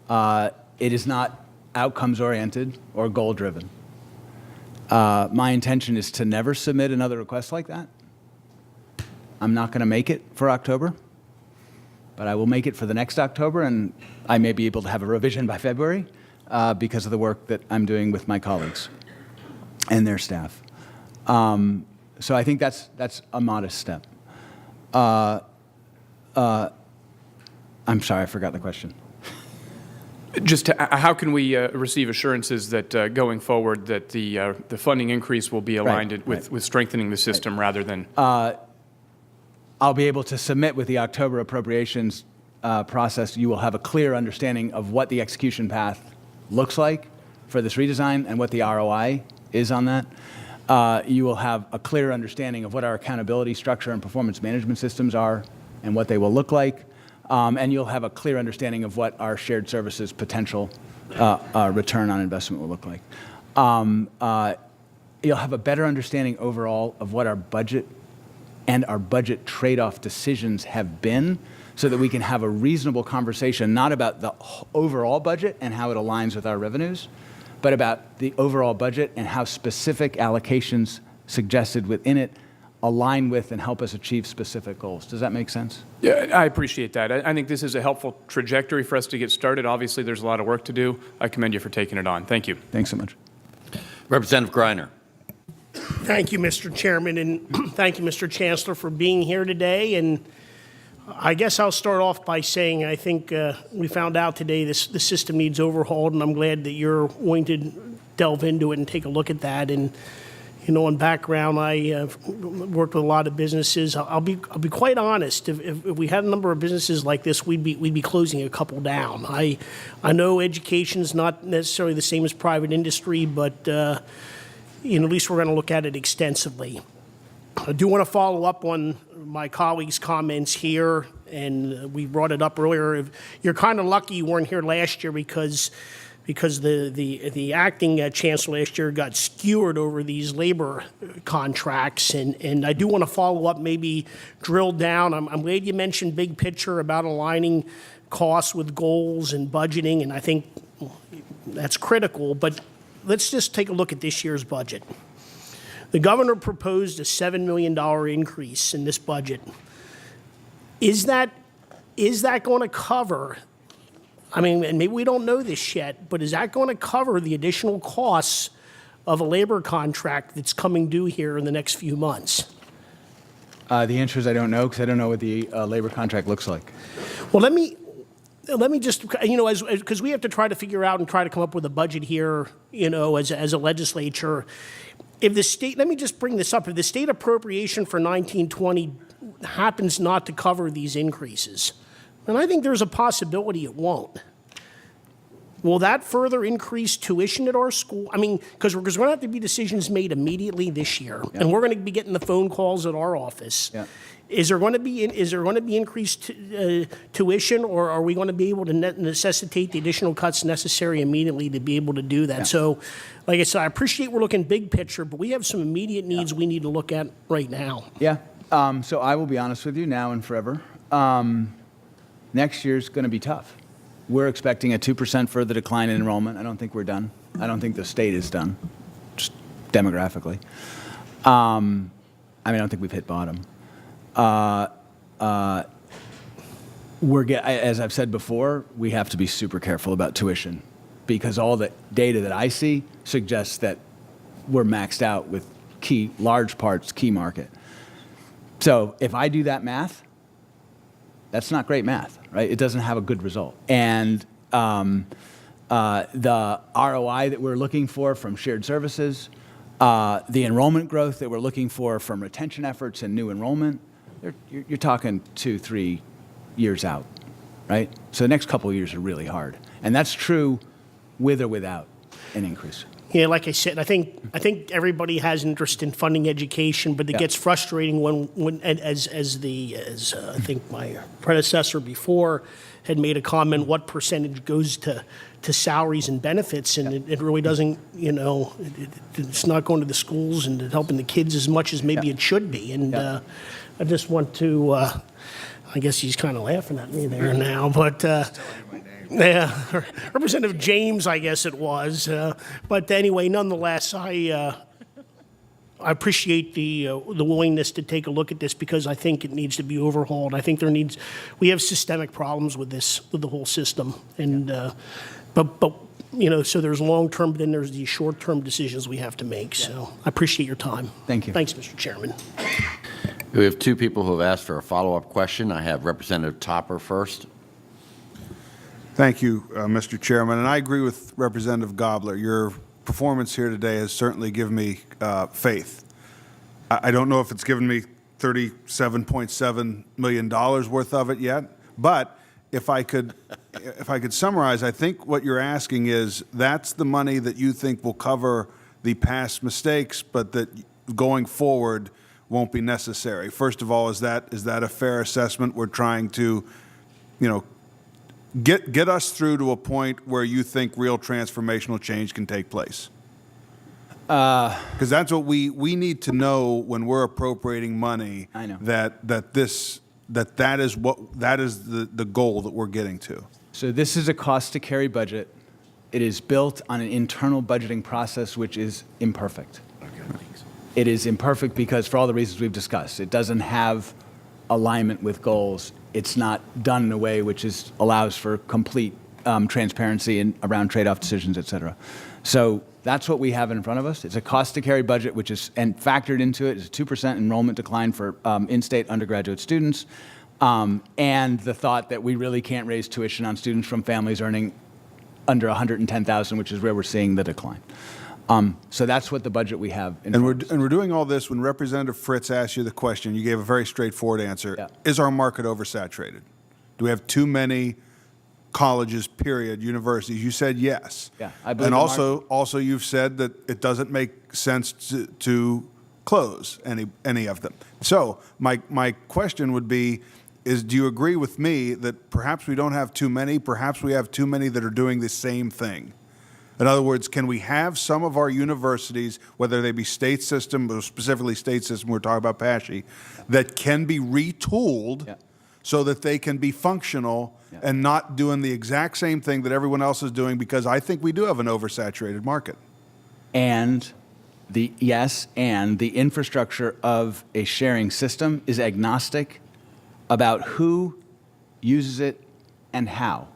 It is not outcomes-oriented or goal-driven. My intention is to never submit another request like that. I'm not going to make it for October, but I will make it for the next October, and I may be able to have a revision by February because of the work that I'm doing with my colleagues and their staff. So I think that's a modest step. I'm sorry, I forgot the question. Just how can we receive assurances that going forward that the funding increase will be aligned with strengthening the system rather than? I'll be able to submit with the October appropriations process. You will have a clear understanding of what the execution path looks like for this redesign and what the ROI is on that. You will have a clear understanding of what our accountability structure and performance management systems are and what they will look like. And you'll have a clear understanding of what our shared services potential return on investment will look like. You'll have a better understanding overall of what our budget and our budget trade-off decisions have been so that we can have a reasonable conversation, not about the overall budget and how it aligns with our revenues, but about the overall budget and how specific allocations suggested within it align with and help us achieve specific goals. Does that make sense? Yeah, I appreciate that. I think this is a helpful trajectory for us to get started. Obviously, there's a lot of work to do. I commend you for taking it on. Thank you. Thanks so much. Representative Greiner. Thank you, Mr. Chairman, and thank you, Mr. Chancellor, for being here today. And I guess I'll start off by saying I think we found out today the system needs overhauled, and I'm glad that you're willing to delve into it and take a look at that. And you know, in background, I worked with a lot of businesses. I'll be quite honest. If we had a number of businesses like this, we'd be closing a couple down. I know education's not necessarily the same as private industry, but you know, at least we're going to look at it extensively. I do want to follow up on my colleagues' comments here, and we brought it up earlier. You're kind of lucky you weren't here last year because the acting chancellor last year got skewered over these labor contracts, and I do want to follow up, maybe drill down. I'm glad you mentioned big picture about aligning costs with goals and budgeting, and I think that's critical, but let's just take a look at this year's budget. The governor proposed a $7 million increase in this budget. Is that going to cover, I mean, and maybe we don't know this yet, but is that going to cover the additional costs of a labor contract that's coming due here in the next few months? The answer is I don't know, because I don't know what the labor contract looks like. Well, let me just, you know, because we have to try to figure out and try to come up with a budget here, you know, as a legislature. If the state, let me just bring this up, if the state appropriation for 1920 happens not to cover these increases, and I think there's a possibility it won't, will that further increase tuition at our school? I mean, because there's going to have to be decisions made immediately this year, and we're going to be getting the phone calls at our office. Yeah. Is there going to be increased tuition, or are we going to be able to necessitate the additional cuts necessary immediately to be able to do that? Yeah. So, like I said, I appreciate we're looking big picture, but we have some immediate needs we need to look at right now. Yeah. So I will be honest with you now and forever. Next year's going to be tough. We're expecting a 2% further decline in enrollment. I don't think we're done. I don't think the state is done, just demographically. I mean, I don't think we've hit bottom. As I've said before, we have to be super careful about tuition because all the data that I see suggests that we're maxed out with large parts, key market. So if I do that math, that's not great math, right? It doesn't have a good result. And the ROI that we're looking for from shared services, the enrollment growth that we're looking for from retention efforts and new enrollment, you're talking 2-3 years out, right? So the next couple of years are really hard. And that's true with or without an increase. Yeah, like I said, I think everybody has interest in funding education, but it gets frustrating when as I think my predecessor before had made a comment, what percentage goes to salaries and benefits, and it really doesn't, it's not going to the schools and helping the kids as much as maybe it should be. And I just want to, I guess he's kind of laughing at me there now, but. Yeah, Representative James, I guess it was. But anyway, nonetheless, I appreciate the willingness to take a look at this because I think it needs to be overhauled. I think we have systemic problems with the whole system, and but so there's long-term, but then there's these short-term decisions we have to make. So I appreciate your time. Thank you. Thanks, Mr. Chairman. We have two people who have asked for a follow-up question. I have Representative Topper first. Thank you, Mr. Chairman. And I agree with Representative Gobler. Your performance here today has certainly given me faith. I don't know if it's given me $37.7 million worth of it yet, but if I could summarize, I think what you're asking is that's the money that you think will cover the past mistakes, but that going forward won't be necessary. First of all, is that a fair assessment? We're trying to, get us through to a point where you think real transformational change can take place. Because that's what we need to know when we're appropriating money. I know. That is the goal that we're getting to. So this is a cost to carry budget. It is built on an internal budgeting process which is imperfect. It is imperfect because for all the reasons we've discussed. It doesn't have alignment with goals. It's not done in a way which allows for complete transparency around trade-off decisions, et cetera. So that's what we have in front of us. It's a cost-to-carry budget, and factored into it is a 2% enrollment decline for in-state undergraduate students, and the thought that we really can't raise tuition on students from families earning under $110,000, which is where we're seeing the decline. So that's what the budget we have. And we're doing all this when Representative Fritz asked you the question. You gave a very straightforward answer. Yeah. Is our market oversaturated? Do we have too many colleges, period, universities? You said yes. Yeah, I believe. And also you've said that it doesn't make sense to close any of them. So my question would be, do you agree with me that perhaps we don't have too many, perhaps we have too many that are doing the same thing? In other words, can we have some of our universities, whether they be state system, or specifically state system, we're talking about PASHE, that can be retooled so that they can be functional and not doing the exact same thing that everyone else is doing, because I think we do have an oversaturated market. And the infrastructure of a sharing system is agnostic about who uses it and how.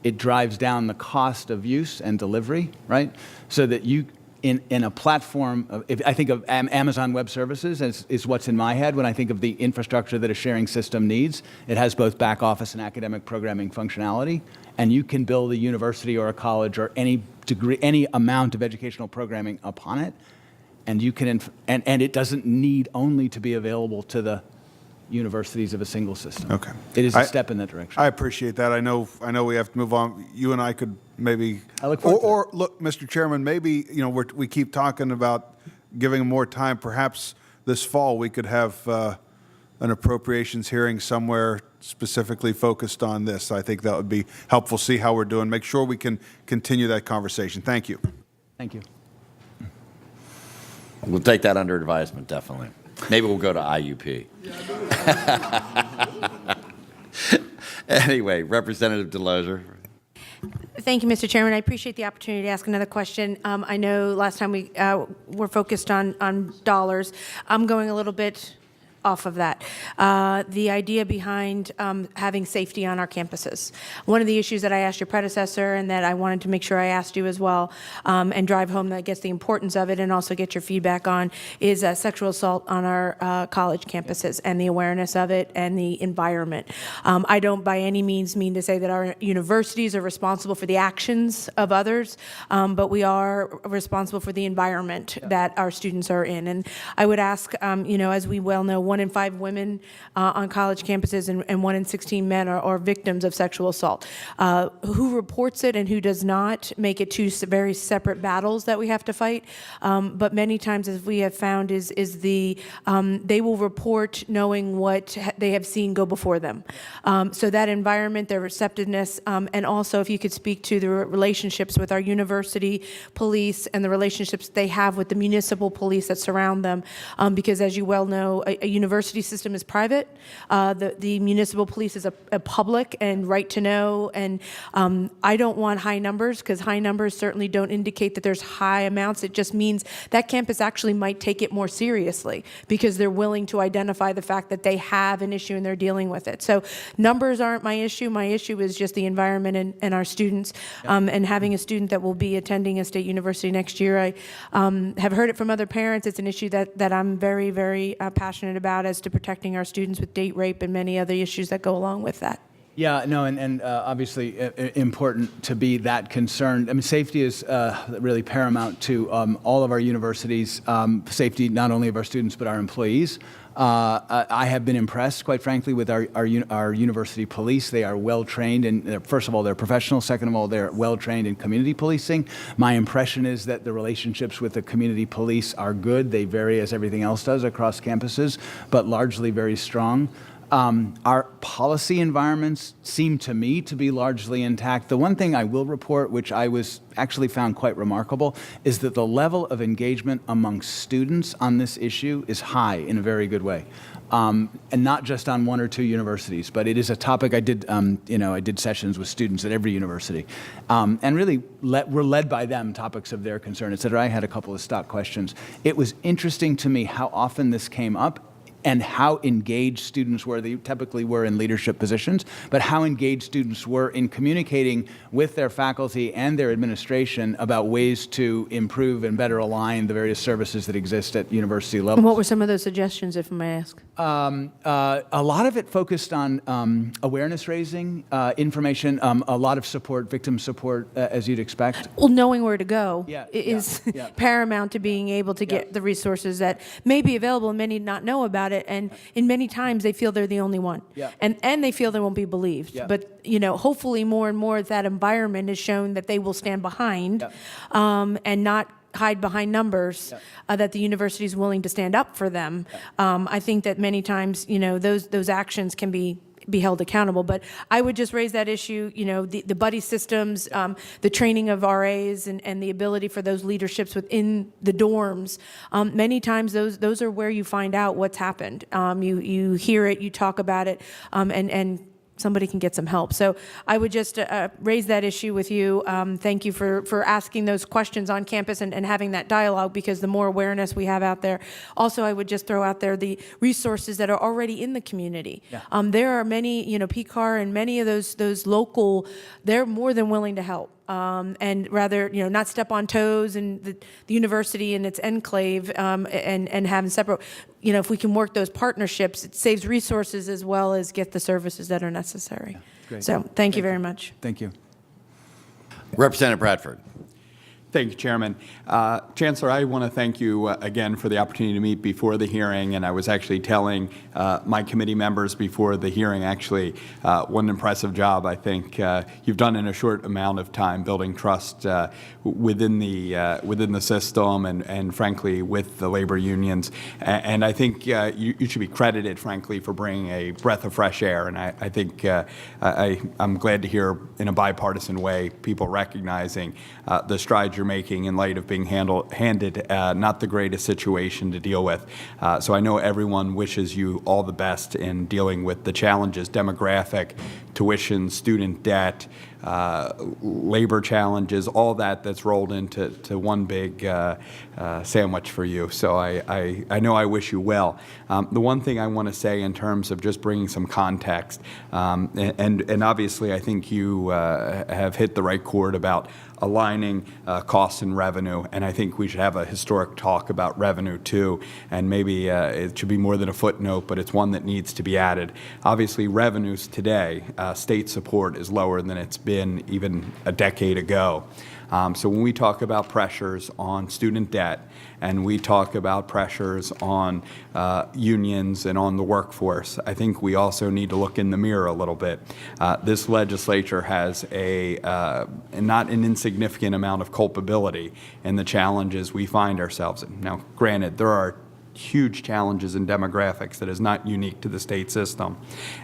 It drives down the cost of use and delivery, right? So that you, in a platform, if I think of Amazon Web Services is what's in my head when I think of the infrastructure that a sharing system needs. It has both back office and academic programming functionality, and you can build a university or a college or any amount of educational programming upon it, and you can, and it doesn't need only to be available to the universities of a single system. Okay. It is a step in that direction. I appreciate that. I know we have to move on. You and I could maybe. I look forward to or look, Mr. Chairman, maybe we keep talking about giving more time. Perhaps this fall we could have an appropriations hearing somewhere specifically focused on this. I think that would be helpful. See how we're doing. Make sure we can continue that conversation. Thank you. Thank you. We'll take that under advisement, definitely. Maybe we'll go to IUP. Anyway, Representative Delozer. Thank you, Mr. Chairman. I appreciate the opportunity to ask another question. I know last time we were focused on dollars. I'm going a little bit off of that. The idea behind having safety on our campuses. One of the issues that I asked your predecessor and that I wanted to make sure I asked you as well and drive home, that gets the importance of it and also get your feedback on, is sexual assault on our college campuses and the awareness of it and the environment. I don't by any means mean to say that our universities are responsible for the actions of others, but we are responsible for the environment that our students are in. And I would ask, as we well know, 1 in 5 women on college campuses and 1 in 16 men are victims of sexual assault. Who reports it and who does not make it two very separate battles that we have to fight. But many times, as we have found, they will report knowing what they have seen go before them. So that environment, their receptiveness, and also if you could speak to the relationships with our university police and the relationships they have with the municipal police that surround them, because as you well know, a university system is private. The municipal police is a public and right to know. And I don't want high numbers, because high numbers certainly don't indicate that there's high amounts. It just means that campus actually might take it more seriously because they're willing to identify the fact that they have an issue and they're dealing with it. So numbers aren't my issue. My issue is just the environment and our students. And having a student that will be attending a state university next year, I have heard it from other parents. It's an issue that I'm very, very passionate about as to protecting our students with date rape and many other issues that go along with that. Yeah, no, and obviously important to be that concerned. I mean, safety is really paramount to all of our universities, safety not only of our students but our employees. I have been impressed, quite frankly, with our university police. They are well trained, and first of all, they're professional. Second of all, they're well trained in community policing. My impression is that the relationships with the community police are good. They vary as everything else does across campuses, but largely very strong. Our policy environments seem to me to be largely intact. The one thing I will report, which I was actually found quite remarkable, is that the level of engagement among students on this issue is high in a very good way. And not just on 1 or 2 universities, but it is a topic I did, I did sessions with students at every university. And really were led by them, topics of their concern, et cetera. I had a couple of stock questions. It was interesting to me how often this came up and how engaged students were. They typically were in leadership positions, but how engaged students were in communicating with their faculty and their administration about ways to improve and better align the various services that exist at university levels. And what were some of those suggestions, if I may ask? A lot of it focused on awareness raising, information, a lot of support, victim support, as you'd expect. Well, knowing where to go is yeah. paramount to being able to get the resources that may be available and many not know about it. And in many times they feel they're the only one. Yeah. And they feel they won't be believed. Yeah. But, hopefully more and more that environment is shown that they will stand behind and not hide behind numbers, that the university is willing to stand up for them. I think that many times, those actions can be held accountable. But I would just raise that issue, the buddy systems, the training of RAs and the ability for those leaderships within the dorms. Many times those are where you find out what's happened. You hear it, you talk about it, and somebody can get some help. So I would just raise that issue with you. Thank you for asking those questions on campus and having that dialogue, because the more awareness we have out there. Also, I would just throw out there the resources that are already in the community. Yeah. There are many, PCAR and many of those local, they're more than willing to help. And rather, not step on toes and the university and its enclave and having separate, if we can work those partnerships, it saves resources as well as get the services that are necessary. Great. So thank you very much. Thank you. Representative Bradford. Thank you, Chairman. Chancellor, I want to thank you again for the opportunity to meet before the hearing, and I was actually telling my committee members before the hearing, actually, what an impressive job I think you've done in a short amount of time building trust within the system and frankly, with the labor unions. And I think you should be credited, frankly, for bringing a breath of fresh air, and I think I'm glad to hear in a bipartisan way people recognizing the strides you're making in light of being handed not the greatest situation to deal with. So I know everyone wishes you all the best in dealing with the challenges, demographic, tuition, student debt, labor challenges, all that's rolled into one big sandwich for you. So I know I wish you well. The one thing I want to say in terms of just bringing some context, and obviously I think you have hit the right chord about aligning costs and revenue, and I think we should have a historic talk about revenue too, and maybe it should be more than a footnote, but it's one that needs to be added. Obviously, revenues today, state support is lower than it's been even a decade ago. So when we talk about pressures on student debt, and we talk about pressures on unions and on the workforce, I think we also need to look in the mirror a little bit. This legislature has not an insignificant amount of culpability in the challenges we find ourselves in. Now, granted, there are huge challenges in demographics that is not unique to the state system,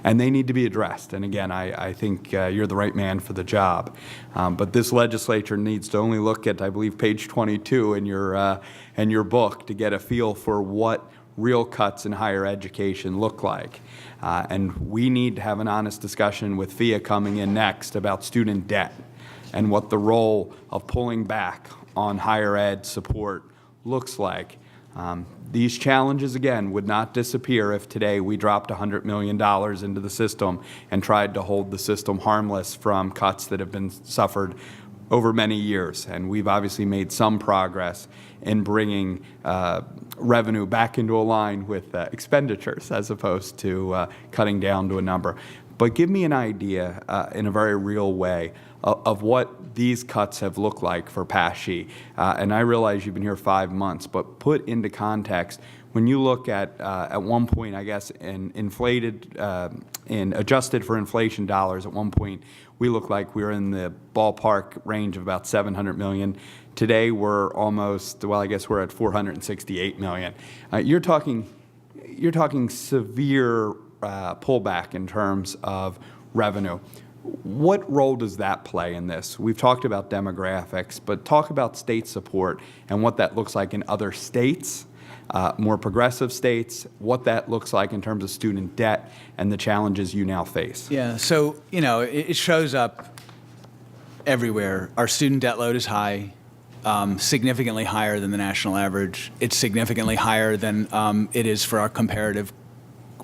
and they need to be addressed. And again, I think you're the right man for the job. But this legislature needs to only look at, I believe, page 22 in your book to get a feel for what real cuts in higher education look like. And we need to have an honest discussion with FIA coming in next about student debt and what the role of pulling back on higher ed support looks like. These challenges, again, would not disappear if today we dropped $100 million into the system and tried to hold the system harmless from cuts that have been suffered over many years. And we've obviously made some progress in bringing revenue back into a line with expenditures as opposed to cutting down to a number. But give me an idea in a very real way of what these cuts have looked like for PASHE. And I realize you've been here 5 months, but put into context, when you look at one point, I guess, in adjusted for inflation dollars, at one point, we look like we were in the ballpark range of about 700 million. Today, we're almost, well, I guess we're at 468 million. You're talking severe pullback in terms of revenue. What role does that play in this? We've talked about demographics, but talk about state support and what that looks like in other states, more progressive states, what that looks like in terms of student debt and the challenges you now face. Yeah, so, it shows up everywhere. Our student debt load is high, significantly higher than the national average. It's significantly higher than it is for our comparative.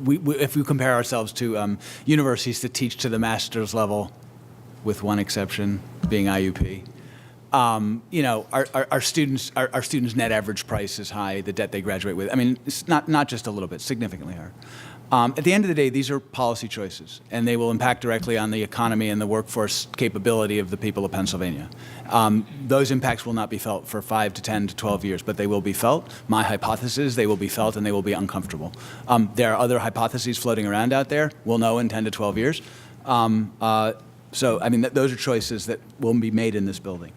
If we compare ourselves to universities that teach to the master's level, with one exception being IUP, our students' net average price is high. The debt they graduate with, I mean, it's not just a little bit, significantly higher. At the end of the day, these are policy choices, and they will impact directly on the economy and the workforce capability of the people of Pennsylvania. Those impacts will not be felt for 5 to 10 to 12 years, but they will be felt. My hypothesis, they will be felt and they will be uncomfortable. There are other hypotheses floating around out there. We'll know in 10 to 12 years. So, I mean, those are choices that will be made in this building.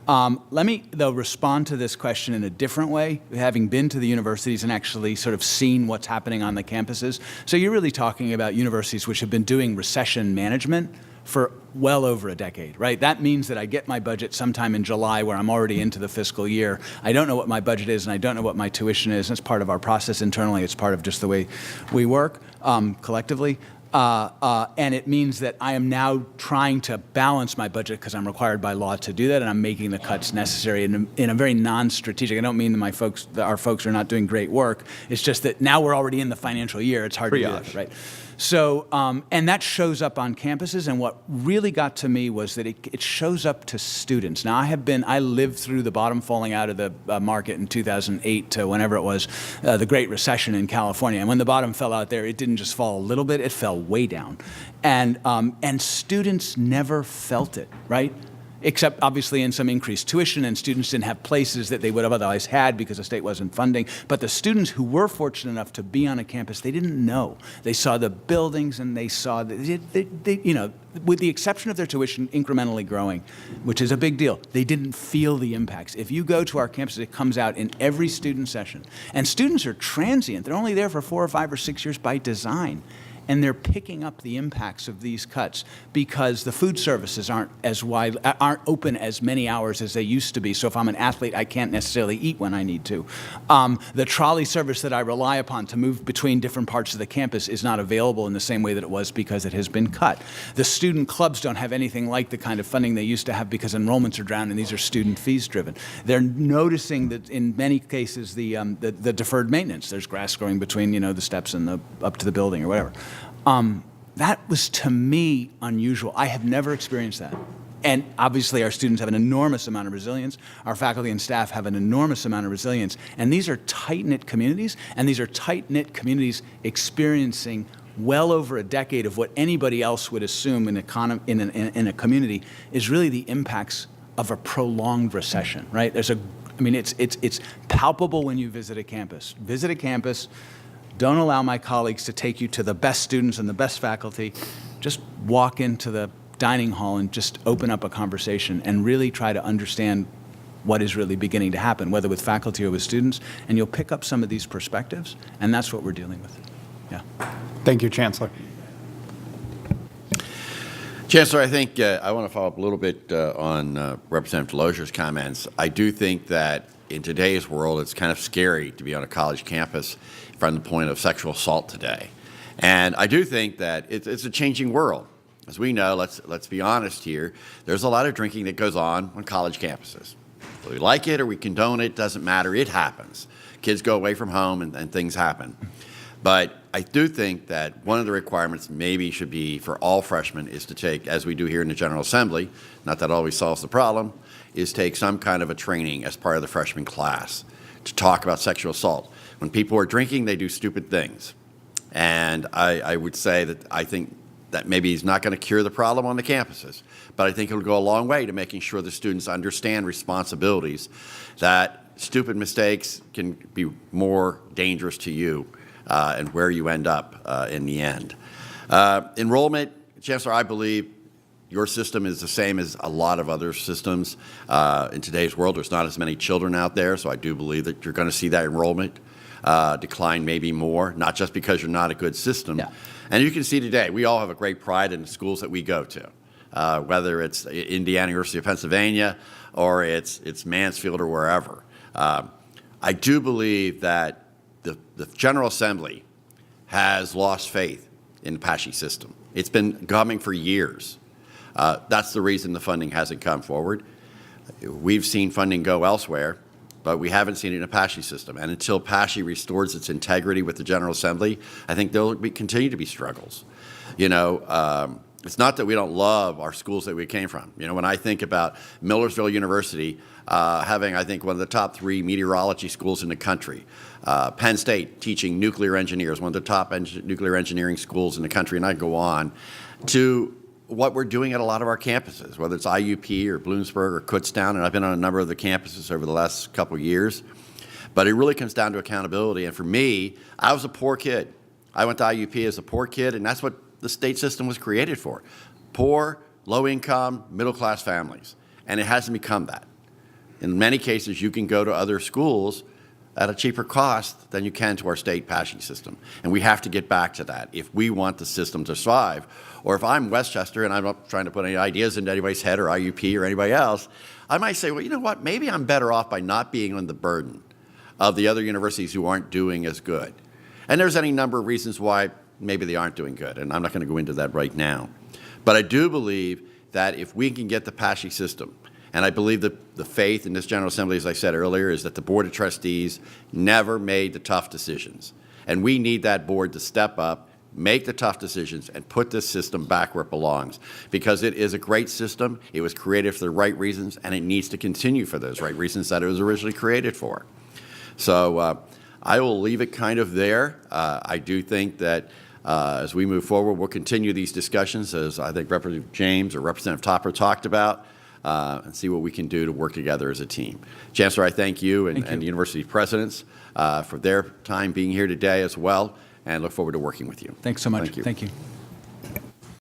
Let me, though, respond to this question in a different way, having been to the universities and actually sort of seen what's happening on the campuses. So you're really talking about universities which have been doing recession management for well over a decade, right? That means that I get my budget sometime in July where I'm already into the fiscal year. I don't know what my budget is and I don't know what my tuition is. That's part of our process internally. It's part of just the way we work collectively. And it means that I am now trying to balance my budget because I'm required by law to do that, and I'm making the cuts necessary in a very non-strategic. I don't mean that our folks are not doing great work. It's just that now we're already in the financial year. It's hard to do that, right? So, and that shows up on campuses, and what really got to me was that it shows up to students. Now, I lived through the bottom falling out of the market in 2008 to whenever it was, the Great Recession in California. And when the bottom fell out there, it didn't just fall a little bit, it fell way down. And students never felt it, right? except obviously in some increased tuition, and students didn't have places that they would have otherwise had because the state wasn't funding. But the students who were fortunate enough to be on a campus, they didn't know. They saw the buildings and they saw, with the exception of their tuition incrementally growing, which is a big deal, they didn't feel the impacts. If you go to our campuses, it comes out in every student session. And students are transient. They're only there for 4 or 5 or 6 years by design. And they're picking up the impacts of these cuts because the food services aren't open as many hours as they used to be. So if I'm an athlete, I can't necessarily eat when I need to. The trolley service that I rely upon to move between different parts of the campus is not available in the same way that it was because it has been cut. The student clubs don't have anything like the kind of funding they used to have because enrollments are down and these are student fees driven. They're noticing that in many cases the deferred maintenance, there's grass growing between the steps and up to the building or whatever. That was, to me, unusual. I have never experienced that. And obviously, our students have an enormous amount of resilience. Our faculty and staff have an enormous amount of resilience. And these are tight-knit communities, and these are tight-knit communities experiencing well over a decade of what anybody else would assume in a community is really the impacts of a prolonged recession, right? It's palpable when you visit a campus. Visit a campus. Don't allow my colleagues to take you to the best students and the best faculty. Just walk into the dining hall and just open up a conversation and really try to understand what is really beginning to happen, whether with faculty or with students, and you'll pick up some of these perspectives, and that's what we're dealing with. Yeah. Thank you, Chancellor. Chancellor, I think I want to follow up a little bit on Representative Delogier's comments. I do think that in today's world, it's kind of scary to be on a college campus from the point of sexual assault today. And I do think that it's a changing world. As we know, let's be honest here, there's a lot of drinking that goes on college campuses. Whether we like it or we condone it, doesn't matter, it happens. Kids go away from home and things happen. But I do think that one of the requirements maybe should be for all freshmen is to take, as we do here in the General Assembly, not that always solves the problem, is take some kind of a training as part of the freshman class to talk about sexual assault. When people are drinking, they do stupid things. And I would say that I think that maybe it's not going to cure the problem on the campuses, but I think it'll go a long way to making sure the students understand responsibilities, that stupid mistakes can be more dangerous to you and where you end up in the end. Enrollment, Chancellor, I believe your system is the same as a lot of other systems. In today's world, there's not as many children out there, so I do believe that you're going to see that enrollment decline maybe more, not just because you're not a good system. Yeah. And you can see today, we all have a great pride in the schools that we go to, whether it's Indiana University of Pennsylvania or it's Mansfield or wherever. I do believe that the General Assembly has lost faith in the PASHE system. It's been coming for years. That's the reason the funding hasn't come forward. We've seen funding go elsewhere, but we haven't seen it in a PASHE system. And until PASHE restores its integrity with the General Assembly, I think there'll continue to be struggles. It's not that we don't love our schools that we came from. When I think about Millersville University having, I think, one of the top 3 meteorology schools in the country, Penn State teaching nuclear engineers, one of the top nuclear engineering schools in the country, and I go on, to what we're doing at a lot of our campuses, whether it's IUP or Bloomsburg or Kutztown, and I've been on a number of the campuses over the last couple of years. But it really comes down to accountability. And for me, I was a poor kid. I went to IUP as a poor kid, and that's what the state system was created for. Poor, low-income, middle-class families. And it hasn't become that. In many cases, you can go to other schools at a cheaper cost than you can to our state PASHE system. And we have to get back to that if we want the system to survive. Or if I'm Westchester and I'm not trying to put any ideas into anybody's head or IUP or anybody else, I might say, well, you know what, maybe I'm better off by not being on the burden of the other universities who aren't doing as good. And there's any number of reasons why maybe they aren't doing good, and I'm not going to go into that right now. But I do believe that if we can get the PASHE system, and I believe that the faith in this General Assembly, as I said earlier, is that the Board of Trustees never made the tough decisions. And we need that board to step up, make the tough decisions, and put this system back where it belongs. Because it is a great system, it was created for the right reasons, and it needs to continue for those right reasons that it was originally created for. So I will leave it kind of there. I do think that as we move forward, we'll continue these discussions, as I think Representative James or Representative Topper talked about. and see what we can do to work together as a team. Chancellor, I thank you and the university presidents for their time being here today as well, and look forward to working with you. Thanks so much. Thank you. Thank you.